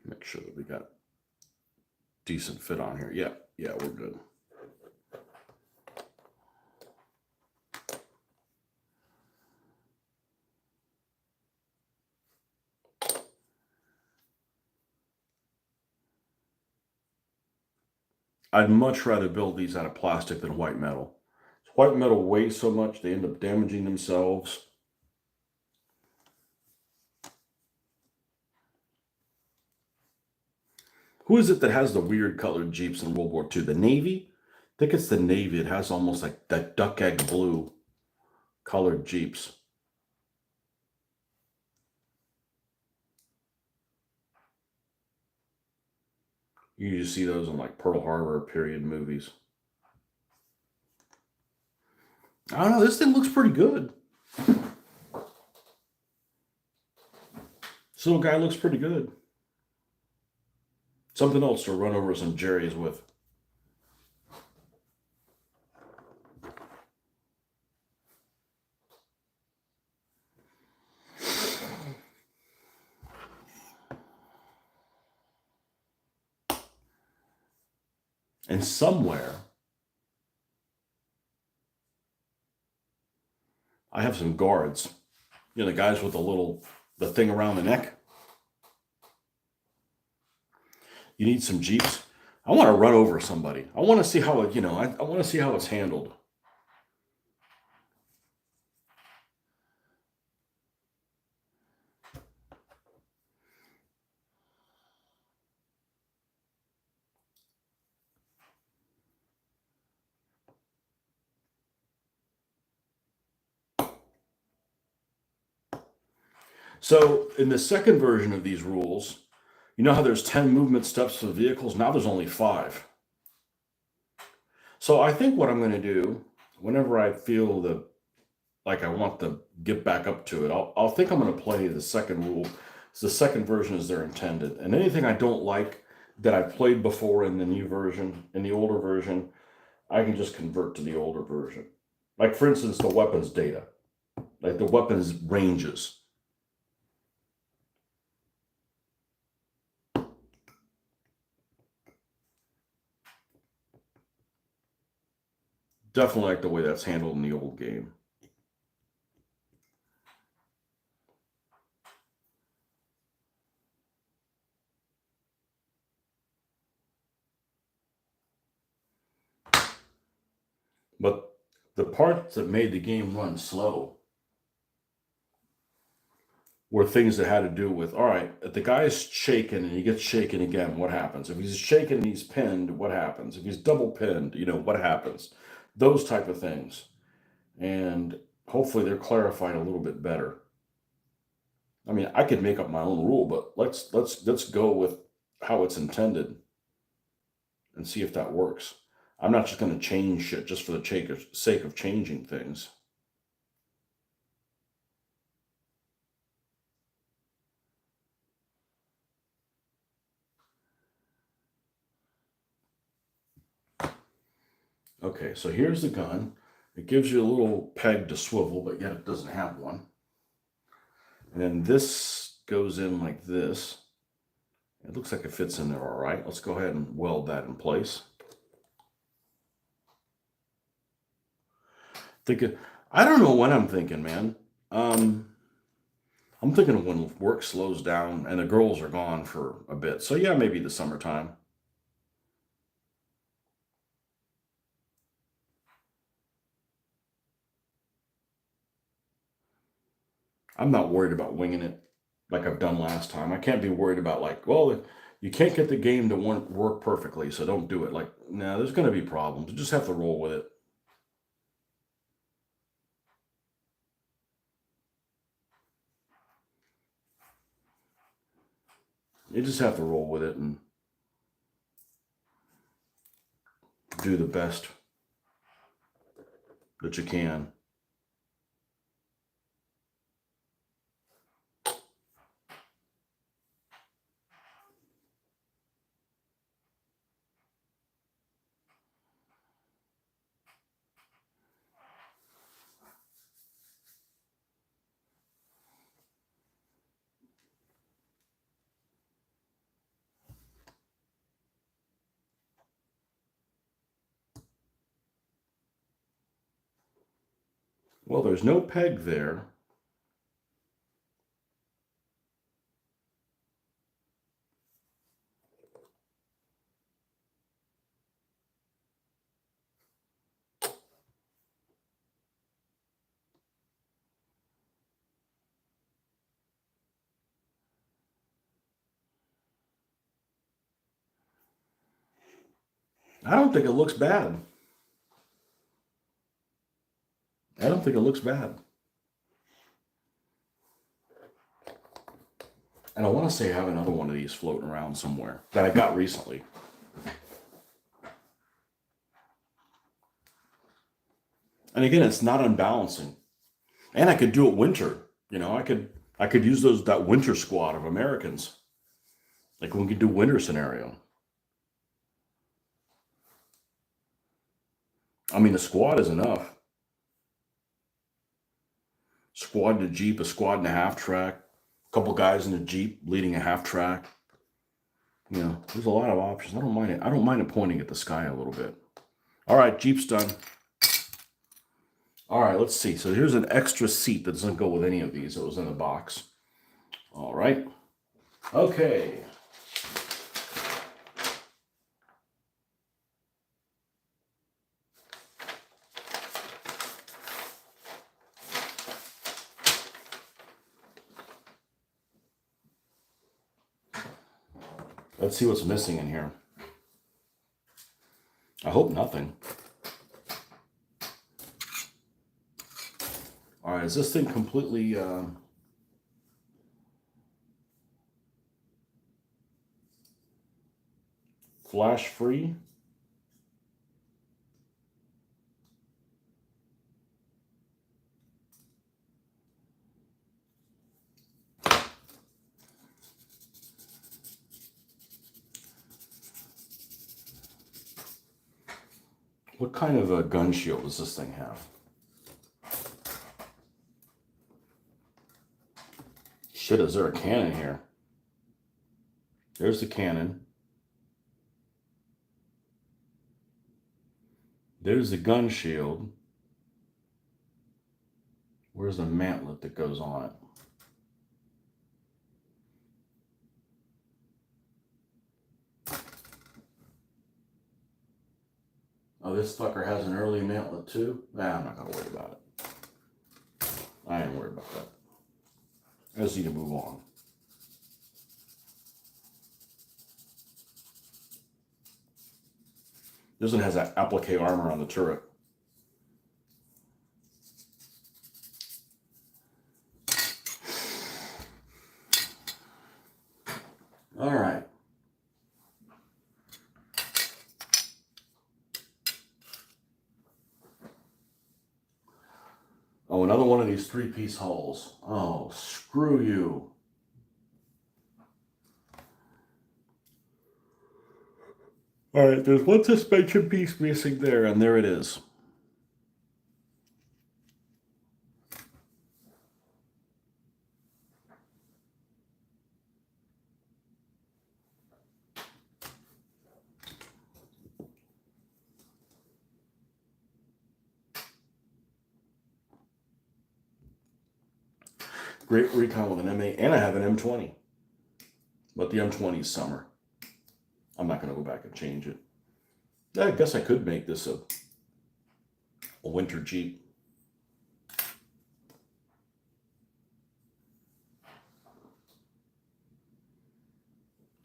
Make sure that we got decent fit on here. Yeah, we're good. I'd much rather build these out of plastic than white metal. White metal weighs so much, they end up damaging themselves. Who is it that has the weird colored Jeeps in World War II? The Navy? I think it's the Navy. It has almost like that duck egg blue colored Jeeps. You usually see those in like Pearl Harbor period movies. I don't know. This thing looks pretty good. This little guy looks pretty good. Something else to run over some Jerry's with. And somewhere, I have some guards. The guys with the little the thing around the neck. You need some Jeeps. I want to run over somebody. I want to see how it, I want to see how it's handled. So in the second version of these rules, you know how there's 10 movement steps for vehicles? Now there's only 5. So I think what I'm going to do, whenever I feel like I want to get back up to it, I'll think I'm going to play the second rule. The second version is they're intended. And anything I don't like that I played before in the new version, in the older version, I can just convert to the older version. Like, for instance, the weapons data, like the weapons ranges. Definitely like the way that's handled in the old game. But the parts that made the game run slow were things that had to do with, all right, if the guy's shaken and he gets shaken again, what happens? If he's shaken and he's pinned, what happens? If he's double pinned, what happens? Those type of things. And hopefully they're clarified a little bit better. I mean, I could make up my own rule, but let's go with how it's intended and see if that works. I'm not just going to change shit just for the sake of changing things. Okay, so here's the gun. It gives you a little peg to swivel, but yet it doesn't have one. And then this goes in like this. It looks like it fits in there all right. Let's go ahead and weld that in place. I don't know what I'm thinking, man. I'm thinking of when work slows down and the girls are gone for a bit. So yeah, maybe the summertime. I'm not worried about winging it like I've done last time. I can't be worried about like, well, you can't get the game to work perfectly, so don't do it. Like, no, there's going to be problems. You just have to roll with it. You just have to roll with it and do the best that you can. Well, there's no peg there. I don't think it looks bad. I don't think it looks bad. And I want to say I have another one of these floating around somewhere that I got recently. And again, it's not unbalancing. And I could do it winter. I could use that winter squad of Americans. Like when we could do winter scenario. I mean, a squad is enough. Squad in a Jeep, a squad in a half track, a couple guys in a Jeep leading a half track. There's a lot of options. I don't mind it. I don't mind it pointing at the sky a little bit. All right, Jeep's done. All right, let's see. So here's an extra seat that doesn't go with any of these. It was in the box. All right. Okay. Let's see what's missing in here. I hope nothing. All right, is this thing completely flash free? What kind of a gun shield does this thing have? Shit, is there a cannon here? There's the cannon. There's the gun shield. Where's the mantlet that goes on it? Oh, this fucker has an early mantlet too? Nah, I'm not going to worry about it. I ain't worried about that. I just need to move on. This one has that applique armor on the turret. All right. Oh, another one of these three-piece hulls. Oh, screw you. All right, there's one suspension piece missing there, and there it is. Great recon with an M8, and I have an M20. But the M20 is summer. I'm not going to go back and change it. I guess I could make this a winter Jeep.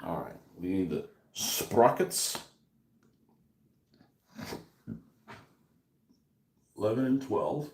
All right, we need the sprockets. 11 and 12.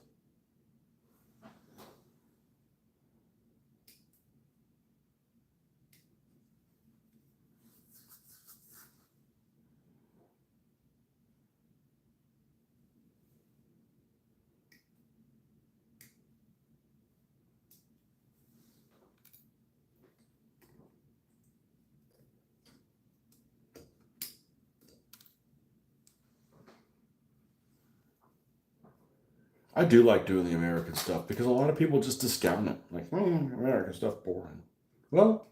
I do like doing the American stuff because a lot of people just discount it. Like, American stuff boring. Well,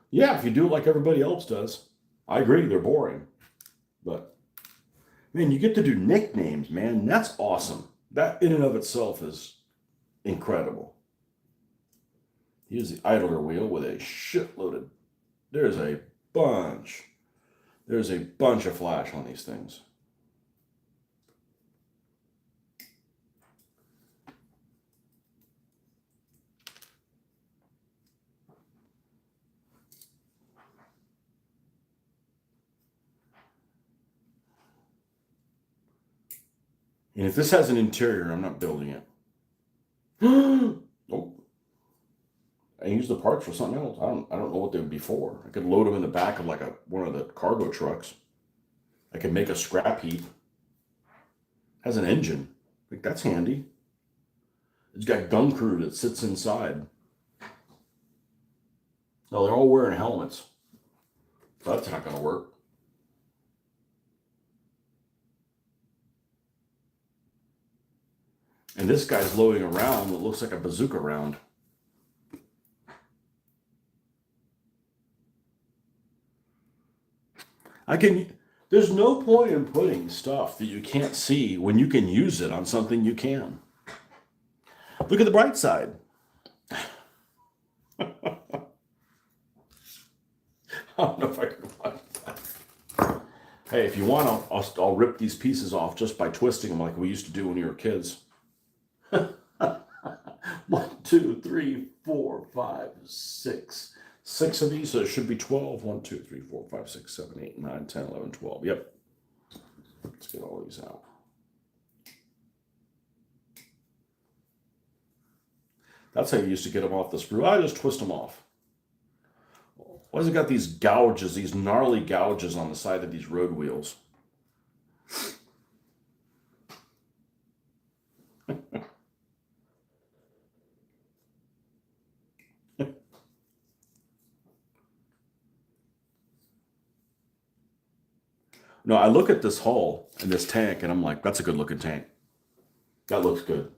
yeah, if you do it like everybody else does. I agree, they're boring. But, man, you get to do nicknames, man. That's awesome. That in and of itself is incredible. Here's the idler wheel with a shitload of... There's a bunch of flash on these things. And if this has an interior, I'm not building it. Nope. I use the parts for something else. I don't know what they would be for. I could load them in the back of like one of the cargo trucks. I could make a scrap heap. Has an engine. Like, that's handy. It's got gun crew that sits inside. No, they're all wearing helmets. So that's not going to work. And this guy's loading a round that looks like a bazooka round. There's no point in putting stuff that you can't see when you can use it on something you can. Look at the bright side. don't know if I can find that. Hey, if you want, I'll rip these pieces off just by twisting them like we used to do when we were kids. 1, 2, 3, 4, 5, 6. 6 of these, so it should be 12. 1, 2, 3, 4, 5, 6, 7, 8, 9, 10, 11, 12. Yep. Let's get all these out. That's how you used to get them off the sprue. I just twist them off. Why has it got these gouges, these gnarly gouges on the side of these road wheels? No, I look at this hull and this tank and I'm like, that's a good looking tank. That looks good.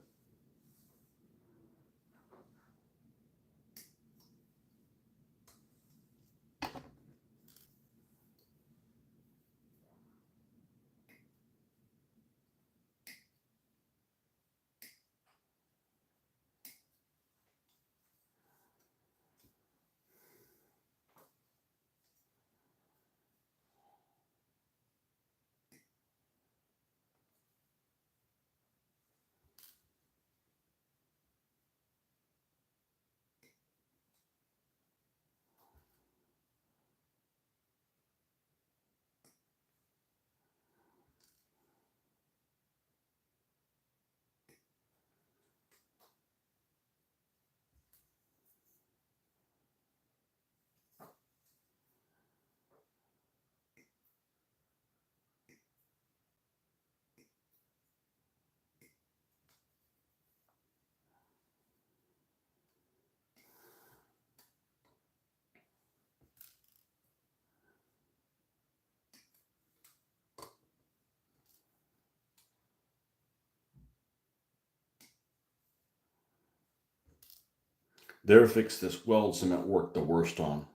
Their fix this weld cement worked the worst on.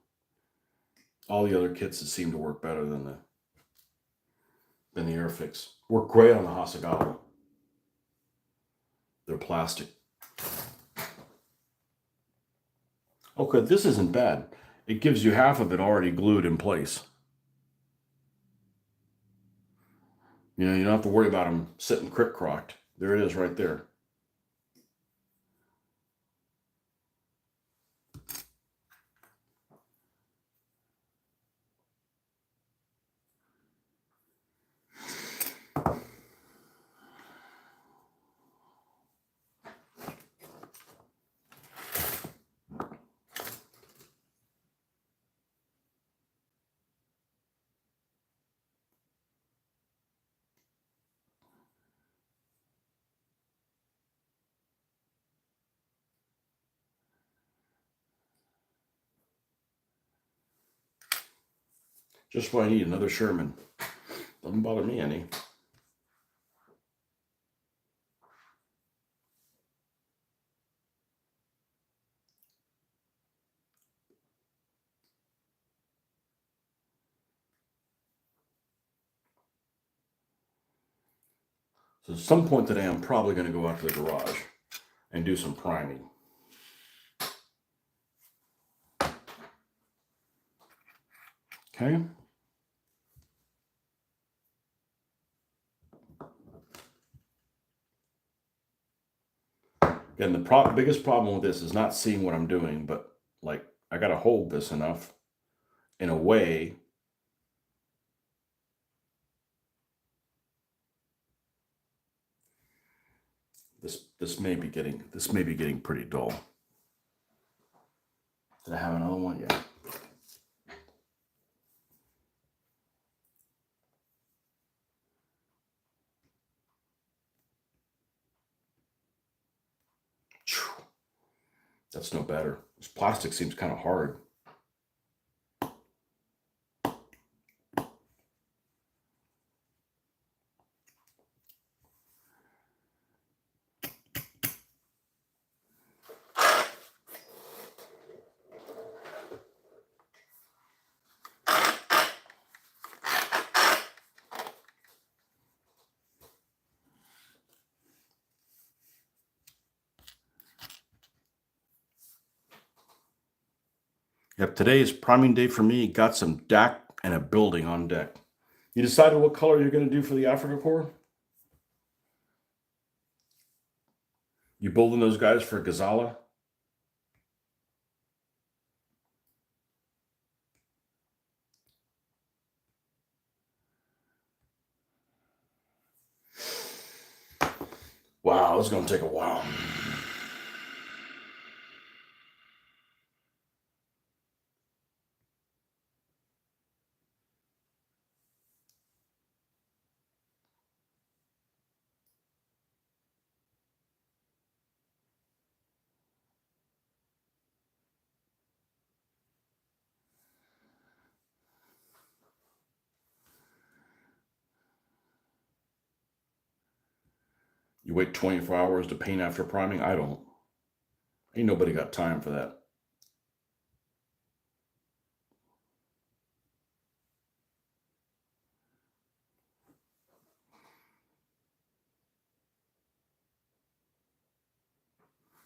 All the other kits that seem to work better than the Airfix. Work great on the Hasagawa. They're plastic. Okay, this isn't bad. It gives you half of it already glued in place. You know, you don't have to worry about them sitting crick-crocked. There it is right there. Just what I need, another Sherman. Doesn't bother me any. So at some point today, I'm probably going to go out to the garage and do some priming. Okay. Again, the biggest problem with this is not seeing what I'm doing, but like I got to hold this enough in a way this may be getting pretty dull. Did I have another one? Yeah. That's no better. This plastic seems kind of hard. Yep, today is priming day for me. Got some DAC and a building on deck. You decided what color you're going to do for the Africa core? You building those guys for Gazala? Wow, it's going to take a while. You wait 24 hours to paint after priming? I don't. Ain't nobody got time for that.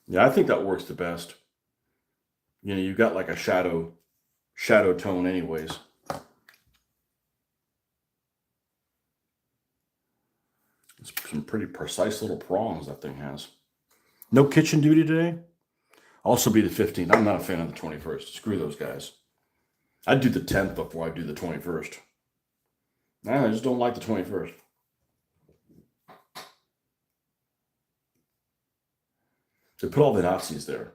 Yeah, I think that works the best. You know, you've got like a shadow tone anyways. It's some pretty precise little prongs that thing has. No kitchen duty today? Also be the 15th. I'm not a fan of the 21st. Screw those guys. I'd do the 10th before I do the 21st. Nah, I just don't like the 21st. They put all the Nazis there.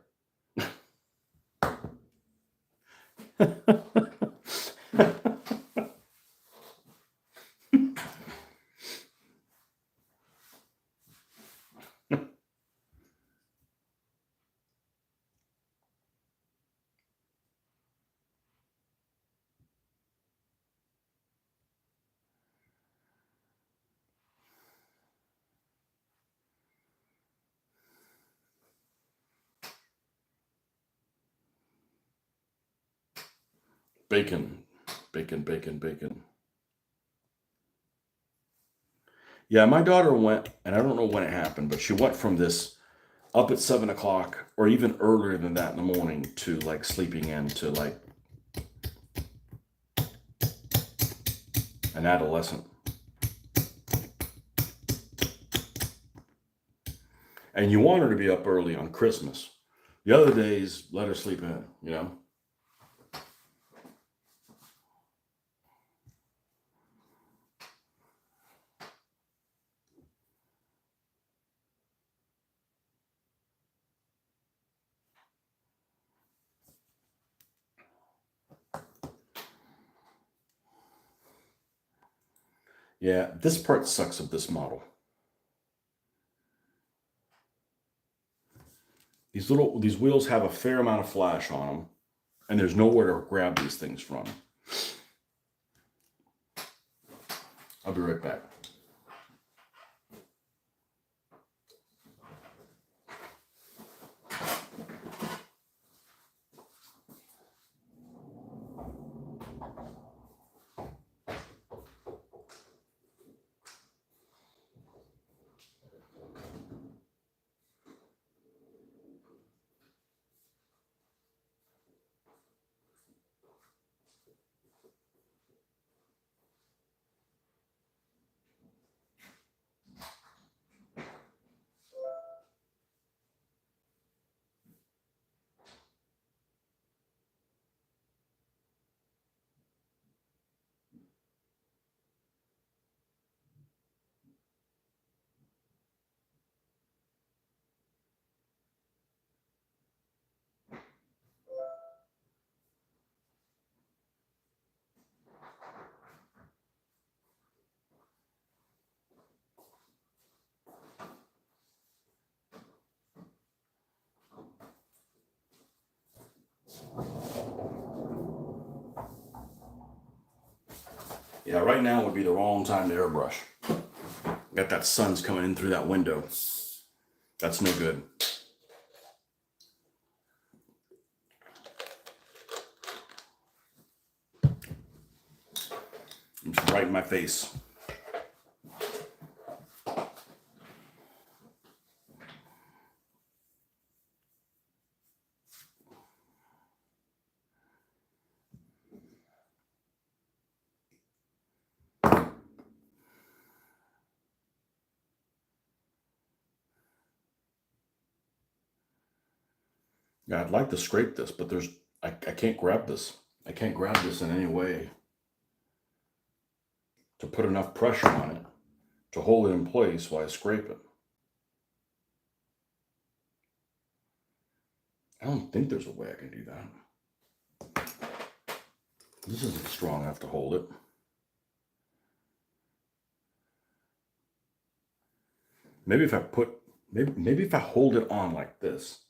Bacon, bacon, bacon, bacon. Yeah, my daughter went, and I don't know when it happened, but she went from this up at 7 o'clock or even earlier than that in the morning to like sleeping in to like an adolescent. And you want her to be up early on Christmas. The other days, let her sleep in, you know? Yeah, this part sucks of this model. These wheels have a fair amount of flash on them, and there's nowhere to grab these things from. I'll be right back. Yeah, right now would be the wrong time to airbrush. Got that sun's coming in through that window. That's no good. It's right in my face. Yeah, I'd like to scrape this, but I can't grab this. I can't grab this in any way to put enough pressure on it to hold it in place while I scrape it. I don't think there's a way I can do that. This isn't strong enough to hold it. Maybe if I hold it on like this.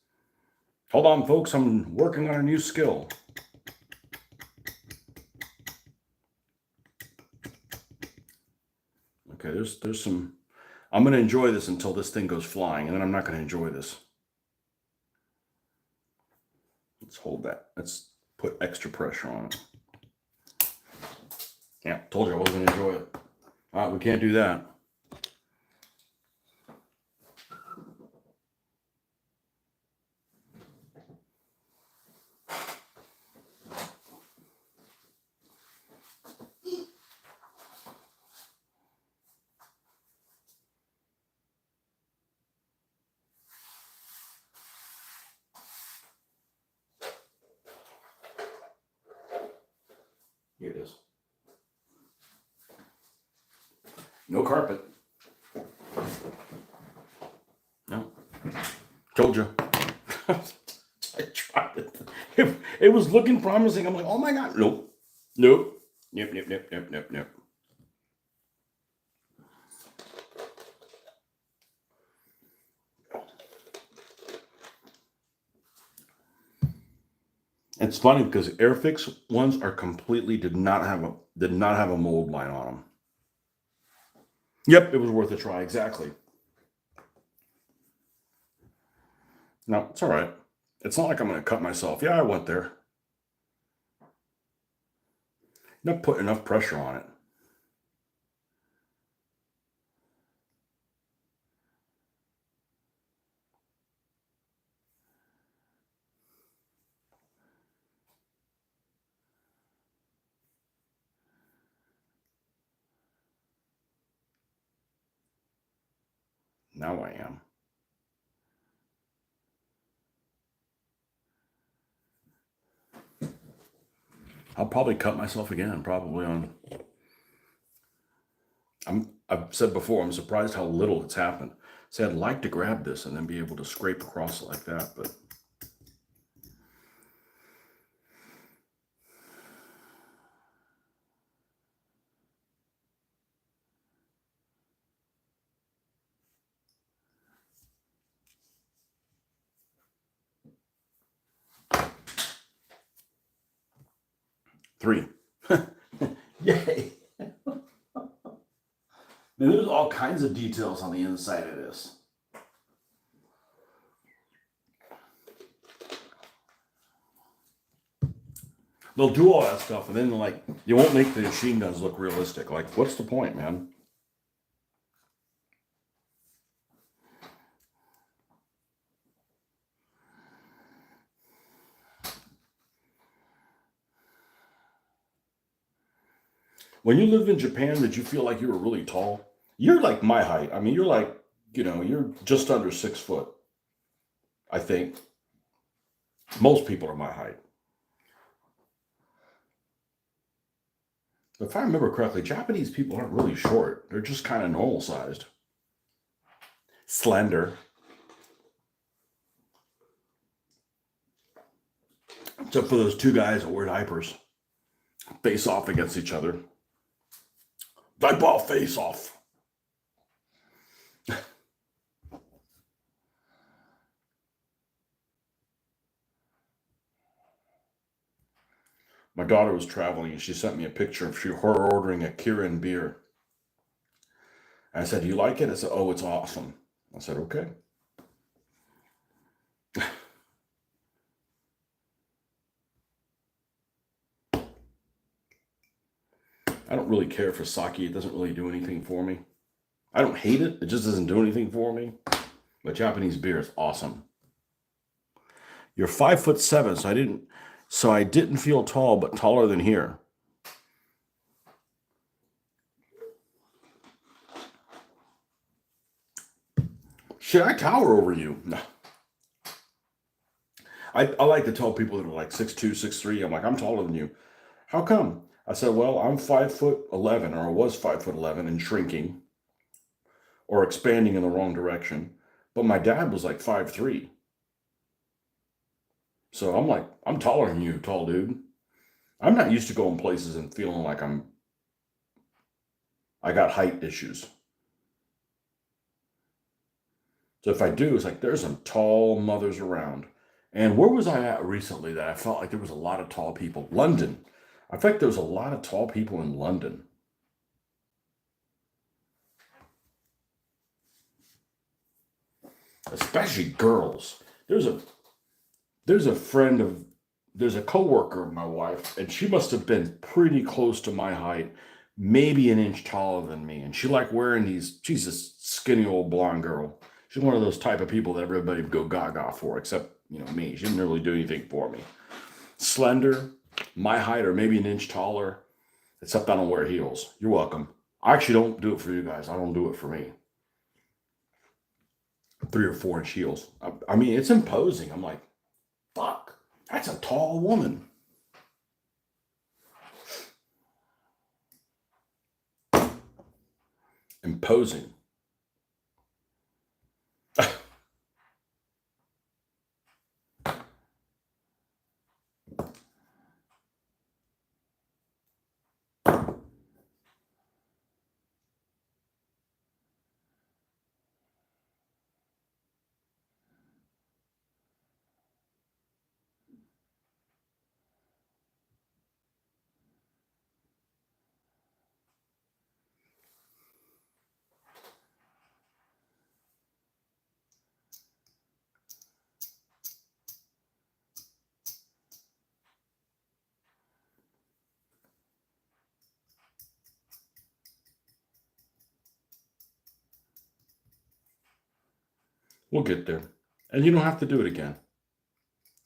Hold on, folks, I'm working on a new skill. Okay, there's some. I'm going to enjoy this until this thing goes flying, and then I'm not going to enjoy this. Let's hold that. Let's put extra pressure on it. Yeah, told you I wasn't going to enjoy it. All right, we can't do that. Here it is. No carpet. No. Told you. I tried it. It was looking promising. I'm like, oh my God. Nope. Nope. Nope, nope, nope, nope, nope, nope. It's funny because Airfix ones are completely did not have a mold line on them. Yep, it was worth a try. Exactly. No, it's all right. It's not like I'm going to cut myself. Yeah, I went there. Not put enough pressure on it. Now I am. I'll probably cut myself again. Probably on. I've said before, I'm surprised how little it's happened. See, I'd like to grab this and then be able to scrape across it like that, but. Three. Yay. Man, there's all kinds of details on the inside of this. They'll do all that stuff, and then like you won't make the machine guns look realistic. Like, what's the point, man? When you lived in Japan, did you feel like you were really tall? You're like my height. I mean, you're like, you're just under 6 foot. I think most people are my height. If I remember correctly, Japanese people aren't really short. They're just kind of normal sized, slender. Except for those two guys that wear diapers, face off against each other. Diaper face off. My daughter was traveling and she sent me a picture of her ordering a Kirin beer. And I said, "Do you like it?" I said, "Oh, it's awesome." I said, "Okay." I don't really care for sake. It doesn't really do anything for me. I don't hate it. It just doesn't do anything for me. But Japanese beer is awesome. You're 5'7", so I didn't feel tall, but taller than here. Shit, I tower over you. No. I like to tell people that are like 6'2", 6'3", I'm like, I'm taller than you. How come? I said, well, I'm 5'11", or I was 5'11", and shrinking or expanding in the wrong direction. But my dad was like 5'3". So I'm like, I'm taller than you, tall dude. I'm not used to going places and feeling like I got height issues. So if I do, it's like there's some tall mothers around. And where was I at recently that I felt like there was a lot of tall people? London. I felt like there was a lot of tall people in London, especially girls. There's a friend of there's a coworker of my wife, and she must have been pretty close to my height, maybe an inch taller than me. And she liked wearing these. She's a skinny old blonde girl. She's one of those type of people that everybody would go gaga for, except me. She didn't really do anything for me. Slender, my height, or maybe an inch taller, except I don't wear heels. You're welcome. I actually don't do it for you guys. I don't do it for me. 3 or 4 inch heels. I mean, it's imposing. I'm like, fuck, that's a tall woman. Imposing. We'll get there. And you don't have to do it again.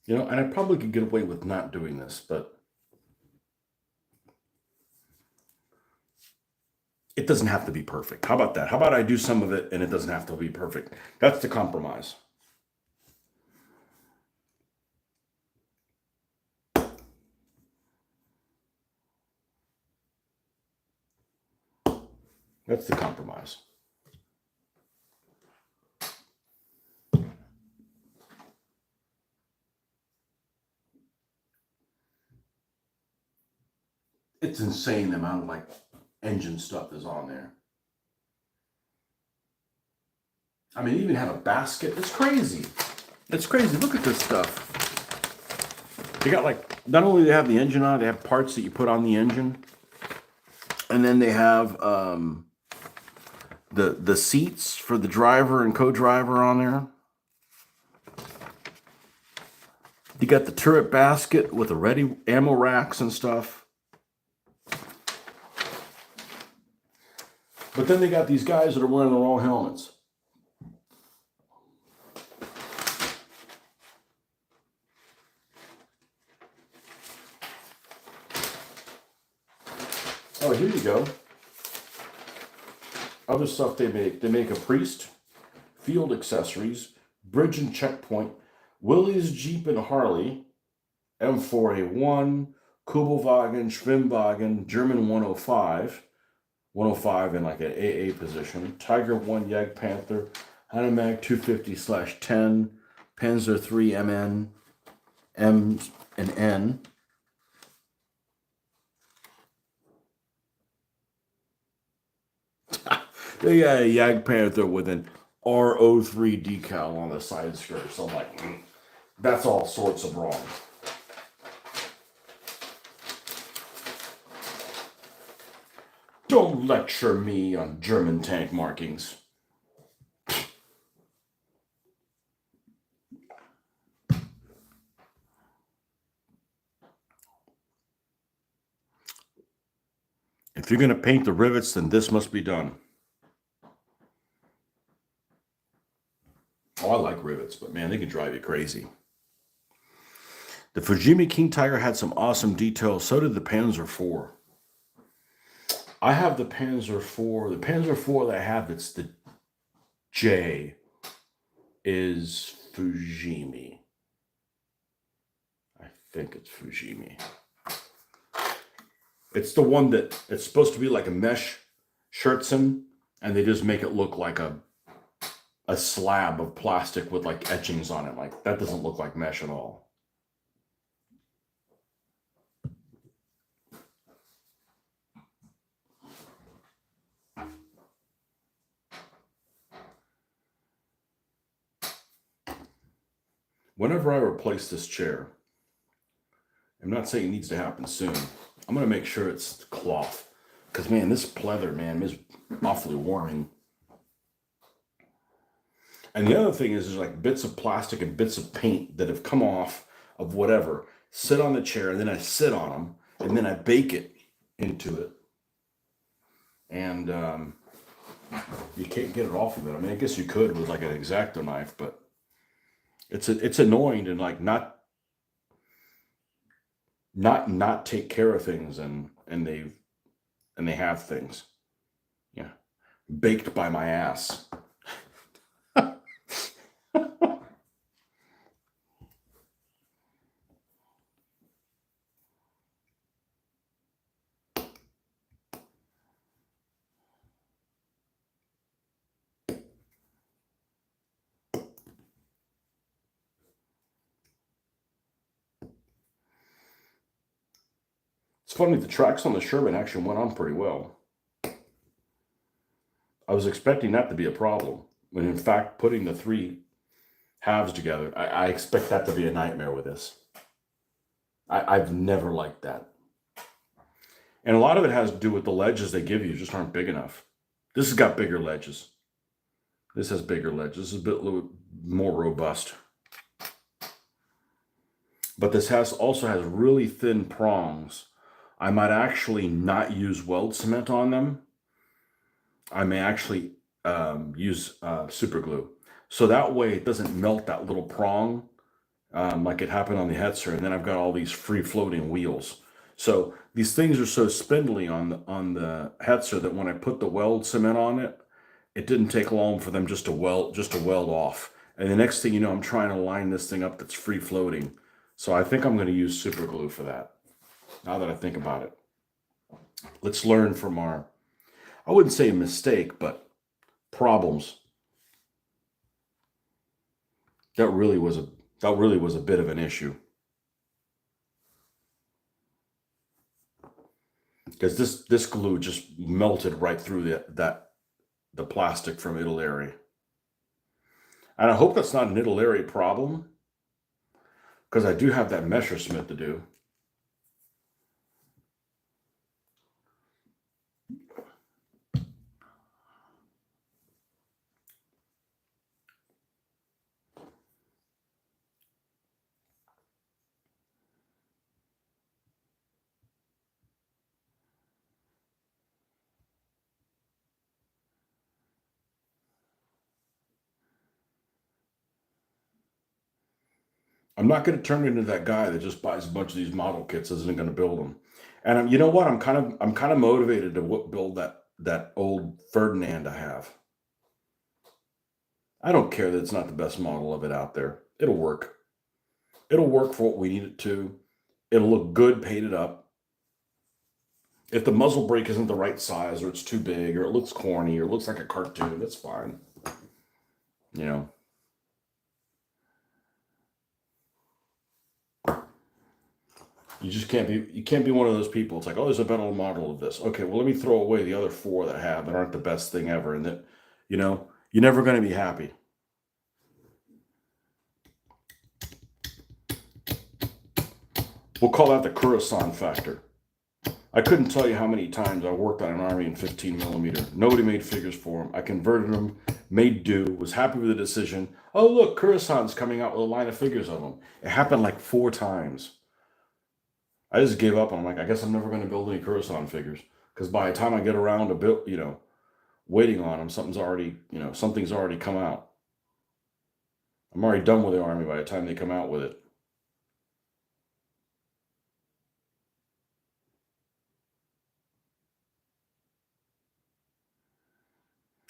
And I probably could get away with not doing this, but it doesn't have to be perfect. How about that? How about I do some of it and it doesn't have to be perfect? That's the compromise. That's the compromise. It's insane the amount of engine stuff is on there. I mean, they even have a basket. It's crazy. It's crazy. Look at this stuff. They got not only they have the engine on, they have parts that you put on the engine, and then they have the seats for the driver and co-driver on there. You got the turret basket with the ready ammo racks and stuff. But then they got these guys that are wearing the wrong helmets. Oh, here you go. Other stuff they make. They make a priest, field accessories, bridge and checkpoint, Willys Jeep and Harley, M4A1, Kubelwagen, Schwimmwagen, German 105. 105 in an AA position, Tiger 1 Jagd Panther, Hanomag 250/10, Panzer 3 MN, M and N. They got a Jagd Panther with an RO3 decal on the side skirt. So I'm like, that's all sorts of wrong. Don't lecture me on German tank markings. If you're going to paint the rivets, then this must be done. Oh, I like rivets, but man, they can drive you crazy. The Fujimi King Tiger had some awesome details. So did the Panzer IV. I have the Panzer IV. The Panzer IV that I have that's the J is Fujimi. think it's Fujimi. It's the one that it's supposed to be like a mesh shirtsen, and they just make it look like a slab of plastic with like etchings on it. Like that doesn't look like mesh at all. Whenever I replace this chair, I'm not saying it needs to happen soon. I'm going to make sure it's cloth. Because, man, this pleather, man, is awfully warming. And the other thing is there's like bits of plastic and bits of paint that have come off of whatever, sit on the chair, and then I sit on them, and then I bake it into it. And you can't get it off of it. I mean, I guess you could with like an X-Acto knife, but it's annoying to like not take care of things, and they have things. Yeah. Baked by my ass. It's funny, the tracks on the Sherman actually went on pretty well. I was expecting that to be a problem, when in fact, putting the three halves together, I expect that to be a nightmare with this. I've never liked that. And a lot of it has to do with the ledges they give you just aren't big enough. This has got bigger ledges. This has bigger ledges. This is a bit more robust. But this also has really thin prongs. I might actually not use weld cement on them. I may actually use super glue. So that way it doesn't melt that little prong like it happened on the Hetzer. And then I've got all these free floating wheels. So these things are so spindly on the Hetzer that when I put the weld cement on it, it didn't take long for them just to weld off. And the next thing you know, I'm trying to line this thing up that's free floating. So I think I'm going to use super glue for that, now that I think about it. Let's learn from our, I wouldn't say mistake, but problems. That really was a bit of an issue. Because this glue just melted right through the plastic from Aguilar. And I hope that's not an Aguilar problem, because I do have that Messerschmitt to do. I'm not going to turn into that guy that just buys a bunch of these model kits and isn't going to build them. And you know what? I'm kind of motivated to build that old Ferdinand I have. I don't care that it's not the best model of it out there. It'll work. It'll work for what we need it to. It'll look good painted up. If the muzzle brake isn't the right size, or it's too big, or it looks corny, or it looks like a cartoon, that's fine. You know. You just can't be one of those people. It's like, oh, there's a better model of this. Okay, well, let me throw away the other four that I have that aren't the best thing ever, and that, you're never going to be happy. We'll call that the Coruscant factor. I couldn't tell you how many times I worked on an army in 15mm. Nobody made figures for them. I converted them, made do, was happy with the decision. Oh, look, Coruscant's coming out with a line of figures of them. It happened like 4 times. I just gave up. I'm like, I guess I'm never going to build any Coruscant figures, because by the time I get around to build, waiting on them, something's already come out. I'm already done with the army by the time they come out with it.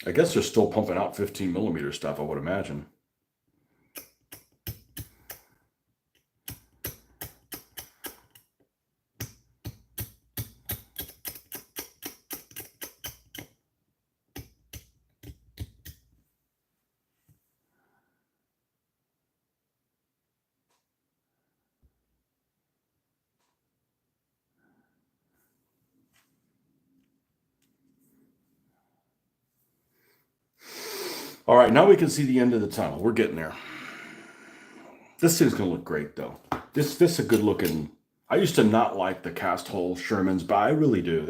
I guess they're still pumping out 15mm stuff, I would imagine. All right, now we can see the end of the tunnel. We're getting there. This thing's gonna look great though. This is a good looking. I used to not like the cast hole Shermans, but I really do.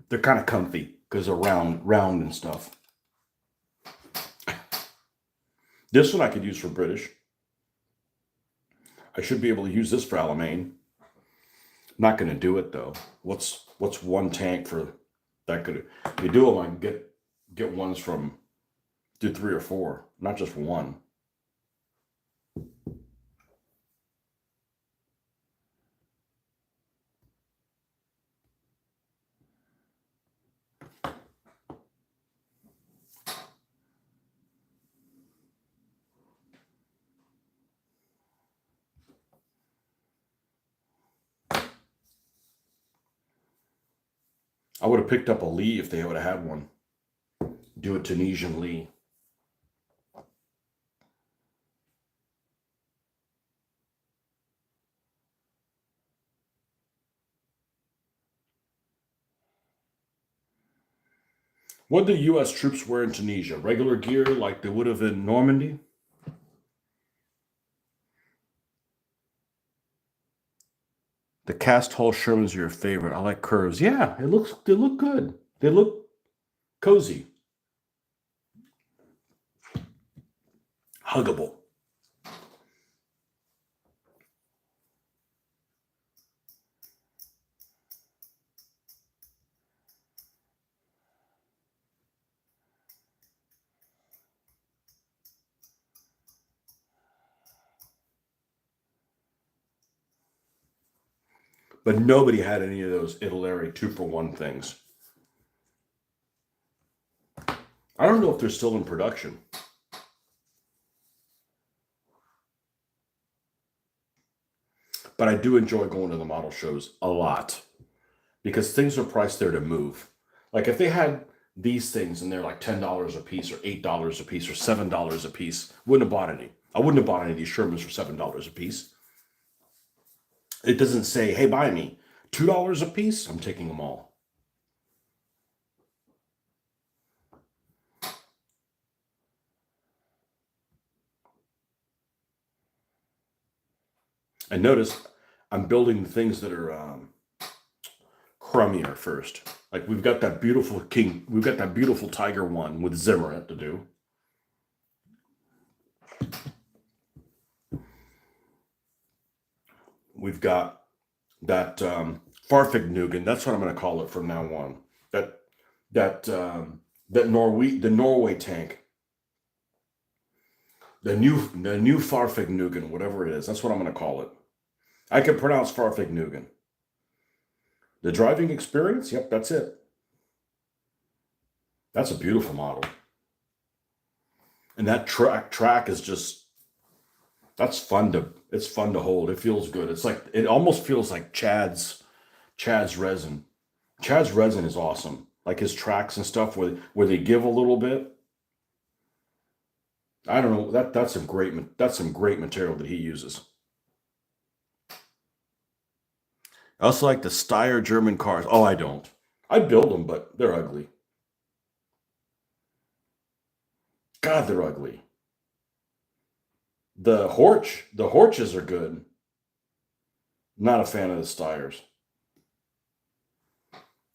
They're kind of comfy because they're round and stuff. This one I could use for British. I should be able to use this for Alamein. Not going to do it though. What's one tank for that? Could you do them? I can get ones from do 3 or 4, not just one. I would have picked up a Lee if they would have had one. Do a Tunisian Lee. What did the U.S. troops wear in Tunisia? Regular gear like they would have in Normandy? The cast hull Shermans are your favorite. I like curves. Yeah, they look good. They look cozy. Huggable. But nobody had any of those Italeri 2-for-1 things. I don't know if they're still in production. But I do enjoy going to the model shows a lot because things are priced there to move. Like if they had these things and they're like $10 a piece or $8 a piece or $7 a piece, wouldn't have bought any. I wouldn't have bought any of these Shermans for $7 a piece. It doesn't say, hey, buy me $2 a piece. I'm taking them all. And notice I'm building things that are crummier first. Like we've got that beautiful Tiger one with Zimmerit to do. We've got that Farfignugan. That's what I'm going to call it from now on. The Norway tank. The new Farfignugan, whatever it is. That's what I'm going to call it. I can pronounce Farfignugan. The driving experience. Yep, that's it. That's a beautiful model. And that track is just. That's fun to. It's fun to hold. It feels good. It's like it almost feels like Chad's resin. Chad's resin is awesome. Like his tracks and stuff where they give a little bit. I don't know. That's some great material that he uses. I also like the Steyr German cars. Oh, I don't. I build them, but they're ugly. God, they're ugly. The Horches are good. Not a fan of the Steyrs.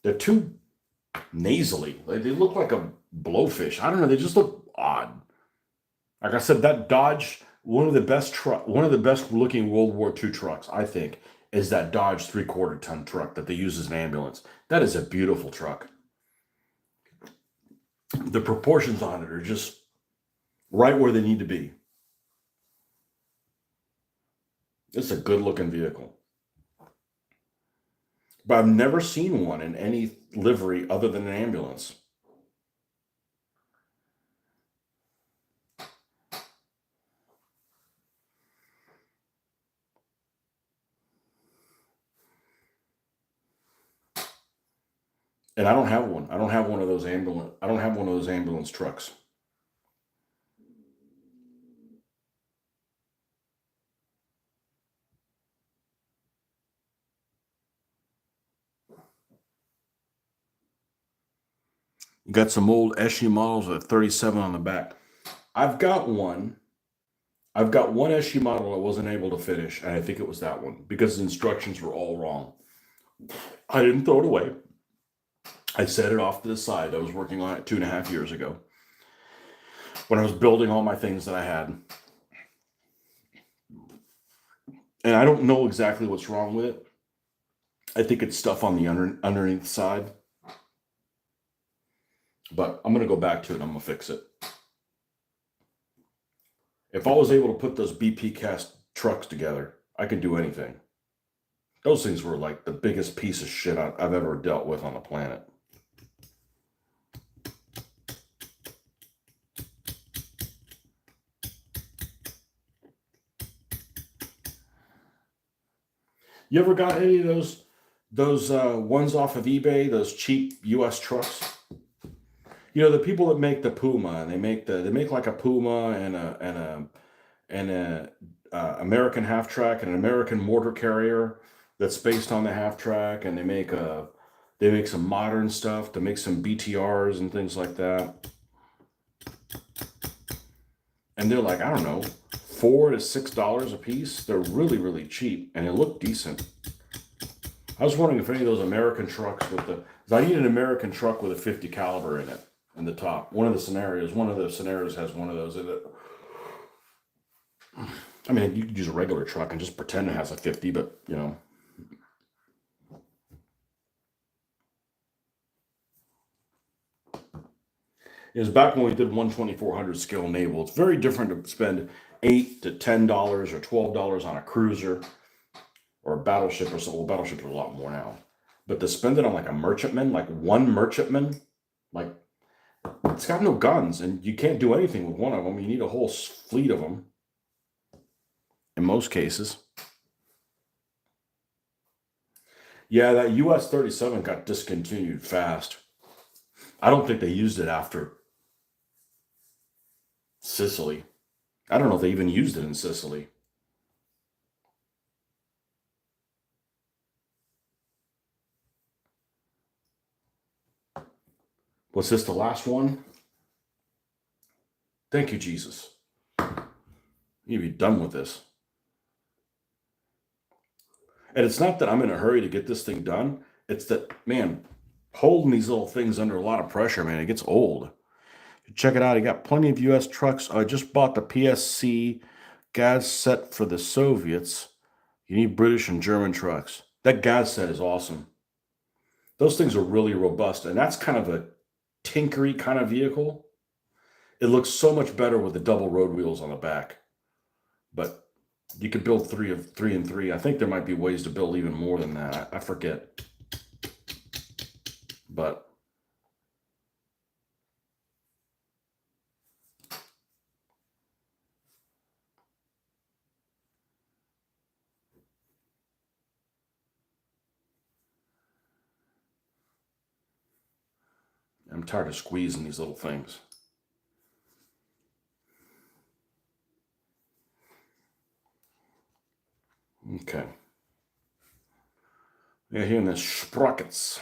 They're too nasally. Like they look like a blowfish. I don't know. They just look odd. Like I said, that Dodge, one of the best looking World War II trucks, I think, is that Dodge 3/4 ton truck that they use as an ambulance. That is a beautiful truck. The proportions on it are just right where they need to be. It's a good looking vehicle. But I've never seen one in any livery other than an ambulance. And I don't have one. I don't have one of those ambulance trucks. You got some old Eschi models with 37 on the back. I've got one Eschi model I wasn't able to finish, and I think it was that one because the instructions were all wrong. I didn't throw it away. I set it off to the side. I was working on it 2.5 years ago when I was building all my things that I had. And I don't know exactly what's wrong with it. I think it's stuff on the underneath side. But I'm going to go back to it and I'm going to fix it. If I was able to put those BP cast trucks together, I could do anything. Those things were like the biggest piece of shit I've ever dealt with on the planet. You ever got any of those ones off of eBay, those cheap US trucks? You know, the people that make the Puma, and they make like a Puma and a American half track and an American mortar carrier that's based on the half track, and they make some modern stuff to make some BTRs and things like that. And they're like, I don't know, $4 to $6 a piece. They're really, really cheap, and they look decent. I was wondering if any of those American trucks with the, I need an American truck with a 50 caliber in it, in the top. One of the scenarios has one of those in it. I mean, you could use a regular truck and just pretend it has a 50, but you know. It was back when we did 1/2400 scale naval. It's very different to spend $8 to $10 or $12 on a cruiser or a battleship or something. Well, battleships are a lot more now. But to spend it on like a merchantman, like one merchantman, like it's got no guns and you can't do anything with one of them. You need a whole fleet of them in most cases. Yeah, that US 37 got discontinued fast. I don't think they used it after Sicily. I don't know if they even used it in Sicily. Was this the last one? Thank you, Jesus. You be done with this. And it's not that I'm in a hurry to get this thing done. It's that, man, holding these little things under a lot of pressure, man, it gets old. Check it out. I got plenty of US trucks. I just bought the PSC gas set for the Soviets. You need British and German trucks. That gas set is awesome. Those things are really robust, and that's kind of a tinkery kind of vehicle. It looks so much better with the double road wheels on the back. But you could build three and three. I think there might be ways to build even more than that. I forget. But I'm tired of squeezing these little things. Okay. Yeah, here in the sprockets.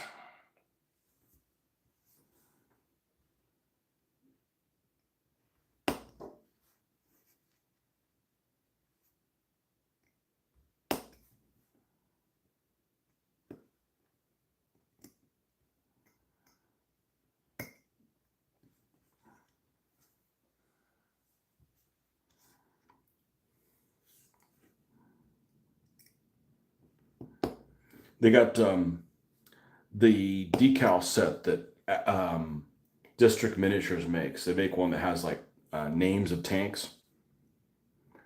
They got the decal set that District Miniatures makes. They make one that has like names of tanks.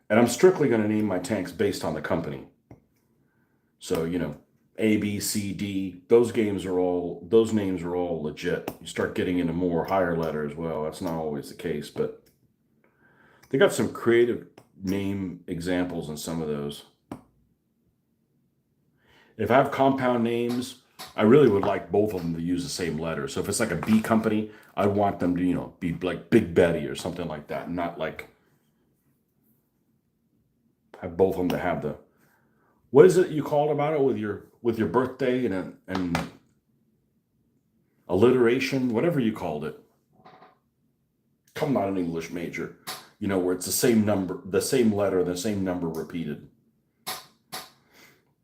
And I'm strictly going to name my tanks based on the company. So, you know, A, B, C, D, those names are all legit. You start getting into more higher letters, well, that's not always the case, but they got some creative name examples in some of those. If I have compound names, I really would like both of them to use the same letter. So if it's like a B company, I want them to, you know, be like Big Betty or something like that, not like have both of them to have the, what is it you called about it with your birthday and alliteration, whatever you called it. I'm not an English major, where it's the same number, the same letter, the same number repeated.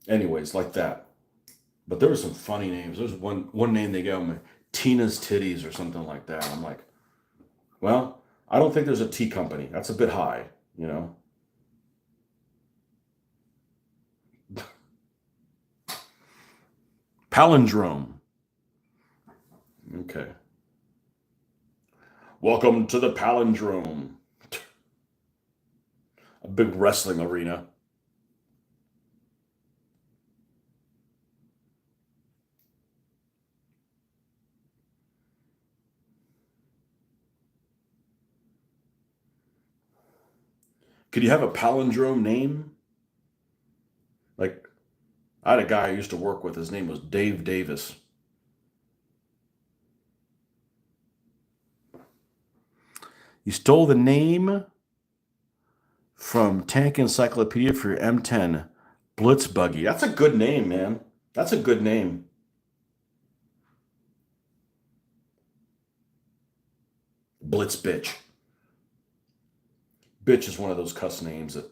Anyways, like that. But there were some funny names. There's one name they gave me, Tina's Titties or something like that. I'm like, well, I don't think there's a tea company. That's a bit high, Palindrome. Okay. Welcome to the Palindrome. A big wrestling arena. Could you have a palindrome name? Like, I had a guy I used to work with. His name was Dave Davis. You stole the name from Tank Encyclopedia for your M10 Blitz Buggy. That's a good name, man. That's a good name. Blitz Bitch. Bitch is one of those cuss names that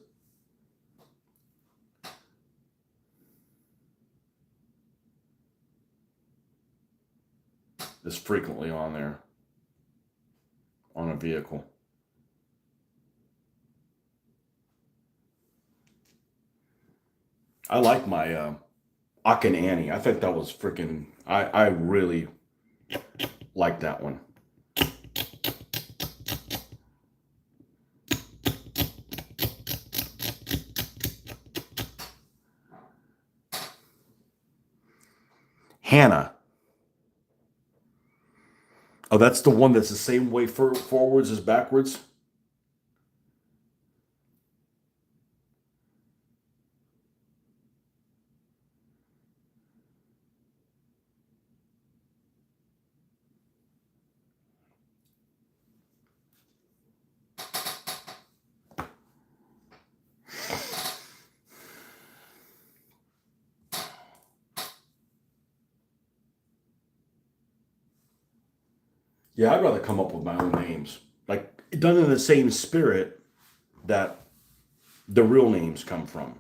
is frequently on there on a vehicle. I like my Akin Annie. I think that was freaking. I really like that one. Hannah. Oh, that's the one that's the same way forwards as backwards? Yeah, I'd rather come up with my own names. Like, done in the same spirit that the real names come from.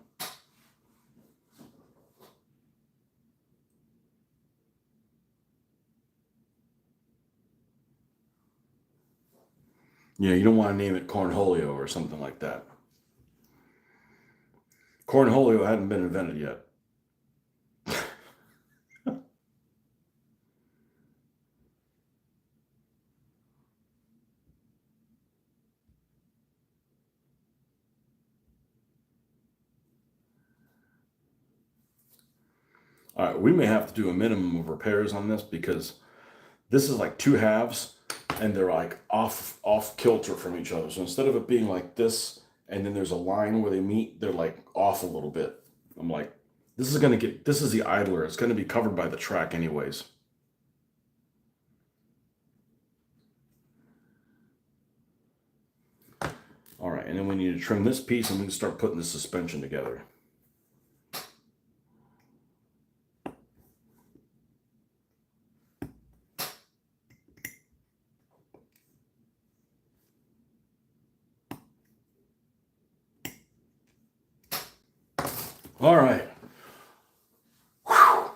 You don't want to name it Cornholio or something like that. Cornholio hadn't been invented yet. All right, we may have to do a minimum of repairs on this because this is like two halves and they're like off kilter from each other. So instead of it being like this and then there's a line where they meet, they're like off a little bit. I'm like, this is the idler. It's gonna be covered by the track anyways. All right, and then we need to trim this piece and we can start putting the suspension together. All right. Whew.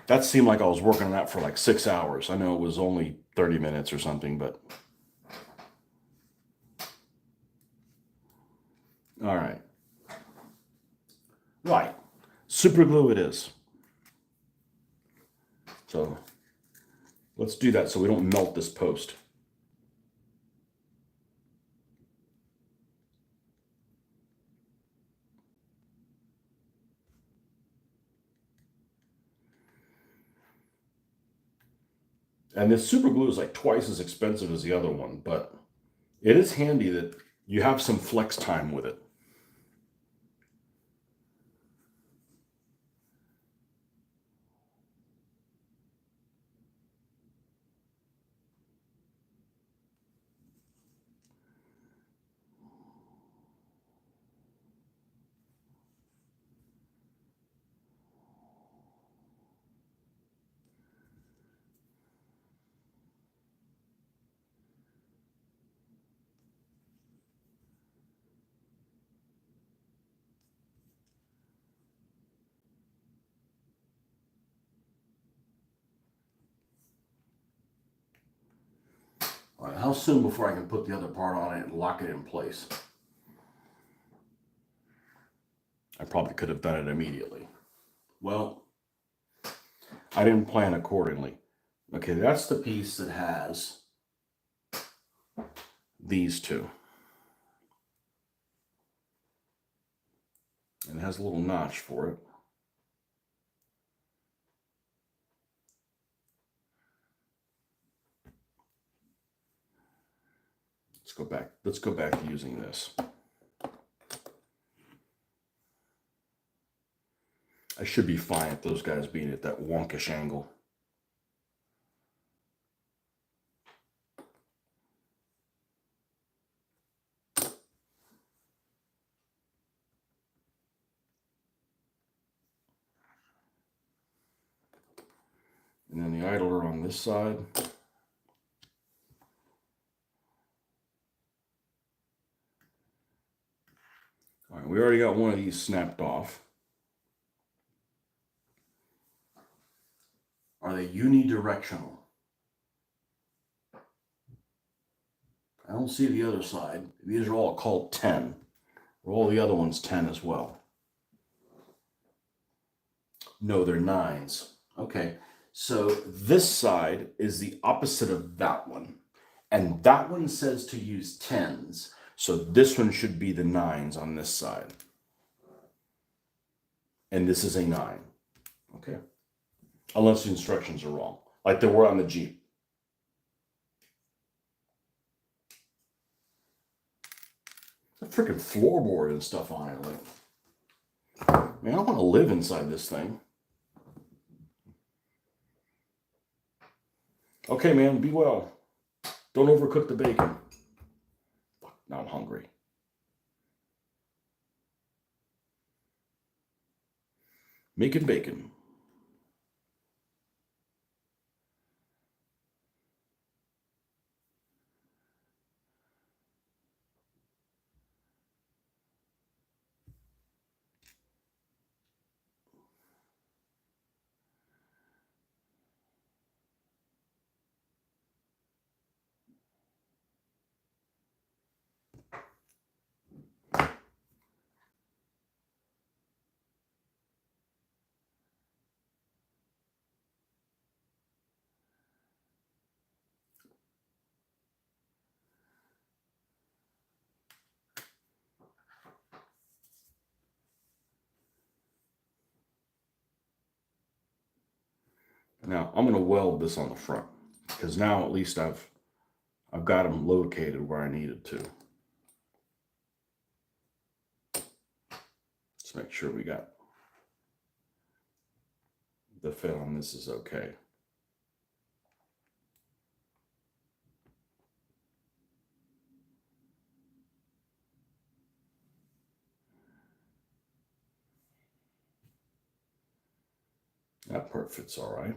That seemed like I was working on that for like 6 hours. I know it was only 30 minutes or something, but all right. Right. Super glue it is. So let's do that so we don't melt this post. And this super glue is like twice as expensive as the other one, but it is handy that you have some flex time with it. All right, how soon before I can put the other part on it and lock it in place? I probably could have done it immediately. Well, I didn't plan accordingly. Okay, that's the piece that has these two. And it has a little notch for it. Let's go back to using this. I should be fine at those guys being at that wonkish angle. And then the idler on this side. All right, we already got one of these snapped off. Are they unidirectional? I don't see the other side. These are all called 10. All the other ones 10 as well. No, they're 9s. Okay, so this side is the opposite of that one. And that one says to use 10s. So this one should be the 9s on this side. And this is a 9. Okay. Unless the instructions are wrong, like they were on the Jeep. A freaking floorboard and stuff on it. Like, man, I want to live inside this thing. Okay, man, be well. Don't overcook the bacon. Fuck, now I'm hungry. Making bacon. Now I'm going to weld this on the front because now at least I've got them located where I needed to. Let's make sure we got the fit on this is okay. That part fits all right.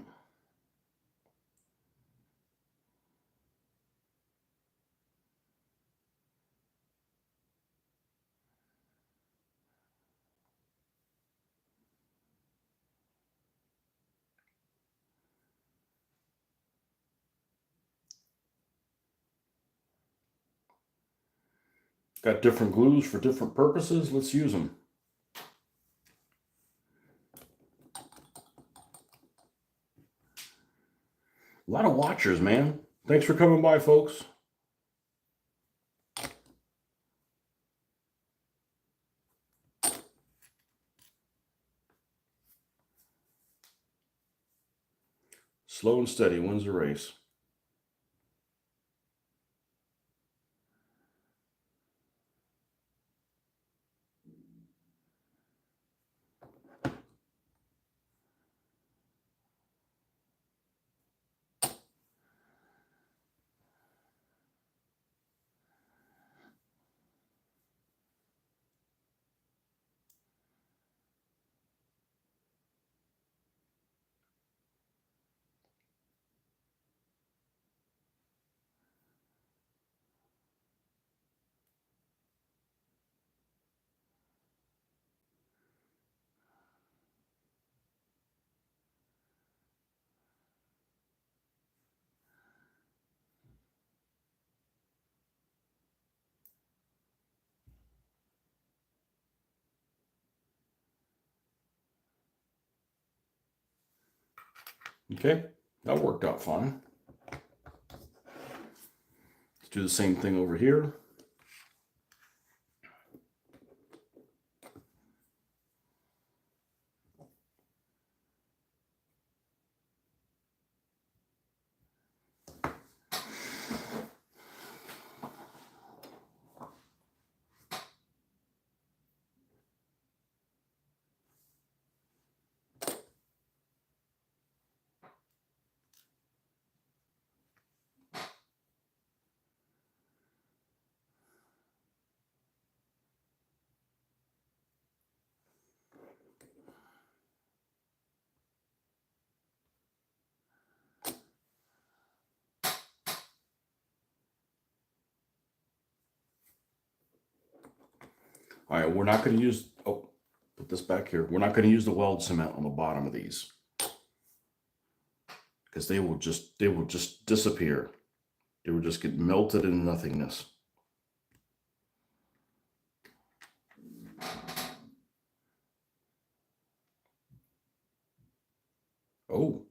Got different glues for different purposes. Let's use them. A lot of watchers, man. Thanks for coming by, folks. Slow and steady wins the race. Okay, that worked out fine. Let's do the same thing over here. All right, we're not going to use, oh, put this back here. We're not going to use the weld cement on the bottom of these because they will just disappear. They will just get melted in nothingness. Oh.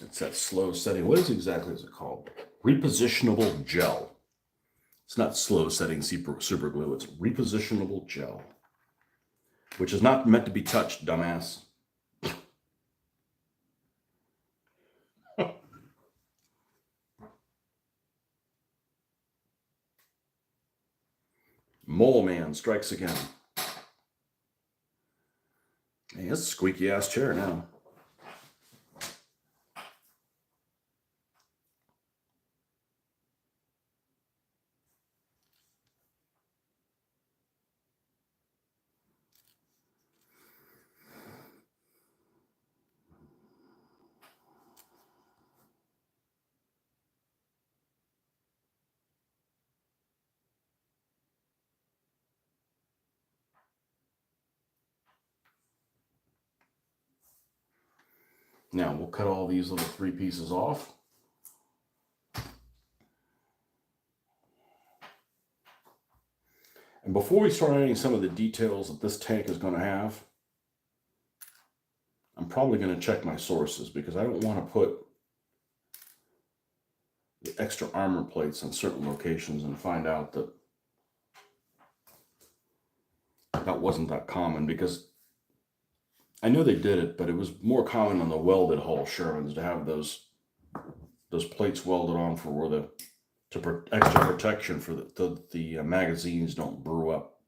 It's that slow setting. What exactly is it called? Repositionable gel. It's not slow setting super glue. It's repositionable gel, which is not meant to be touched, dumbass. Mole Man strikes again. Hey, that's a squeaky ass chair now. Now we'll cut all these little 3 pieces off. And before we start adding some of the details that this tank is going to have, I'm probably going to check my sources because I don't want to put the extra armor plates in certain locations and find out that that wasn't that common, because I know they did it, but it was more common on the welded hull Shermans to have those plates welded on for where the extra protection for the magazines don't brew up.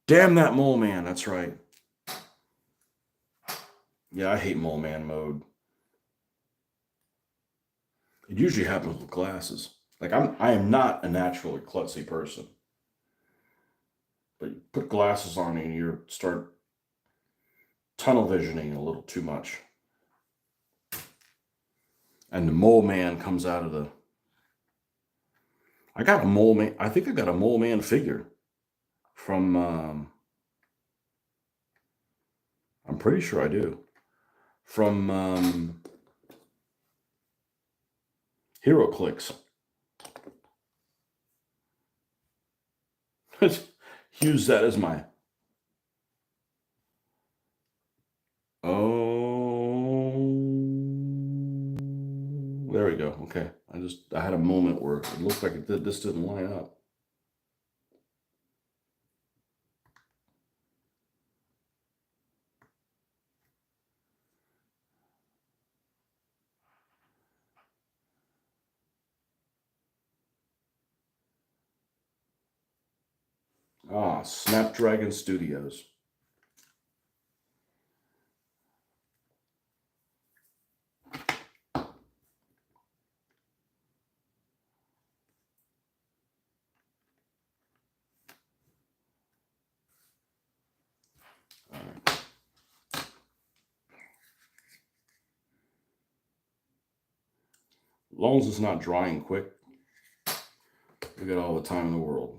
Damn that Mole Man, that's right. Yeah, I hate Mole Man mode. It usually happens with glasses. Like I am not a naturally klutzy person. But you put glasses on and you start tunnel visioning a little too much. And the Mole Man comes out of the... I got a Mole Man. I think I got a Mole Man figure from... I'm pretty sure I do. From HeroClix. Use that as my... Oh, there we go. Okay, I had a moment where it looked like this didn't line up. Snapdragon Studios. All right. As long as it's not drying quick, we got all the time in the world.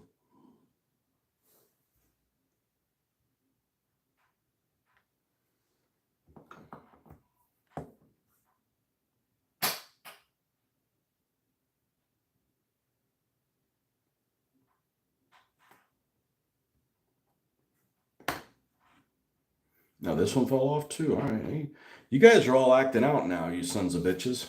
Now this one fell off too. All right. Hey, you guys are all acting out now, you sons of bitches.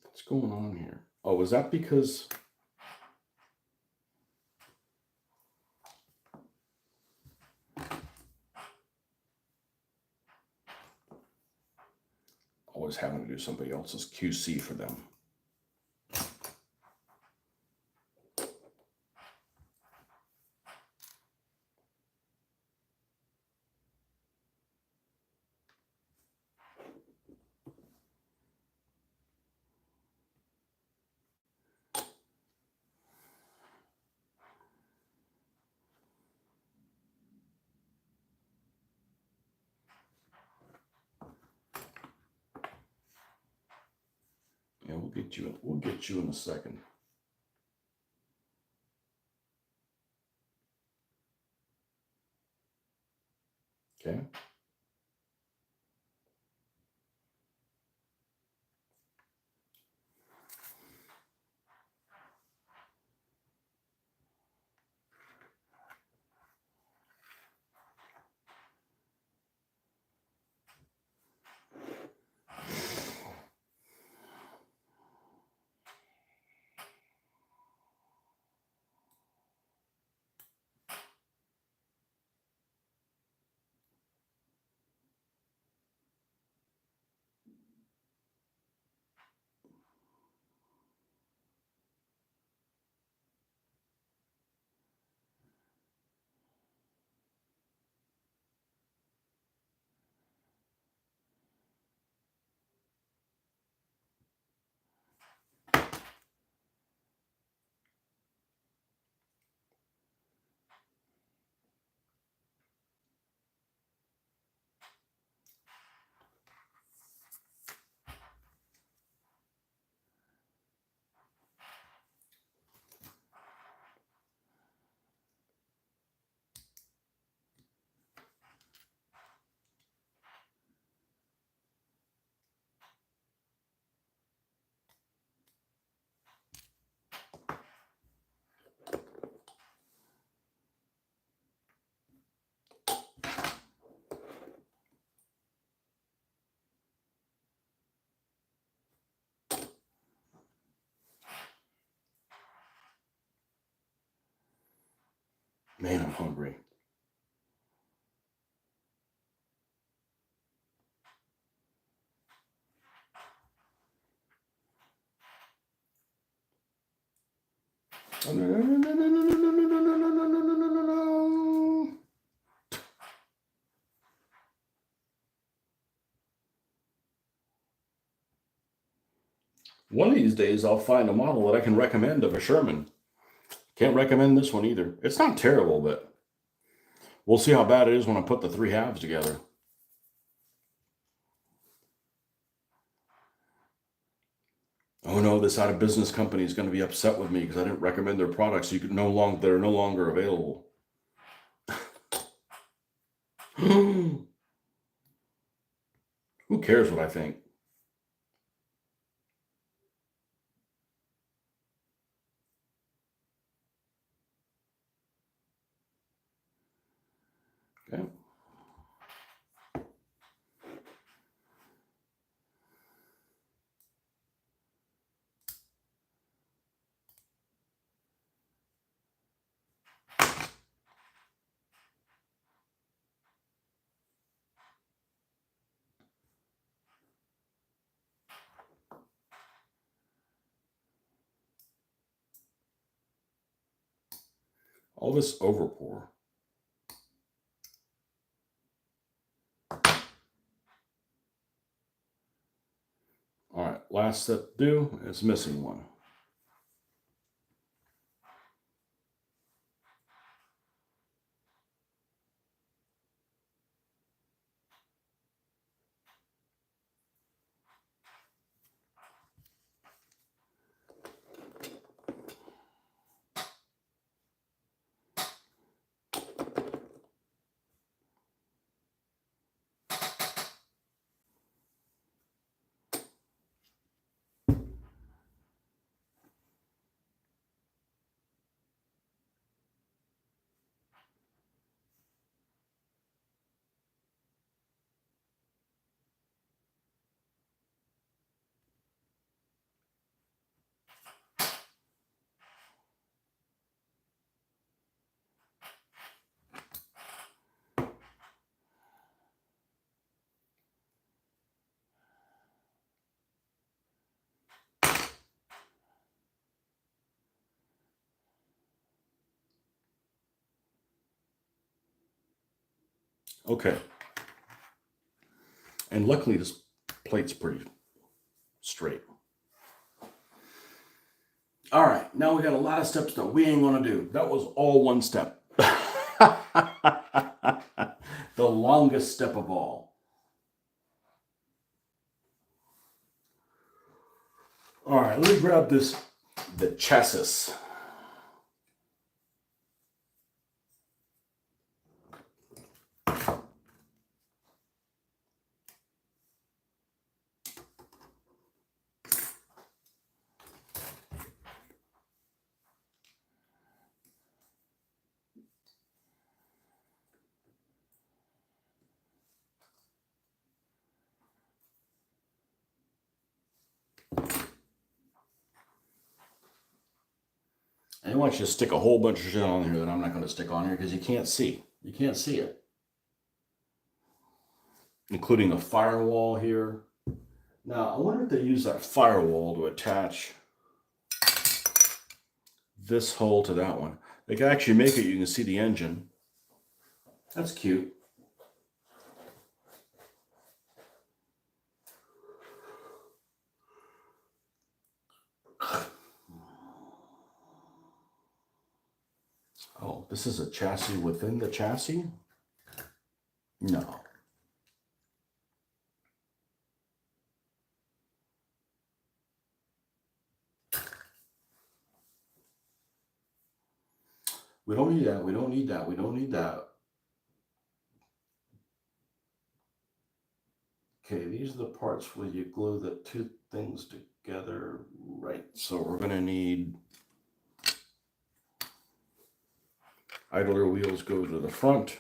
What's going on here? Oh, was that because... Always having to do somebody else's QC for them. Yeah, we'll get you. We'll get you in a second. Okay. Man, I'm hungry. Oh, no, no, no, no, no, no, no, no, no, no, no, no, no, no, no, no. One of these days, I'll find a model that I can recommend of a Sherman. Can't recommend this one either. It's not terrible, but we'll see how bad it is when I put the three halves together. Oh no, this out of business company is going to be upset with me because I didn't recommend their products. They're no longer available. Who cares what I think? Okay. All this overpour. All right, last step to do is missing one. Okay. And luckily this plate's pretty straight. All right, now we got a lot of steps that we ain't gonna do. That was all one step. The longest step of all. All right, let me grab the chassis. I want you to stick a whole bunch of shit on here that I'm not going to stick on here because you can't see. You can't see it. Including a firewall here. Now, I wonder if they use that firewall to attach this hole to that one. They can actually make it, you can see the engine. That's cute. Oh, this is a chassis within the chassis? No. We don't need that. We don't need that. We don't need that. Okay, these are the parts where you glue the two things together. Right. So we're going to need idler wheels go to the front.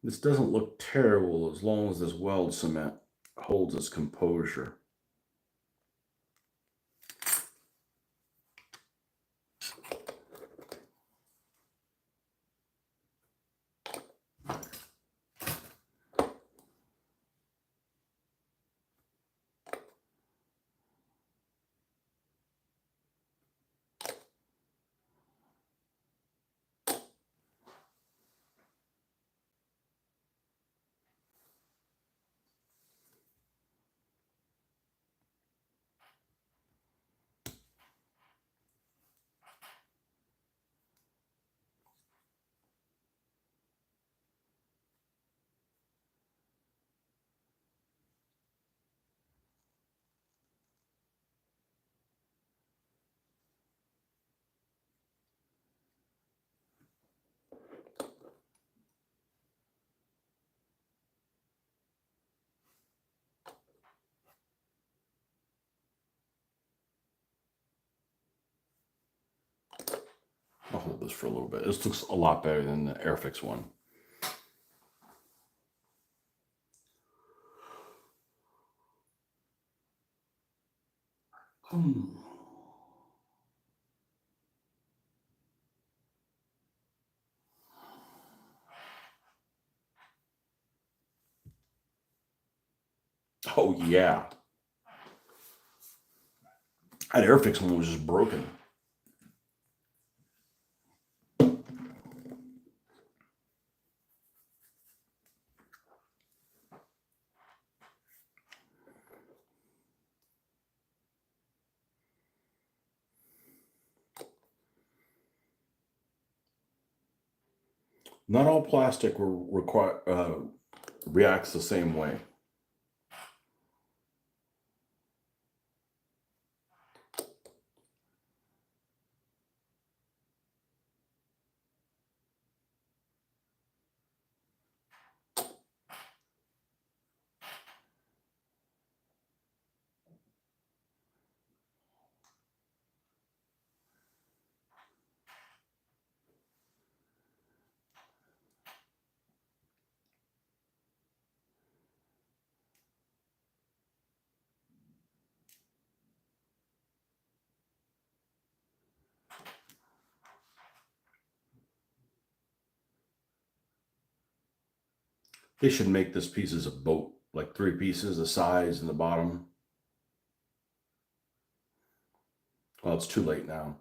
This doesn't look terrible as long as this weld cement holds its composure. with this for a little bit. This looks a lot better than the Airfix one. Oh yeah. That Airfix one was just broken. Not all plastic reacts the same way. They should make this piece as a boat, like 3 pieces, the size and the bottom. Well, it's too late now.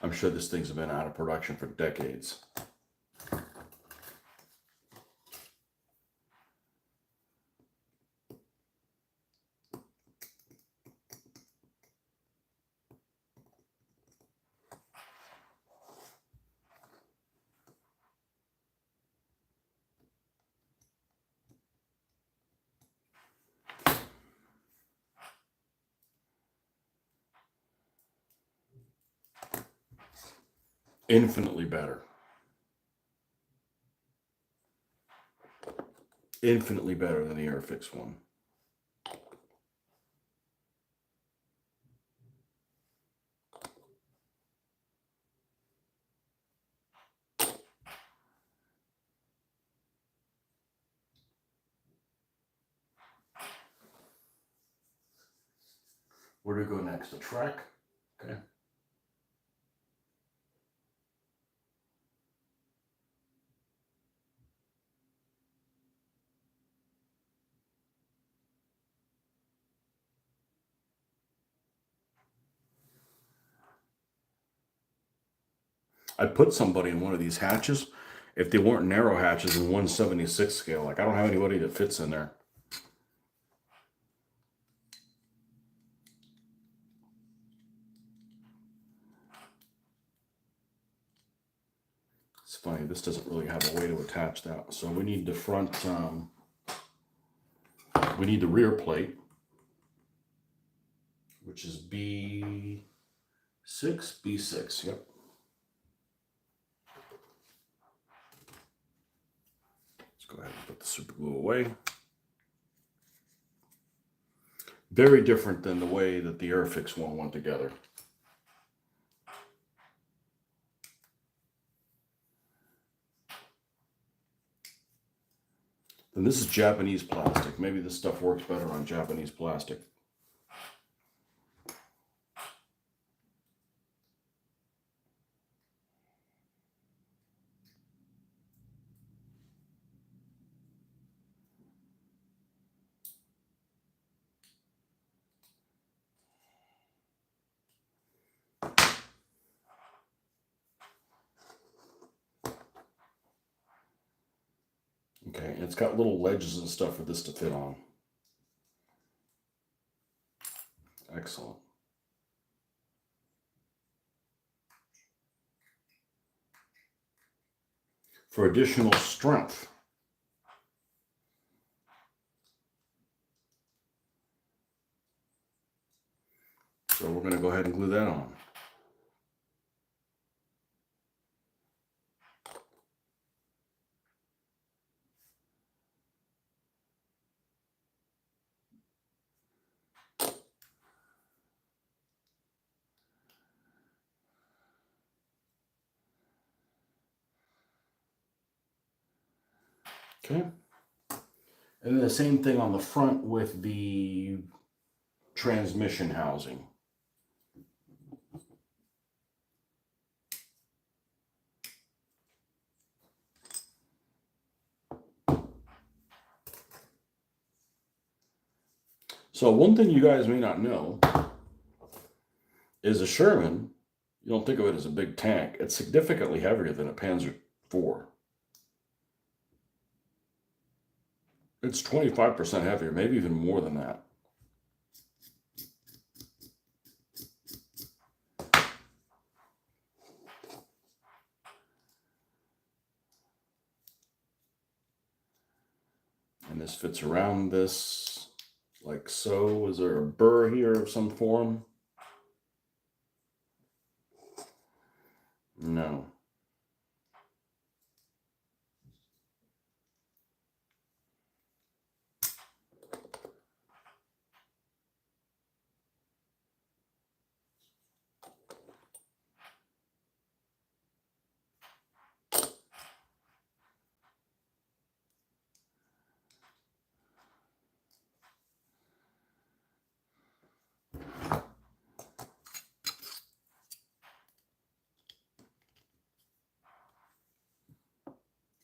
I'm sure this thing's been out of production for decades. Infinitely better. Infinitely better than the Airfix one. Where do we go next? The track? Okay. I'd put somebody in one of these hatches if they weren't narrow hatches in 1/76 scale. Like, I don't have anybody that fits in there. It's funny, this doesn't really have a way to attach that. So we need the front, we need the rear plate, which is B6, B6, yep. Let's go ahead and put the super glue away. Very different than the way that the Airfix one went together. And this is Japanese plastic. Maybe this stuff works better on Japanese plastic. Okay, and it's got little ledges and stuff for this to fit on. Excellent. For additional strength, so we're going to go ahead and glue that on. Okay. And the same thing on the front with the transmission housing. So one thing you guys may not know is a Sherman, you don't think of it as a big tank. It's significantly heavier than a Panzer IV. It's 25% heavier, maybe even more than that. And this fits around this like so. Is there a burr here of some form? No.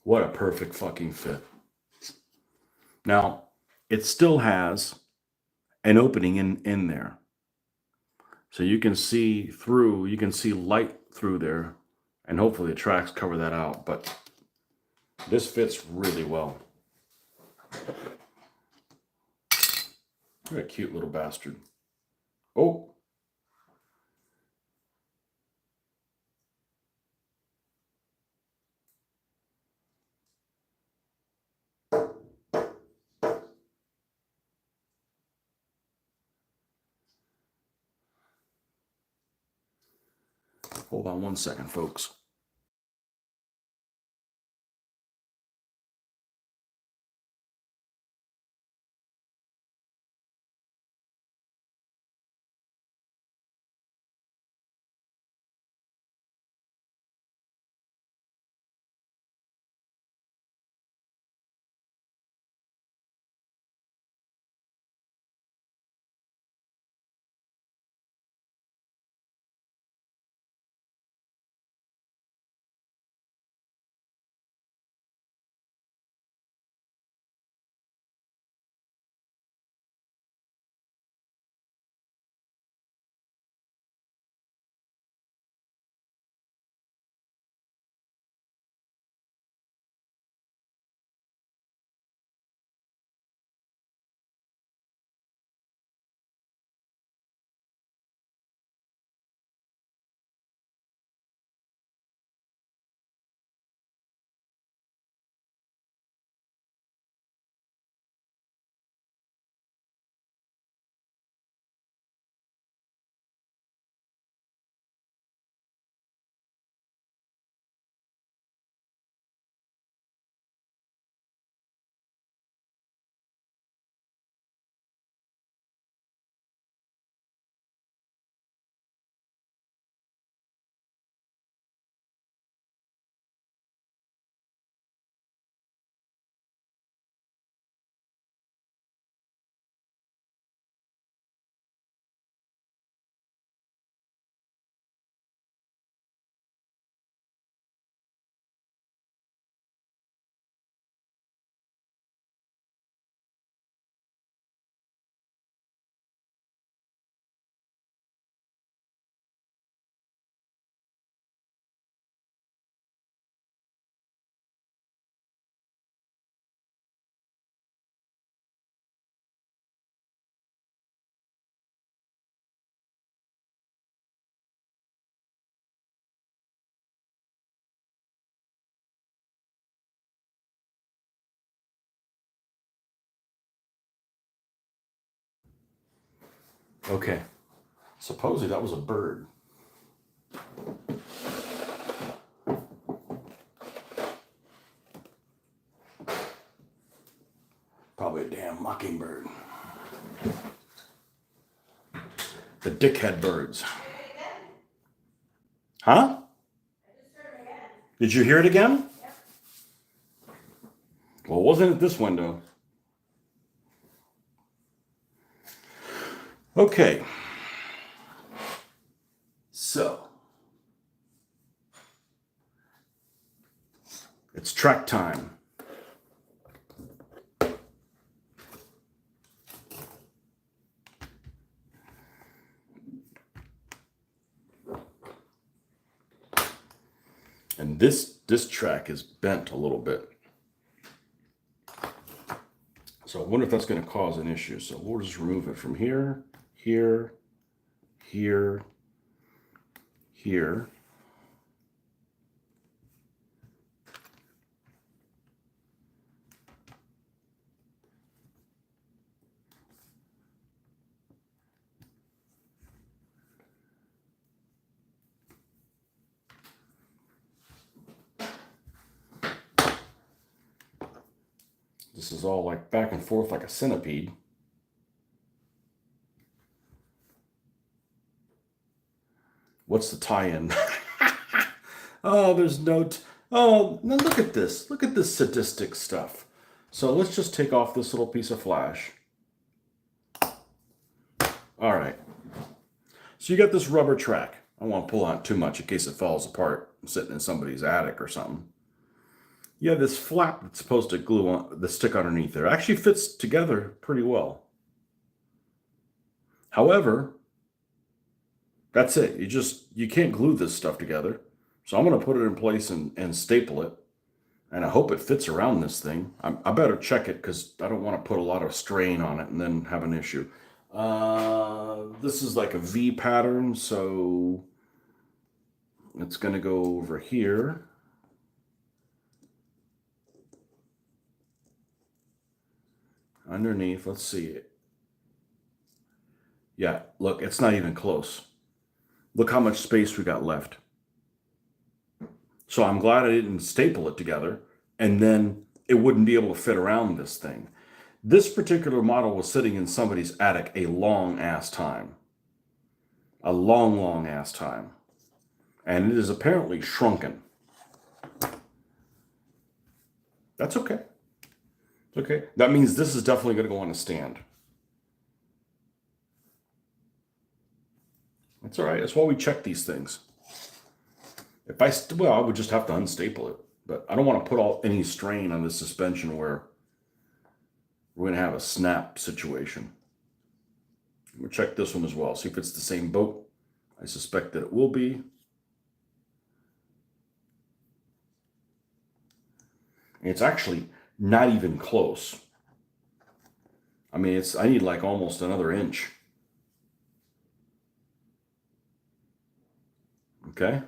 What a perfect fucking fit. Now, it still has an opening in there. So you can see through, you can see light through there, and hopefully the tracks cover that out, but this fits really well. What a cute little bastard. Oh. Hold on one second, folks. Okay. Supposedly that was a bird. Probably a damn mockingbird. The dickhead birds. Huh? Did you hear it again? Yep. Well, it wasn't at this window. Okay. So, it's track time. And this track is bent a little bit. So I wonder if that's going to cause an issue. So we'll just remove it from here, here, here, here. This is all like back and forth like a centipede. What's the tie-in? Oh, there's no... oh, now look at this. Look at this sadistic stuff. So let's just take off this little piece of flash. All right. So you got this rubber track. I don't want to pull out too much in case it falls apart sitting in somebody's attic or something. You have this flap that's supposed to glue on the stick underneath there. It actually fits together pretty well. However, that's it. You can't glue this stuff together. So I'm going to put it in place and staple it. And I hope it fits around this thing. I better check it because I don't want to put a lot of strain on it and then have an issue. This is like a V pattern, so it's going to go over here. Underneath, let's see it. Yeah, look, it's not even close. Look how much space we got left. So I'm glad I didn't staple it together and then it wouldn't be able to fit around this thing. This particular model was sitting in somebody's attic a long ass time. A long, long ass time. And it is apparently shrunken. That's okay. It's okay. That means this is definitely going to go on a stand. That's all right. That's why we check these things. If well, I would just have to unstaple it. But I don't want to put any strain on this suspension where we're going to have a snap situation. We'll check this one as well. See if it's the same boat. I suspect that it will be. It's actually not even close. I mean, I need like almost another inch. Okay.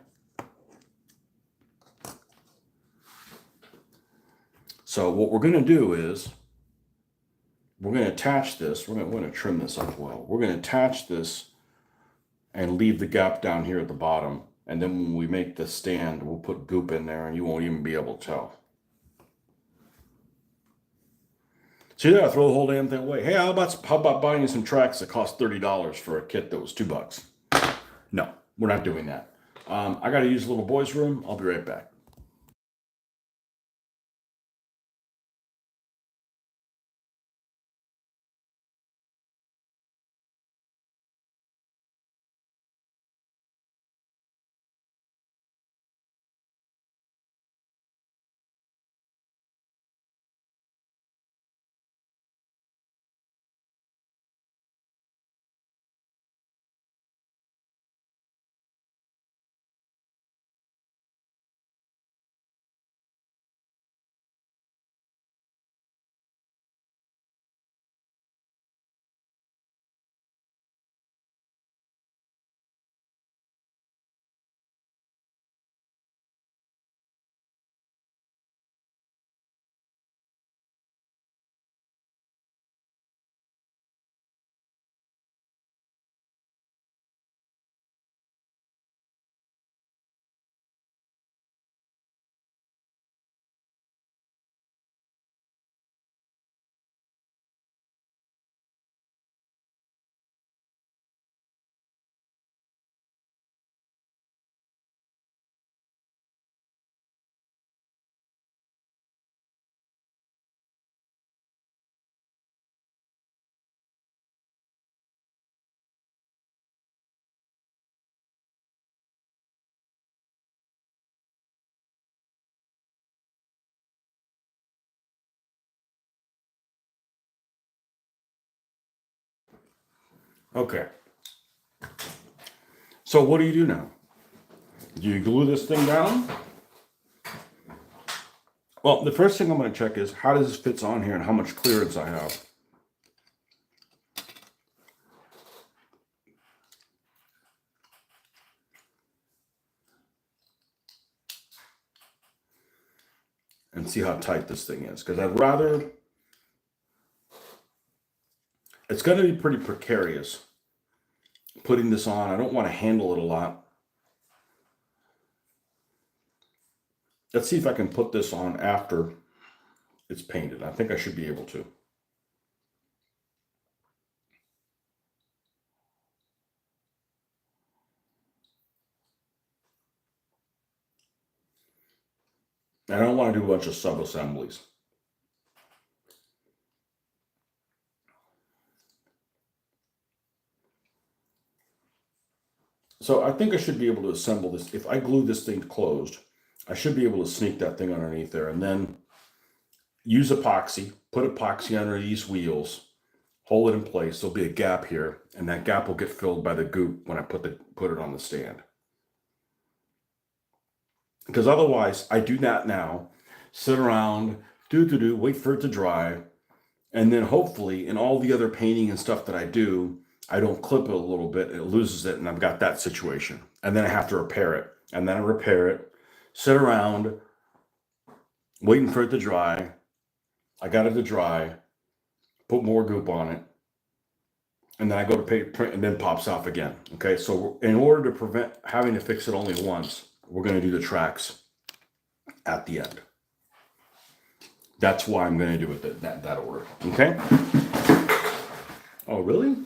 So what we're going to do is we're going to attach this. We're going to trim this up well. We're going to attach this and leave the gap down here at the bottom. And then when we make the stand, we'll put goop in there and you won't even be able to tell. See there, I throw the whole damn thing away. Hey, how about buying you some tracks that cost $30 for a kit that was $2? No, we're not doing that. I got to use a little boy's room. I'll be right back. Okay. So what do you do now? Do you glue this thing down? Well, the first thing I'm going to check is how does this fit on here and how much clearance I have. And see how tight this thing is. Because I'd rather... It's going to be pretty precarious putting this on. I don't want to handle it a lot. Let's see if I can put this on after it's painted. I think I should be able to. I don't want to do a bunch of sub-assemblies. So I think I should be able to assemble this. If I glue this thing closed, I should be able to sneak that thing underneath there and then use epoxy, put epoxy under these wheels, hold it in place. There'll be a gap here, and that gap will get filled by the goop when I put it on the stand. Because otherwise, I do that now, sit around, wait for it to dry, and then hopefully in all the other painting and stuff that I do, I don't clip it a little bit, it loses it, and I've got that situation. And then I have to repair it. And then I repair it, sit around, waiting for it to dry. I got it to dry, put more goop on it, and then I go to print, and then pops off again. Okay, so in order to prevent having to fix it only once, we're going to do the tracks at the end. That's why I'm going to do it that order. Okay? Oh, really?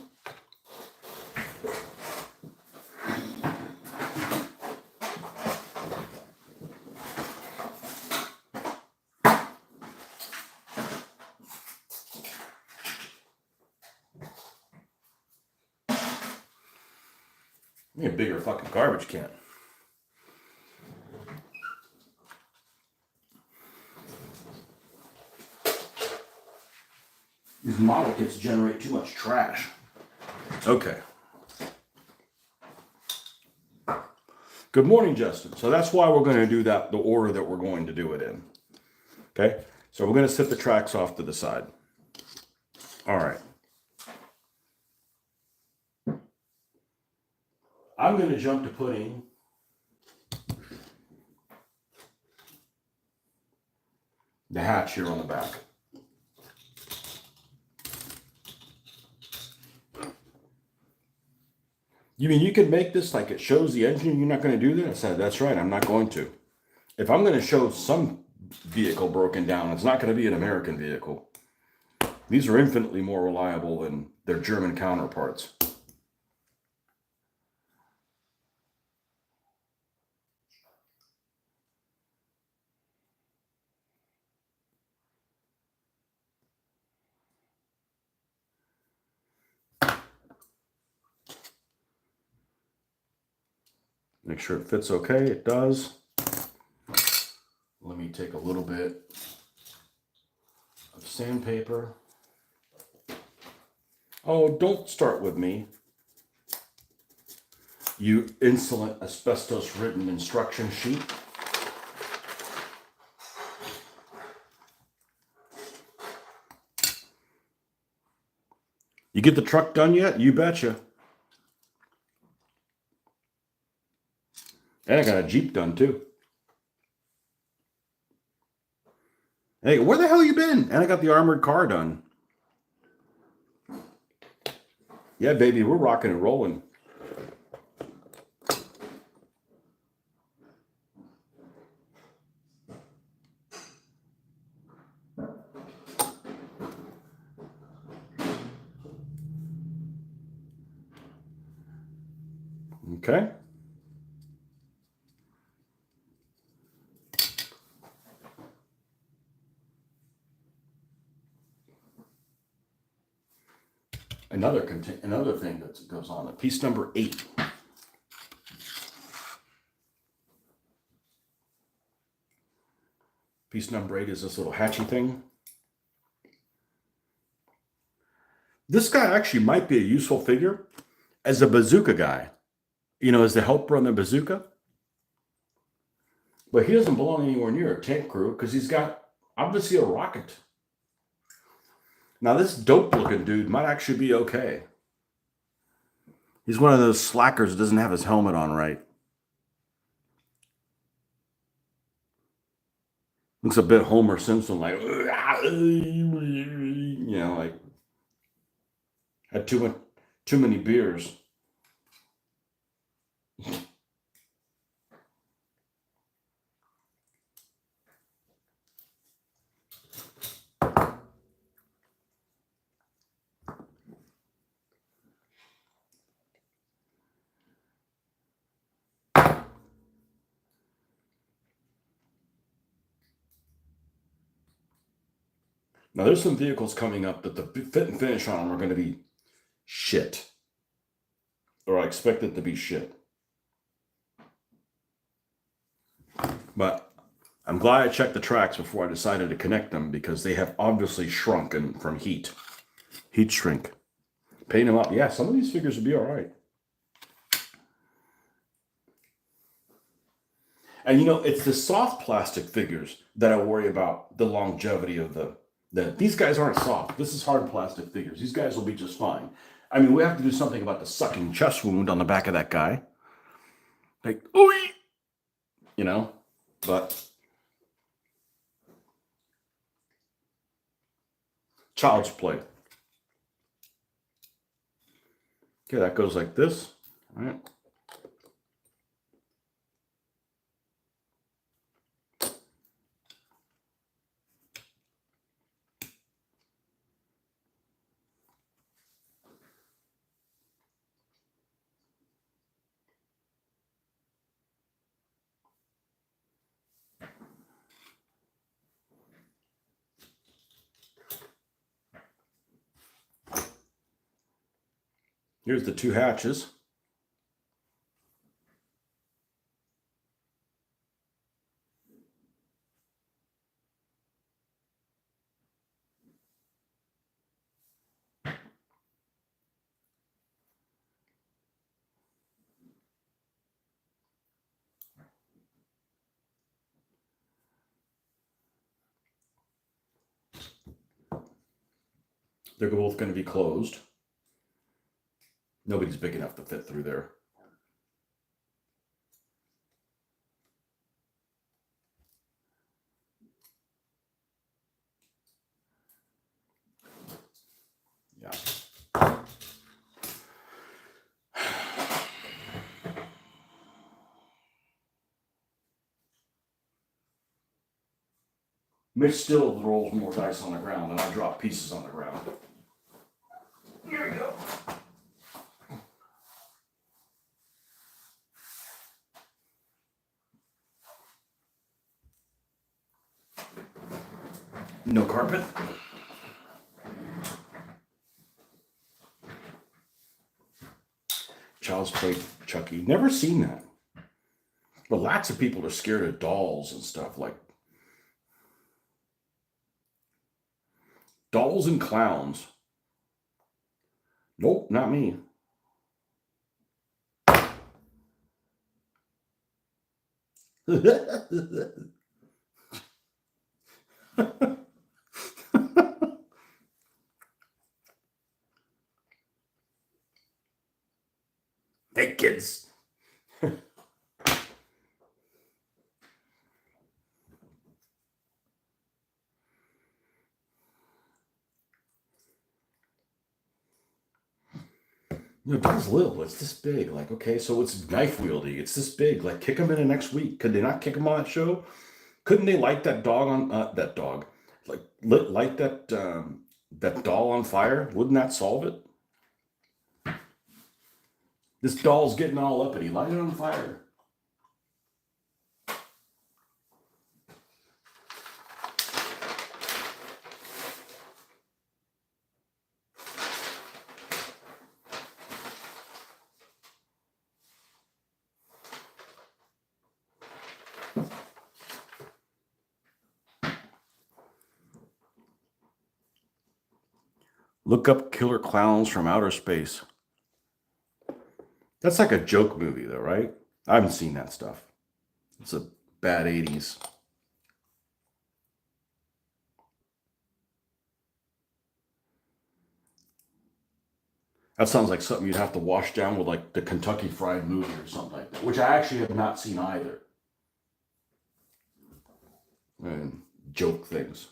I need a bigger fucking garbage can. These model kits generate too much trash. Okay. Good morning, Justin. So that's why we're going to do that, the order that we're going to do it in. Okay? So we're going to set the tracks off to the side. All right. I'm going to jump to putting the hatch here on the back. You mean you could make this like it shows the engine? You're not going to do that? I said, that's right, I'm not going to. If I'm going to show some vehicle broken down, it's not going to be an American vehicle. These are infinitely more reliable than their German counterparts. Make sure it fits okay. It does. Let me take a little bit of sandpaper. Oh, don't start with me. You insolent asbestos-ridden instruction sheet. You get the truck done yet? You betcha. And I got a Jeep done too. Hey, where the hell you been? And I got the armored car done. Yeah, baby, we're rocking and rolling. Okay. Another thing that goes on, piece number 8. Piece number 8 is this little hatchy thing. This guy actually might be a useful figure. as a bazooka guy, as the helper on the bazooka. But he doesn't belong anywhere near a tank crew because he's got obviously a rocket. Now, this dope-looking dude might actually be okay. He's one of those slackers that doesn't have his helmet on right. Looks a bit Homer Simpson, like, like had too many beers. Now, there's some vehicles coming up that the fit and finish on them are going to be shit. Or I expect it to be shit. But I'm glad I checked the tracks before I decided to connect them because they have obviously shrunken from heat. Heat shrink. Paint them up. Yeah, some of these figures would be all right. And it's the soft plastic figures that I worry about the longevity of these guys aren't soft. This is hard plastic figures. These guys will be just fine. I mean, we have to do something about the sucking chest wound on the back of that guy. Like, ooh, but child's play. Okay, that goes like this. All right. Here's the two hatches. They're both going to be closed. Nobody's big enough to fit through there. Yeah. Mitch still rolls more dice on the ground, and I drop pieces on the ground. Here we go. No carpet. Child's Play Chucky. Never seen that. But lots of people are scared of dolls and stuff, like dolls and clowns. Nope, not me. Hey, kids. Doll's little. It's this big. Like, okay, so it's knife wieldy. It's this big. Like, kick him in the next week. Could they not kick him on that show? Couldn't they light that dog on that dog? Like, light that that doll on fire? Wouldn't that solve it? This doll's getting all uppity. Light it on fire. Look up killer clowns from outer space. That's like a joke movie, though, right? I haven't seen that stuff. It's a bad 80s. That sounds like something you'd have to wash down with like the Kentucky Fried Movie or something like that, which I actually have not seen either. And joke things.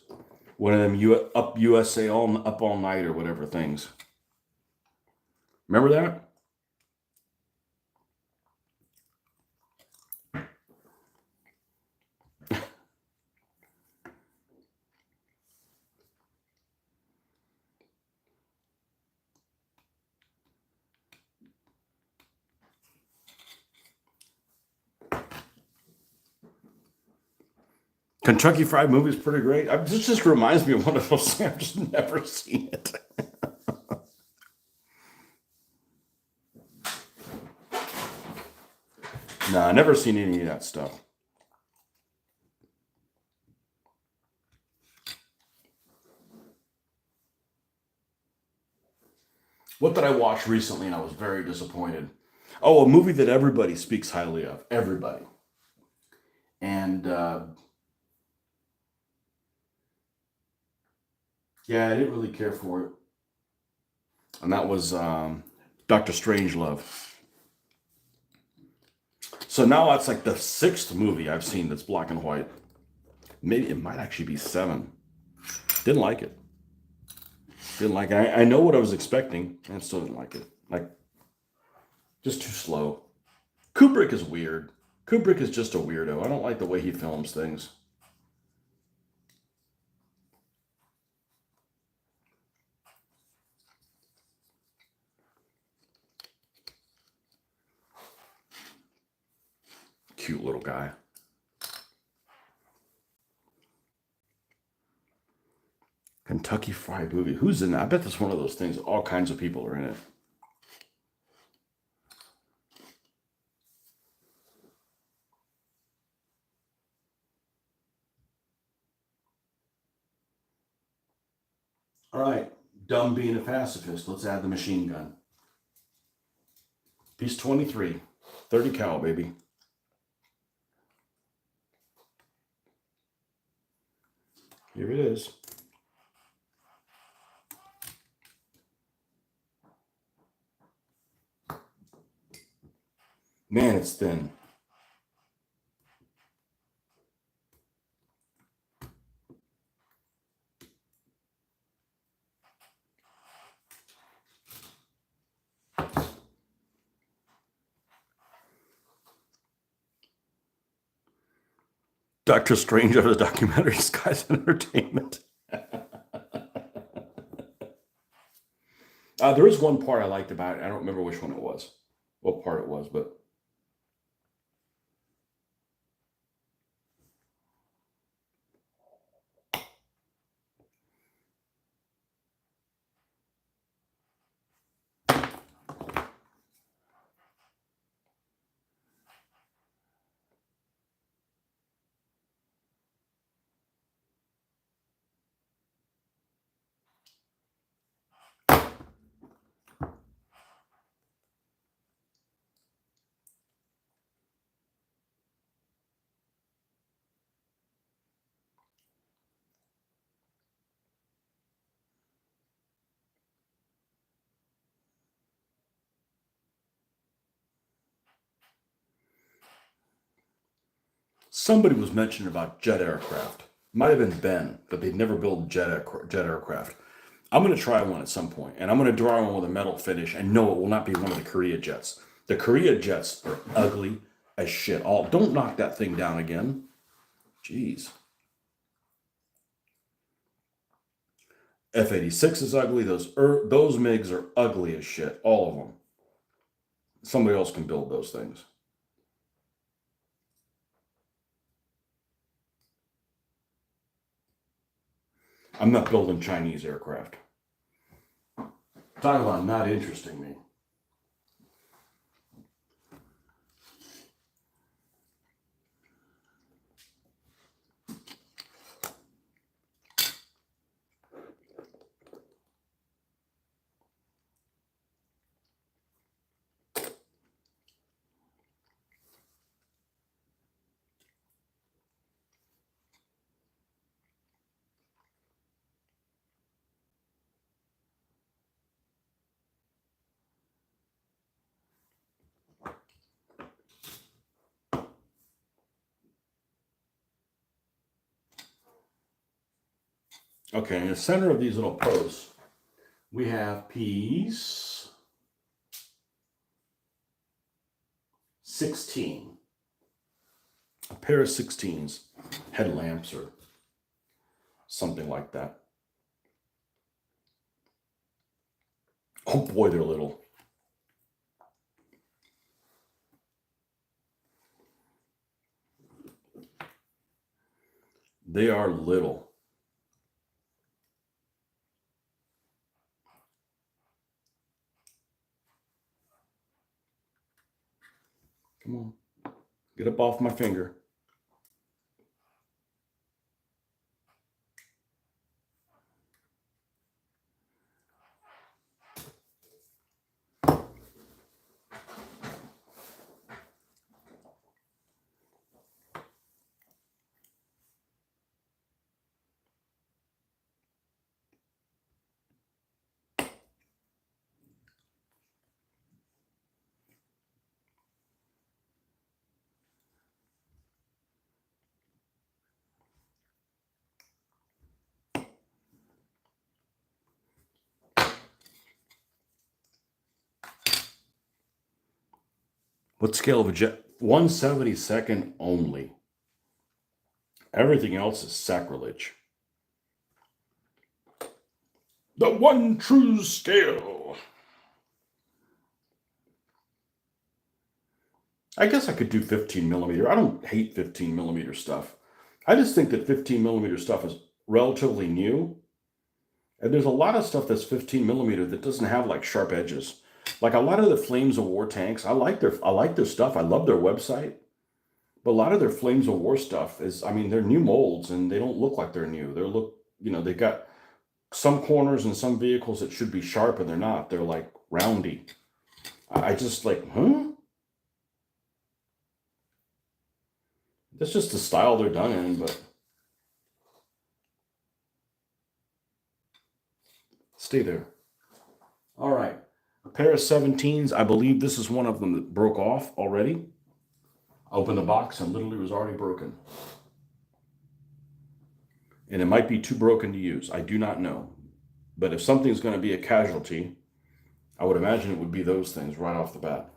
One of them up USA up all night or whatever things. Remember that? Kentucky Fried Movie is pretty great. This just reminds me of one of those things. I've just never seen it. No, I never seen any of that stuff. What did I watch recently and I was very disappointed? Oh, a movie that everybody speaks highly of. Everybody. And yeah, I didn't really care for it. And that was Doctor Strangelove. So now that's like the sixth movie I've seen that's black and white. Maybe it might actually be seven. Didn't like it. Didn't like it. I know what I was expecting, and I still didn't like it. Like, just too slow. Kubrick is weird. Kubrick is just a weirdo. I don't like the way he films things. Cute little guy. Kentucky Fried Movie. Who's in that? I bet that's one of those things. All kinds of people are in it. All right. Dumb being a pacifist. Let's add the machine gun. Piece 23. 30 cal, baby. Here it is. Man, it's thin. Doctor Strange of the documentary Skies Entertainment. There is one part I liked about it. I don't remember which one it was, what part it was, but somebody was mentioning about jet aircraft. Might have been Ben, that they'd never build jet aircraft. I'm going to try one at some point, and I'm going to draw one with a metal finish, and no, it will not be one of the Korea jets. The Korea jets are ugly as shit. Don't knock that thing down again. Jeez. F-86 is ugly. Those MiGs are ugly as shit. All of them. Somebody else can build those things. I'm not building Chinese aircraft. Taiwan not interesting me. Okay, in the center of these little posts, we have piece 16. A pair of 16s, headlamps or something like that. Oh boy, they're little. They are little. Come on, get up off my finger. What scale of a jet? 1/72nd only. Everything else is sacrilege. The one true scale. I guess I could do 15 millimeter. I don't hate 15 millimeter stuff. I just think that 15 millimeter stuff is relatively new. And there's a lot of stuff that's 15 millimeter that doesn't have like sharp edges. Like a lot of the Flames of War tanks, I like their stuff. I love their website. But a lot of their Flames of War stuff is, I mean, they're new molds and they don't look like they're new. They got some corners and some vehicles that should be sharp and they're not. They're like roundy. I just like, huh? That's just the style they're done in, but stay there. All right. A pair of 17s. I believe this is one of them that broke off already. I opened the box and literally was already broken. And it might be too broken to use. I do not know. But if something's going to be a casualty, I would imagine it would be those things right off the bat.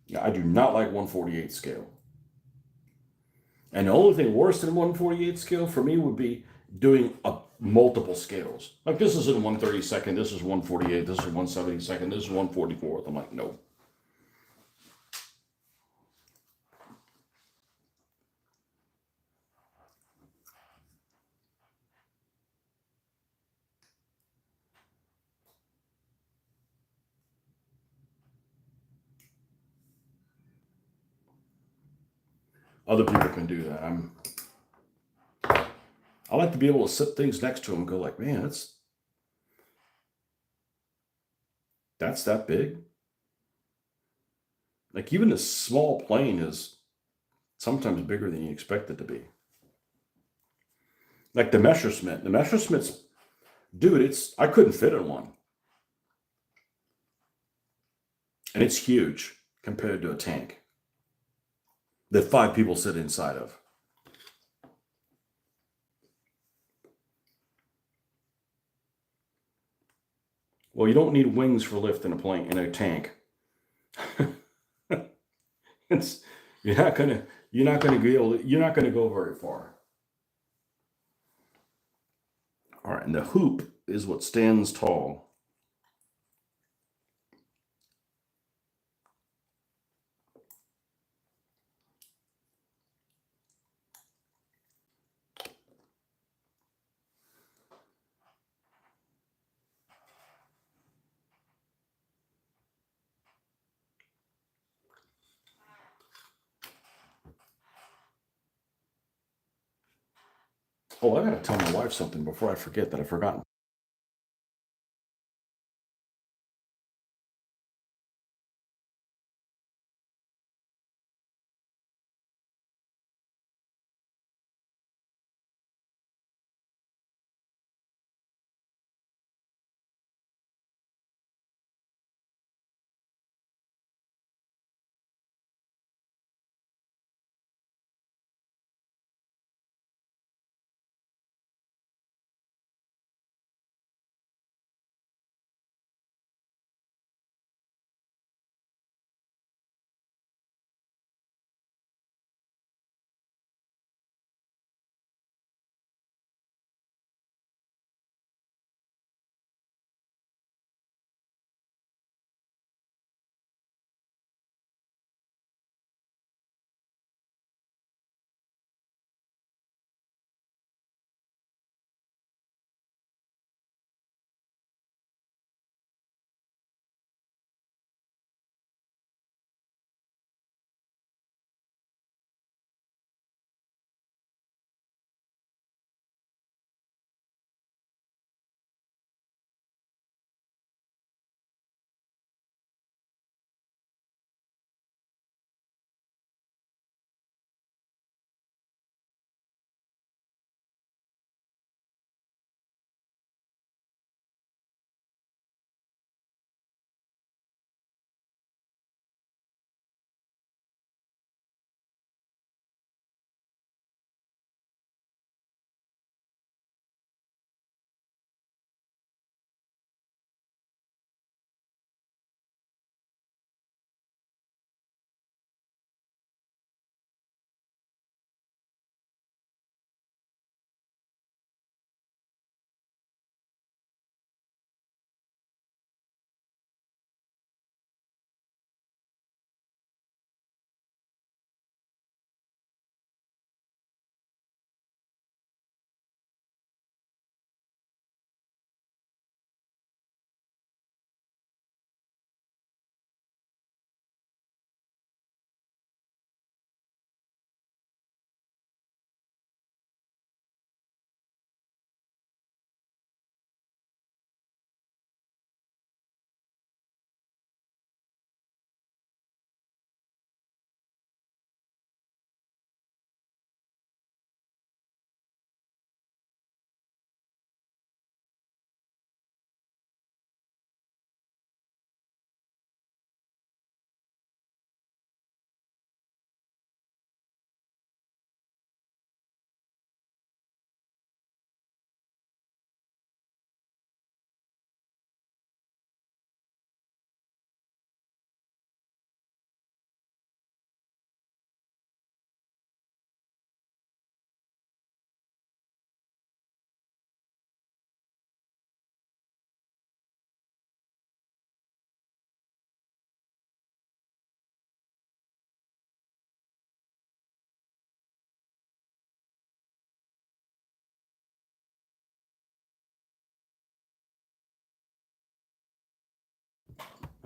Yeah, I do not like 1/48 scale. And the only thing worse than 1/48 scale for me would be doing multiple scales. Like this is in 1/32, this is 1/48, this is 1/72, this is 1/44. I'm like, no. Other people can do that. I like to be able to sit things next to them and go like, man, that's that big. Like even a small plane is sometimes bigger than you expect it to be. Like the Messerschmitt. The Messerschmitt's, dude, I couldn't fit in one. And it's huge compared to a tank that 5 people sit inside of. Well, you don't need wings for lift in a tank. it's you're not gonna go very far. All right, and the hoop is what stands tall. Oh, I gotta tell my wife something before I forget that I've forgotten.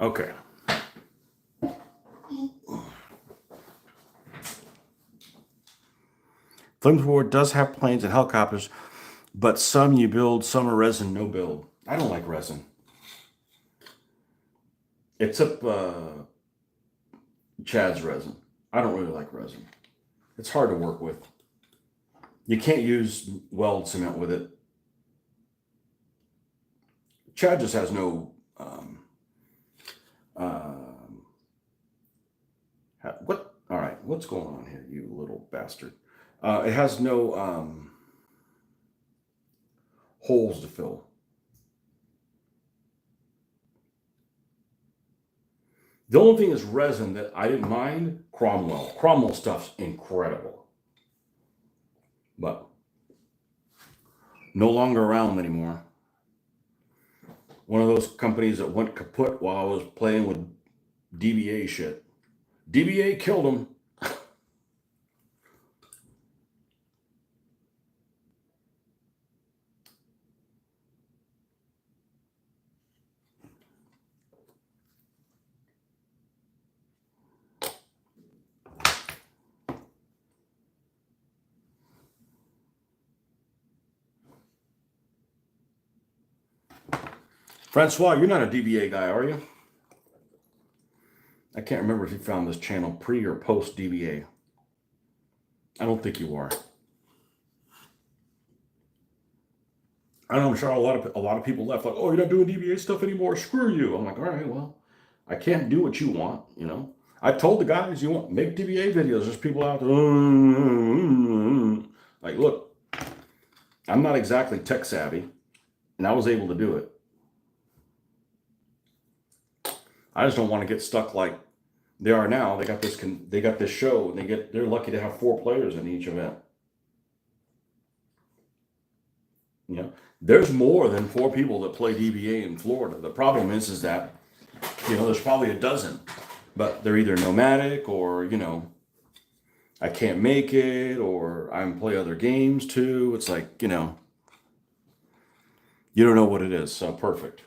Okay. Flamethrower does have planes and helicopters, but some you build, some are resin, no build. I don't like resin. Except Chad's resin. I don't really like resin. It's hard to work with. You can't use weld cement with it. Chad just has no. What? All right. What's going on here, you little bastard? It has no holes to fill. The only thing is resin that I didn't mind, Cromwell. Cromwell stuff's incredible. But no longer around anymore. One of those companies that went kaput while I was playing with DBA shit. DBA killed them. Francois, you're not a DBA guy, are you? I can't remember if you found this channel pre or post DBA. I don't think you are. I know I'm sure a lot of people left like, oh, you're not doing DBA stuff anymore. Screw you. I'm like, all right, well, I can't do what you want, you know. I told the guys, you want make DBA videos. There's people out there like, look, I'm not exactly tech savvy, and I was able to do it. I just don't want to get stuck like they are now. They got this show, and they're lucky to have 4 players in each event. You know, there's more than 4 people that play DBA in Florida. The problem is that, you know, there's probably a dozen, but they're either nomadic or, you know, I can't make it, or I play other games too. It's like, you know, you don't know what it is. So perfect.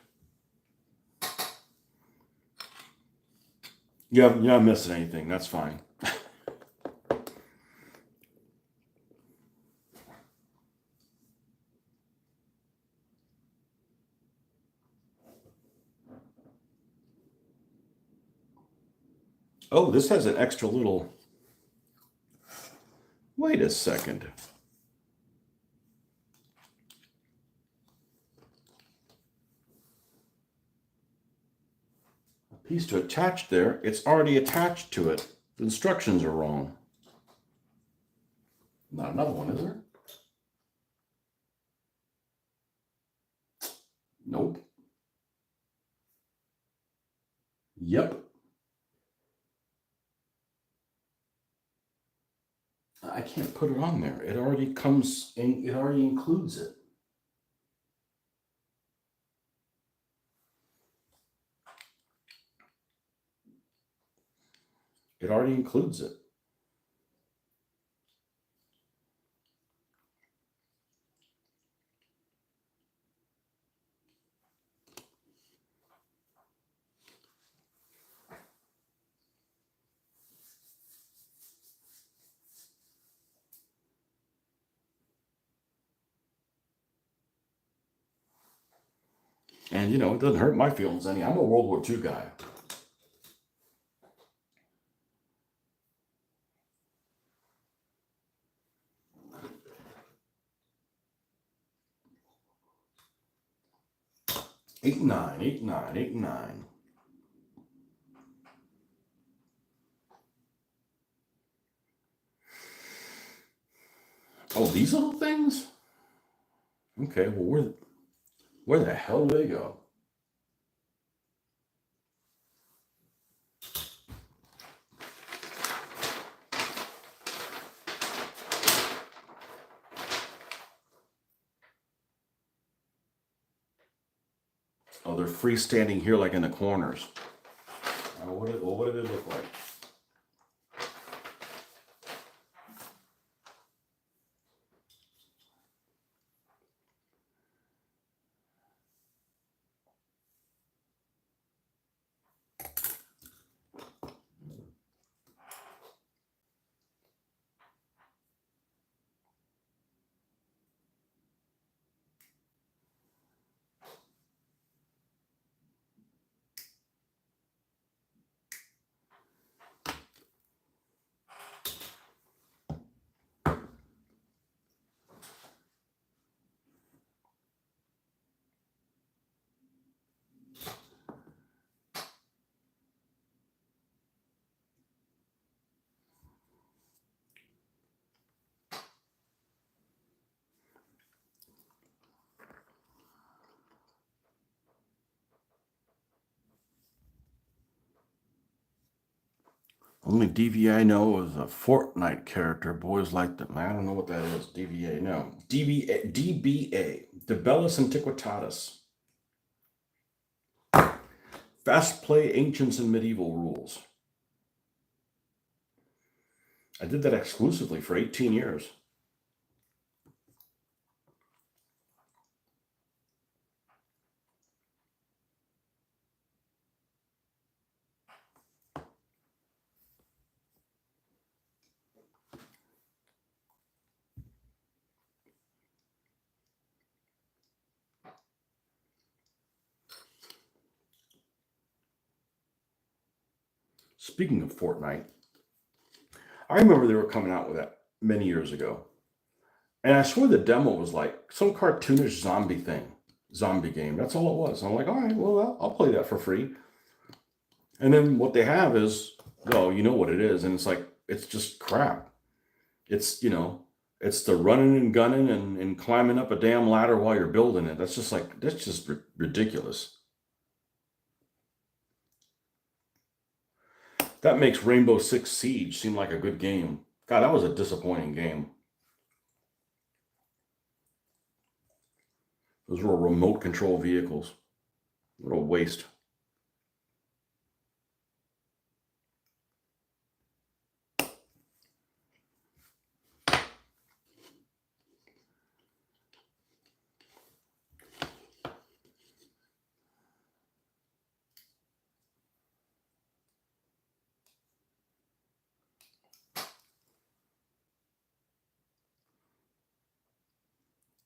You're not missing anything. That's fine. Oh, this has an extra little. Wait a second. A piece to attach there. It's already attached to it. The instructions are wrong. Not another one, is there? Nope. Yep. I can't put it on there. It already comes in, it already includes it. It already includes it. And, you know, it doesn't hurt my feelings any. I'm a World War II guy. Eight and nine, 8 and 9, 8 and 9. Oh, these little things? Okay, well, where the hell do they go? Oh, they're freestanding here like in the corners. What do they look like? Only DVA I know is a Fortnite character. Boys like them. I don't know what that is. DVA, no. DBA. Debellus Antiquitatis. Fast play ancients and medieval rules. I did that exclusively for 18 years. Speaking of Fortnite, I remember they were coming out with that many years ago. And I swear the demo was like some cartoonish zombie game. That's all it was. I'm like, all right, well, I'll play that for free. And then what they have is, well, you know what it is. And it's like, it's just crap. It's, it's the running and gunning and climbing up a damn ladder while you're building it. That's just ridiculous. That makes Rainbow Six Siege seem like a good game. God, that was a disappointing game. Those were remote control vehicles. What a waste.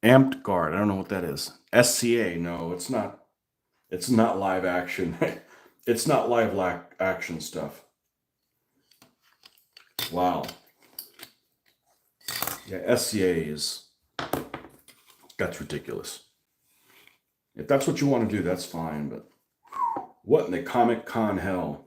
Amped Guard. I don't know what that is. SCA. No, it's not. It's not live action. It's not live action stuff. Wow. Yeah, SCA is. That's ridiculous. If that's what you want to do, that's fine. But what in the Comic Con hell?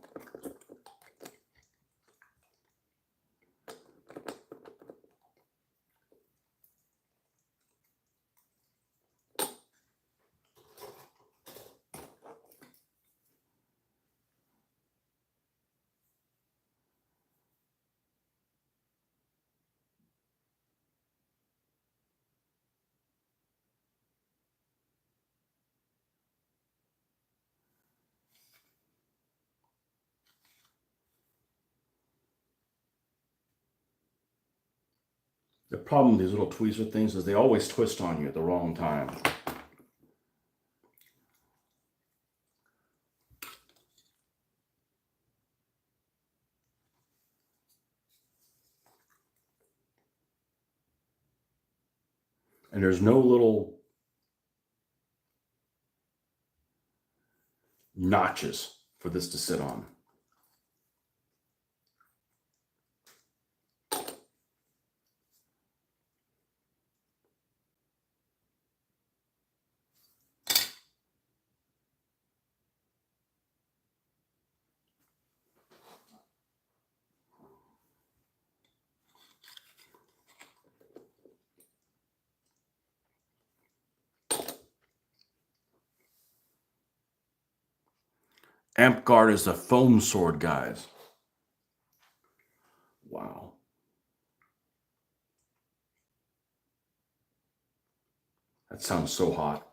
The problem with these little tweezer things is they always twist on you at the wrong time. And there's no little notches for this to sit on. Amp Guard is the foam sword, guys. Wow. That sounds so hot.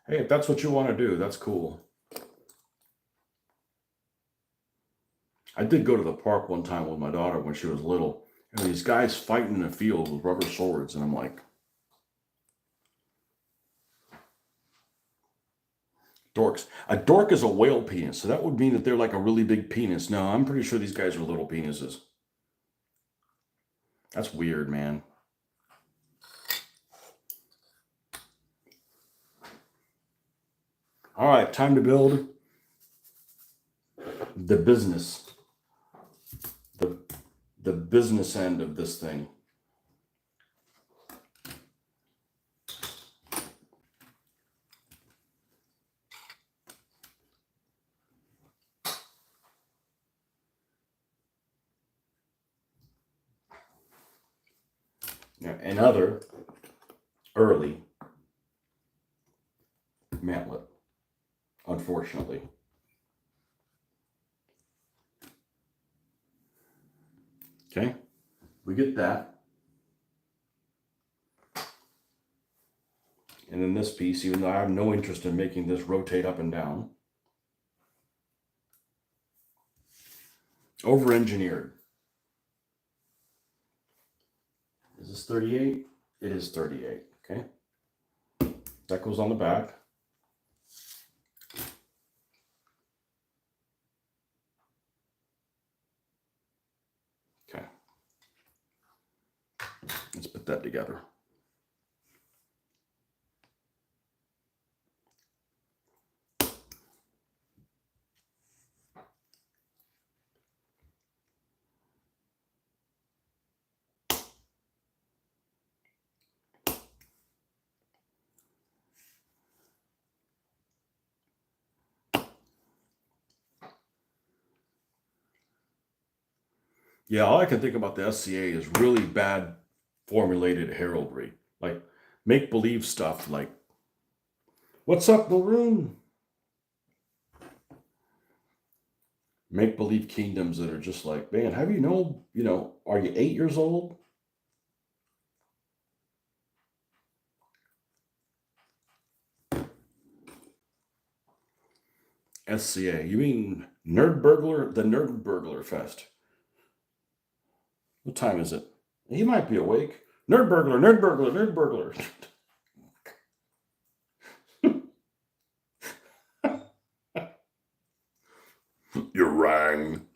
Hey, if that's what you want to do, that's cool. I did go to the park one time with my daughter when she was little. And these guys fighting in a field with rubber swords, and I'm like, dorks. A dork is a whale penis, so that would mean that they're like a really big penis. No, I'm pretty sure these guys are little penises. That's weird, man. All right, time to build the business. The business end of this thing. And other early mantlet, unfortunately. Okay, we get that. And then this piece, even though I have no interest in making this rotate up and down, over-engineered. Is this 38? It is 38, okay? That goes on the back. Okay. Let's put that together. Yeah, all I can think about the SCA is really bad formulated heraldry. Like make-believe stuff like, what's up, Maroon? Make-believe kingdoms that are just like, man, have you know, are you 8 years old? SCA, you mean Nerd Burglar? The Nerd Burglar Fest. What time is it? He might be awake. Nerd Burglar, Nerd Burglar, Nerd Burglar. You rang.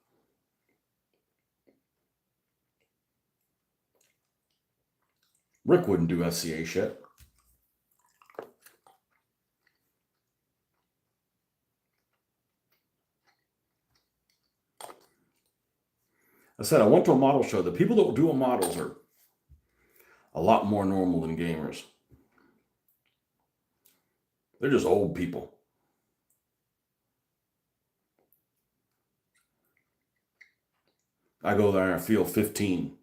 Rick wouldn't do SCA shit. I said I went to a model show. The people that do models are a lot more normal than gamers. They're just old people. I go there and I feel 15.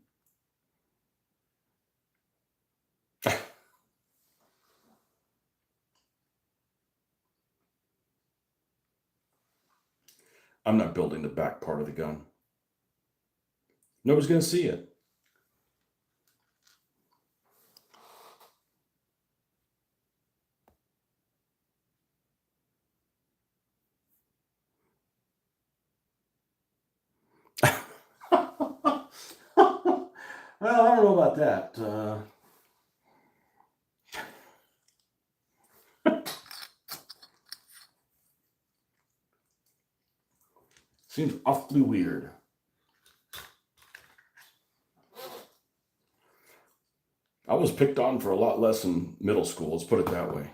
I'm not building the back part of the gun. Nobody's going to see it. Well, I don't know about that. Seems awfully weird. I was picked on for a lot less in middle school. Let's put it that way.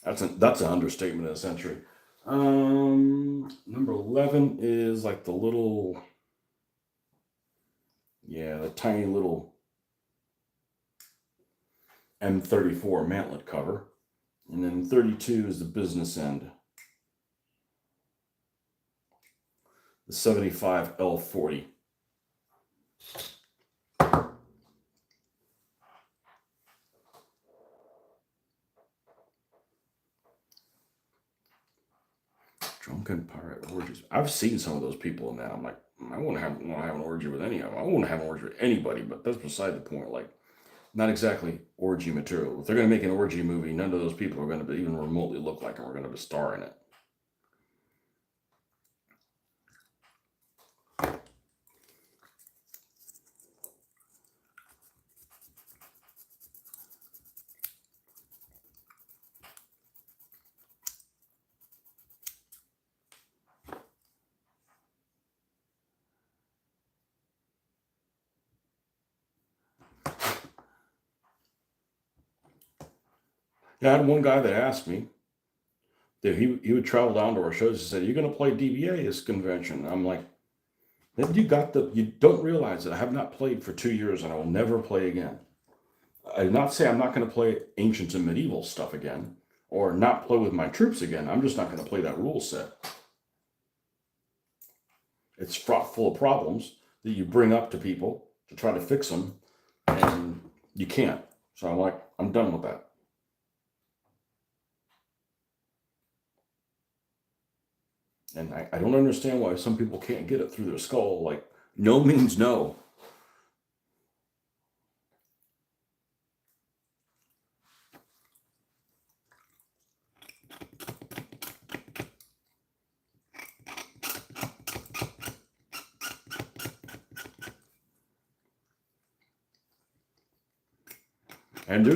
That's an understatement of the century. Number 11 is like the little, yeah, the tiny little M34 mantlet cover. And then 32 is the business end. The 75 L40. Drunken pirate orgies. I've seen some of those people in that. I'm like, I wouldn't have an orgy with any of them. I wouldn't have an orgy with anybody, but that's beside the point. Like, not exactly orgy material. If they're going to make an orgy movie, none of those people are going to even remotely look like them. Are going to star in it. Yeah, I had one guy that asked me that he would travel down to our shows. He said, "Are you going to play DBA this convention?" I'm like, you don't realize that I have not played for 2 years and I will never play again. I did not say I'm not going to play ancient and medieval stuff again or not play with my troops again. I'm just not going to play that rule set. It's fraught full of problems that you bring up to people to try to fix them. And You can't. So I'm like, I'm done with that. And I don't understand why some people can't get it through their skull. Like, no means no. And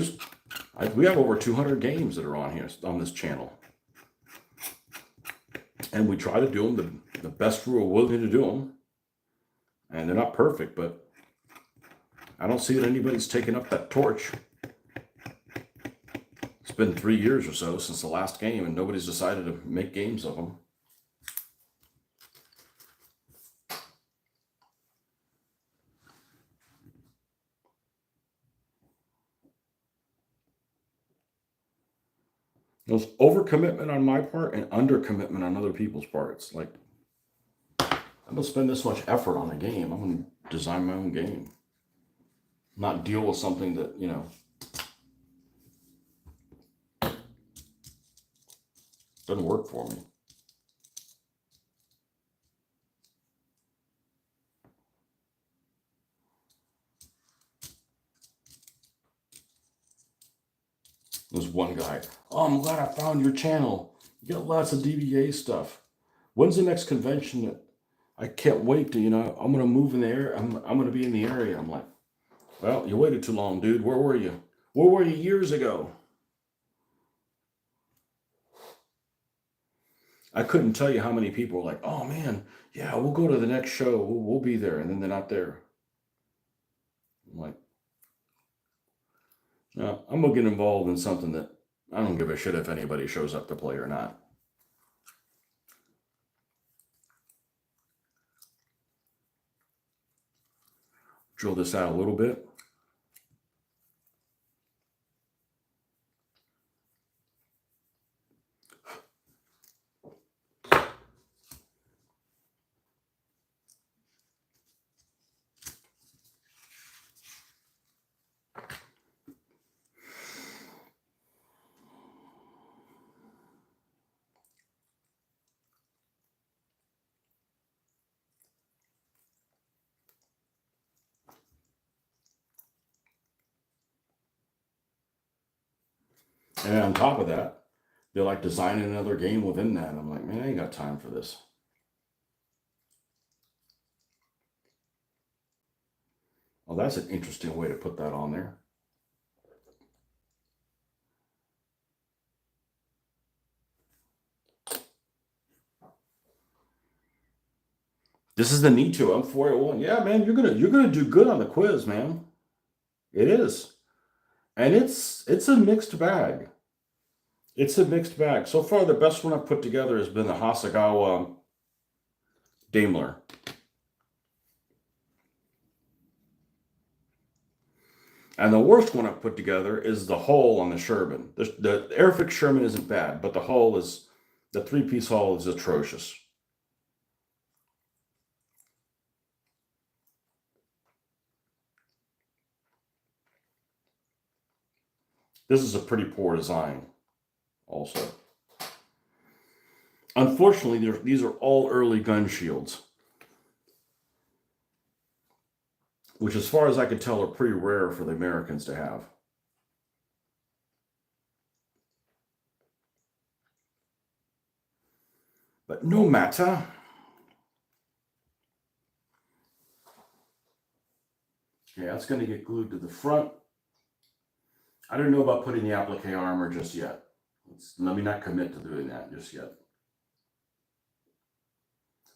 we have over 200 games that are on here, on this channel. And we try to do them the best we're willing to do them. And they're not perfect, but I don't see that anybody's taken up that torch. It's been 3 years or so since the last game, and nobody's decided to make games of them. There's overcommitment on my part and undercommitment on other people's parts. Like, I'm gonna spend this much effort on a game. I'm gonna design my own game, not deal with something that, doesn't work for me. There's one guy. Oh, I'm glad I found your channel. You got lots of DBA stuff. When's the next convention? I can't wait to, I'm gonna move in the area. I'm gonna be in the area. I'm like, well, you waited too long, dude. Where were you? Where were you years ago? I couldn't tell you how many people were like, oh man, yeah, we'll go to the next show. We'll be there. And then they're not there. I'm like, no, I'm gonna get involved in something that I don't give a shit if anybody shows up to play or not. Drill this out a little bit. And on top of that, they're like designing another game within that. I'm like, man, I ain't got time for this. Well, that's an interesting way to put that on there. This is the need to. I'm 481. Yeah, man, you're gonna do good on the quiz, man. It is. And it's a mixed bag. It's a mixed bag. So far, the best one I've put together has been the Hasegawa Daimler. And the worst one I've put together is the hull on the Sherman. The Airfix Sherman isn't bad, but the 3-piece hull is atrocious. This is a pretty poor design also. Unfortunately, these are all early gun shields, which as far as I can tell are pretty rare for the Americans to have. But no matter. Okay, that's going to get glued to the front. I don't know about putting the applique armor just yet. Let me not commit to doing that just yet.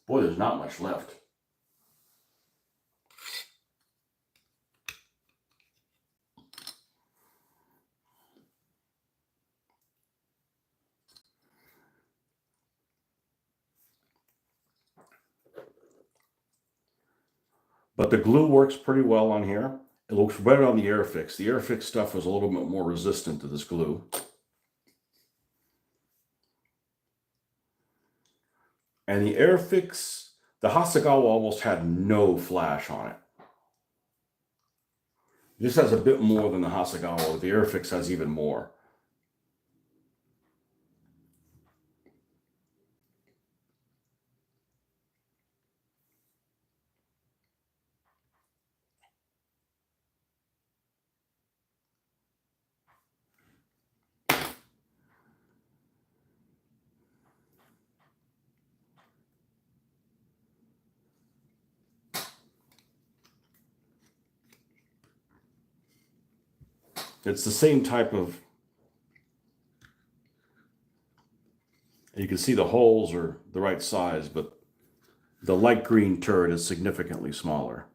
Boy, there's not much left. But the glue works pretty well on here. It looks better on the Airfix. The Airfix stuff was a little bit more resistant to this glue. And the Airfix, the Hasegawa almost had no flash on it. This has a bit more than the Hasegawa. The Airfix has even more. It's the same type of, you can see the holes are the right size, but the light green turret is significantly smaller.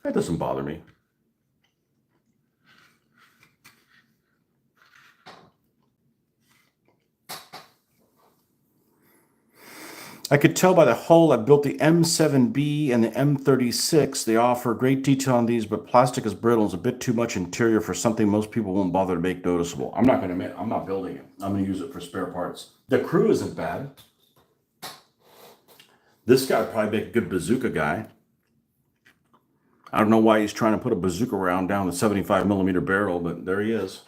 That doesn't bother me. I could tell by the hull I built the M7B and the M36. They offer great detail on these, but plastic is brittle. It's a bit too much interior for something most people won't bother to make noticeable. I'm not building it. I'm going to use it for spare parts. The crew isn't bad. This guy would probably make a good bazooka guy. I don't know why he's trying to put a bazooka round down the 75mm barrel, but there he is.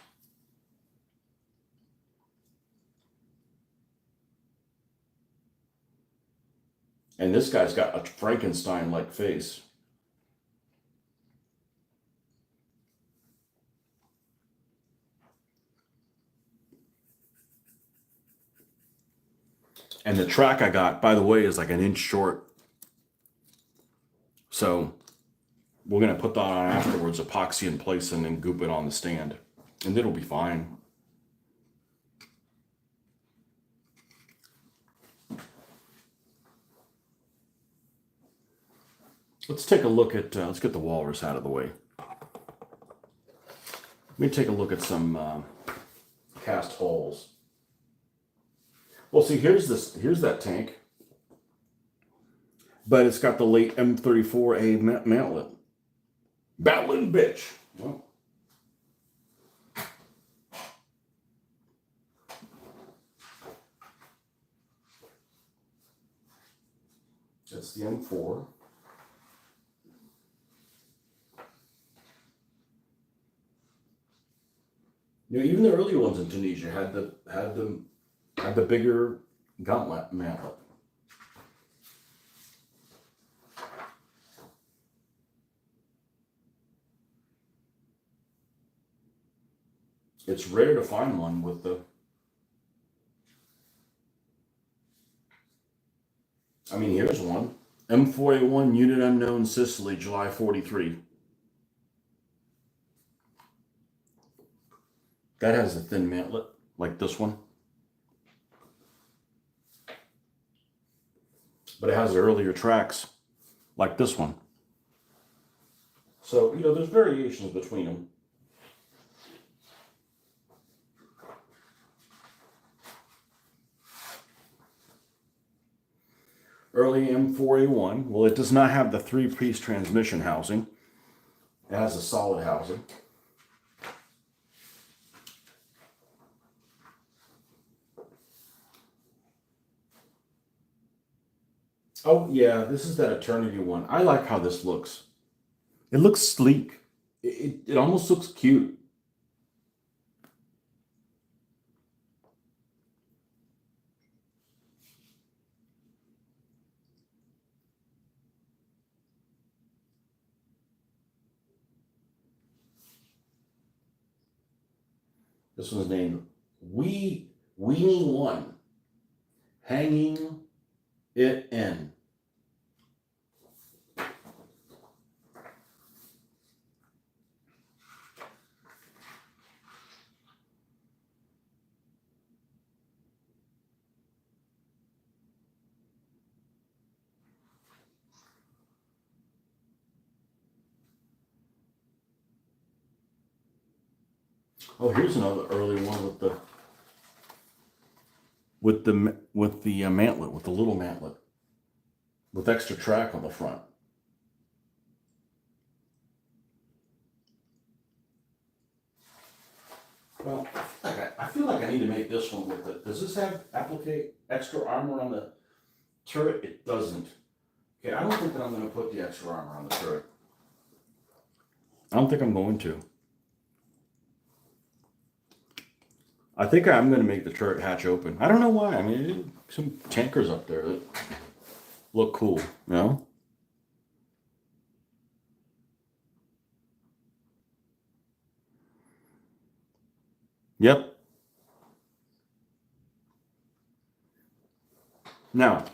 And this guy's got a Frankenstein-like face. And the track I got, by the way, is like an inch short. So we're going to put that on afterwards, epoxy in place, and then goop it on the stand. And it'll be fine. Let's take a look at, let's get the walrus out of the way. Let me take a look at some cast holes. Well, see, here's that tank. But it's got the late M34A mantlet. Battling bitch. Well, that's the M4. You know, even the earlier ones in Tunisia had the bigger gauntlet mantlet. It's rare to find one with the. I mean, here's one. M4A1, Unit Unknown, Sicily, July 43. That has a thin mantlet, like this one. But it has earlier tracks, like this one. So, you know, there's variations between them. Early M4A1, well, it does not have the 3-piece transmission housing. It has a solid housing. Oh, yeah, this is that Eternity one. I like how this looks. It looks sleek. It almost looks cute. This one's named Weenie One. Hanging it in. Oh, here's another early one with the mantlet, with the little mantlet, with extra track on the front. Well, I feel like I need to make this one with it. Does this have applique extra armor on the turret? It doesn't. Okay, I don't think that I'm going to put the extra armor on the turret. I don't think I'm going to. I think I'm going to make the turret hatch open. I don't know why. I mean, some tankers up there that look cool, you know? Yep. Now,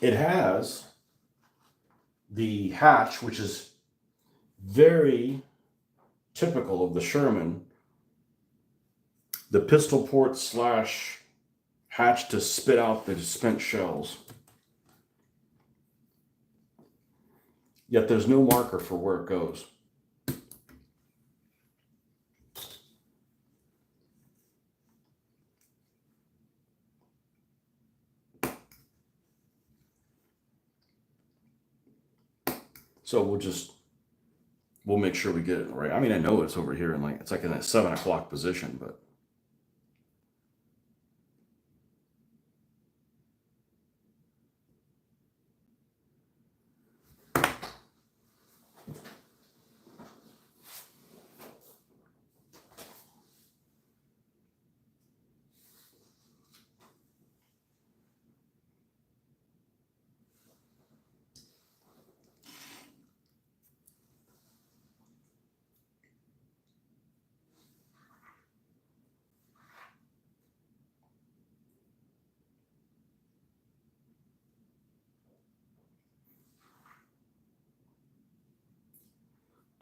it has the hatch, which is very typical of the Sherman, the pistol port slash hatch to spit out the spent shells. Yet there's no marker for where it goes. So we'll make sure we get it right. I mean, I know it's over here, and it's like in a 7 o'clock position, but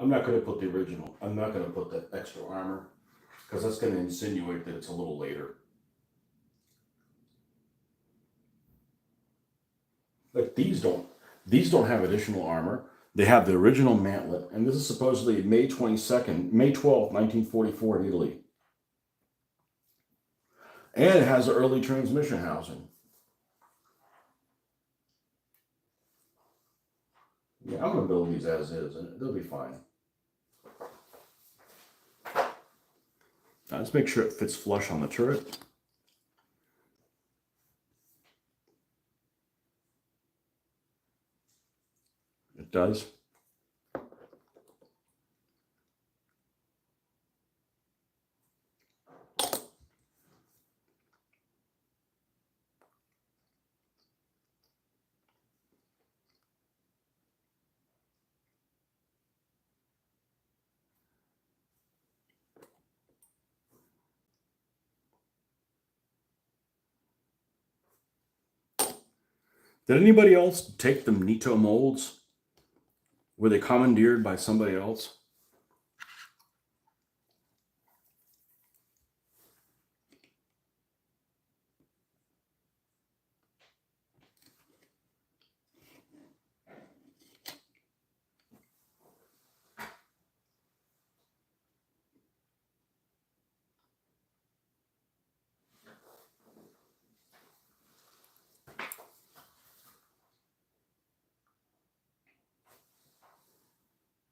I'm not going to put the original. I'm not going to put the extra armor because that's going to insinuate that it's a little later. Like these don't have additional armor. They have the original mantlet, and this is supposedly May 22nd, May 12th, 1944 in Italy. And it has an early transmission housing. Yeah, I'm going to build these as is, and they'll be fine. Now, let's make sure it fits flush on the turret. It does. Did anybody else take the Nito molds? Were they commandeered by somebody else?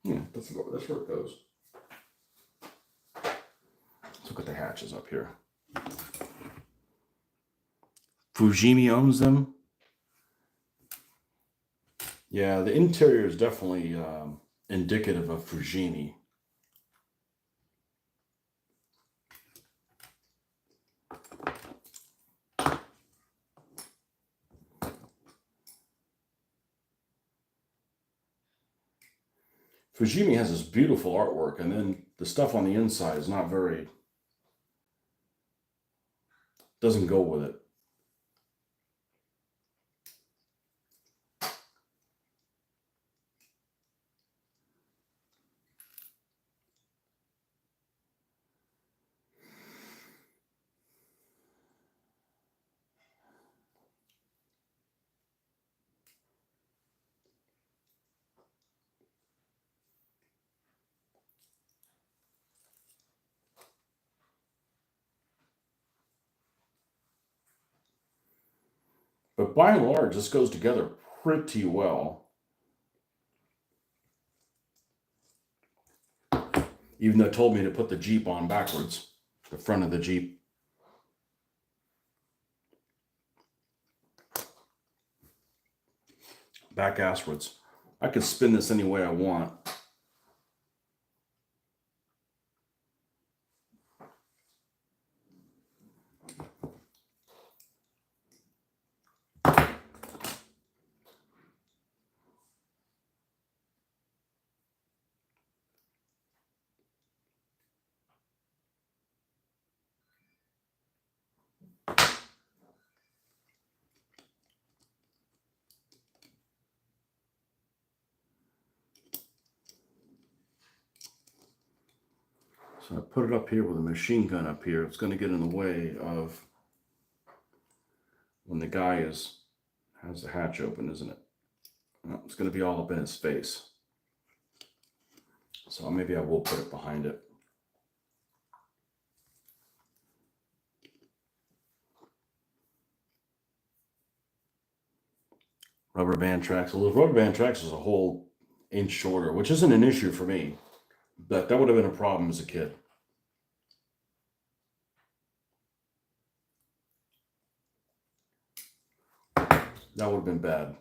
Yeah, that's where it goes. Let's look at the hatches up here. Fujimi owns them. Yeah, the interior is definitely indicative of Fujimi. Fujimi has this beautiful artwork, and then the stuff on the inside is not very, doesn't go with it. But by and large, this goes together pretty well. Even though it told me to put the Jeep on backwards, the front of the Jeep. Back asswards. I could spin this any way I want. So I put it up here with a machine gun up here. It's going to get in the way of when the guy has the hatch open, isn't it? It's going to be all up in his face. So maybe I will put it behind it. Rubber band tracks. Well, the rubber band tracks is a whole inch shorter, which isn't an issue for me. But that would have been a problem as a kid. That would have been bad.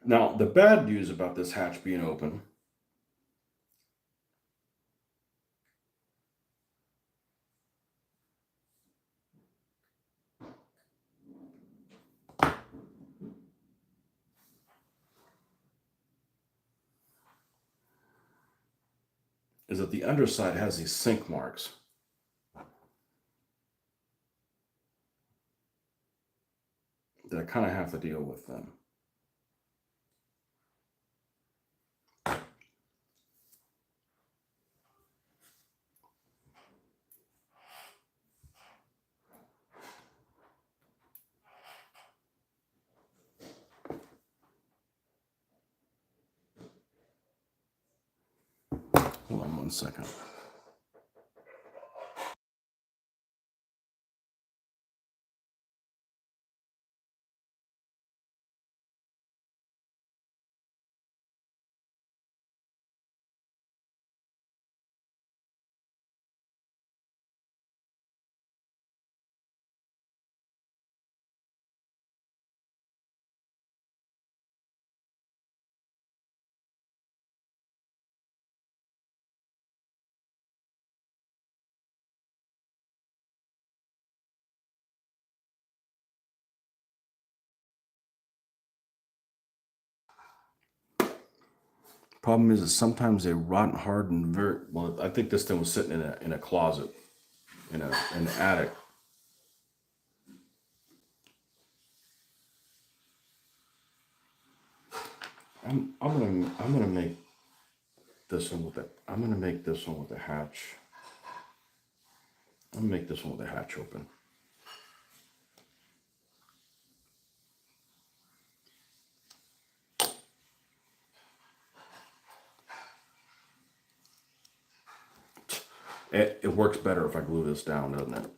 Now, the bad news about this hatch being open is that the underside has these sink marks. That I kind of have to deal with them. Hold on 1 second. Problem is sometimes they rot hard and very well. I think this thing was sitting in a closet, in an attic. I'm gonna make this one with it. I'm gonna make this one with a hatch. I'm gonna make this one with a hatch open. It works better if I glue this down, doesn't it?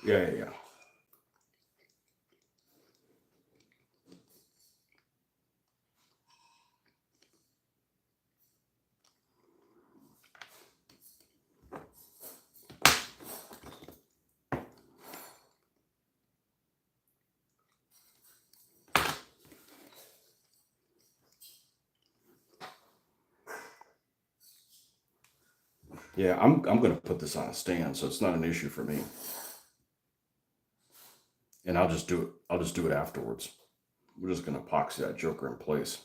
Yeah. Yeah, I'm gonna put this on a stand, so it's not an issue for me. And I'll just do it. I'll just do it afterwards. We're just gonna epoxy that joker in place.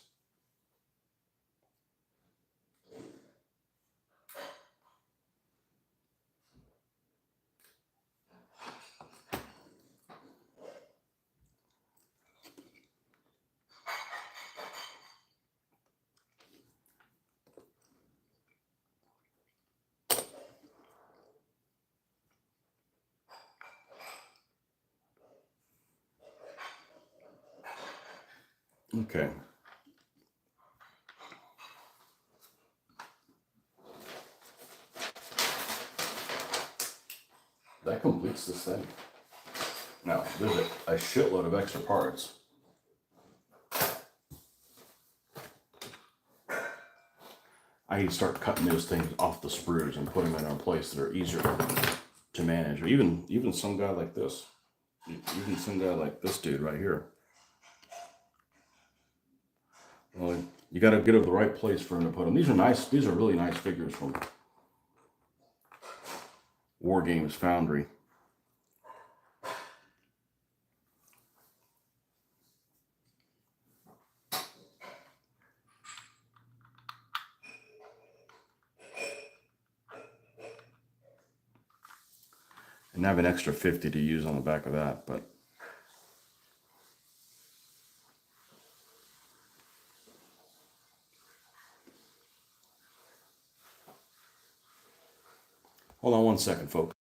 Okay. That completes this thing. Now, there's a shitload of extra parts. I need to start cutting those things off the sprues and putting them in a place that are easier to manage. Or even some guy like this. Even some guy like this dude right here. Well, you got to get to the right place for him to put them. These are nice. These are really nice figures from War Games Foundry. And I have an extra 50 to use on the back of that, but hold on one second, folks.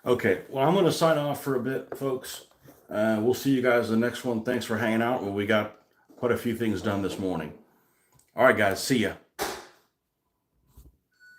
Okay, well, I'm going to sign off for a bit, folks. We'll see you guys in the next one. Thanks for hanging out. Well, we got quite a few things done this morning. All right, guys, see ya.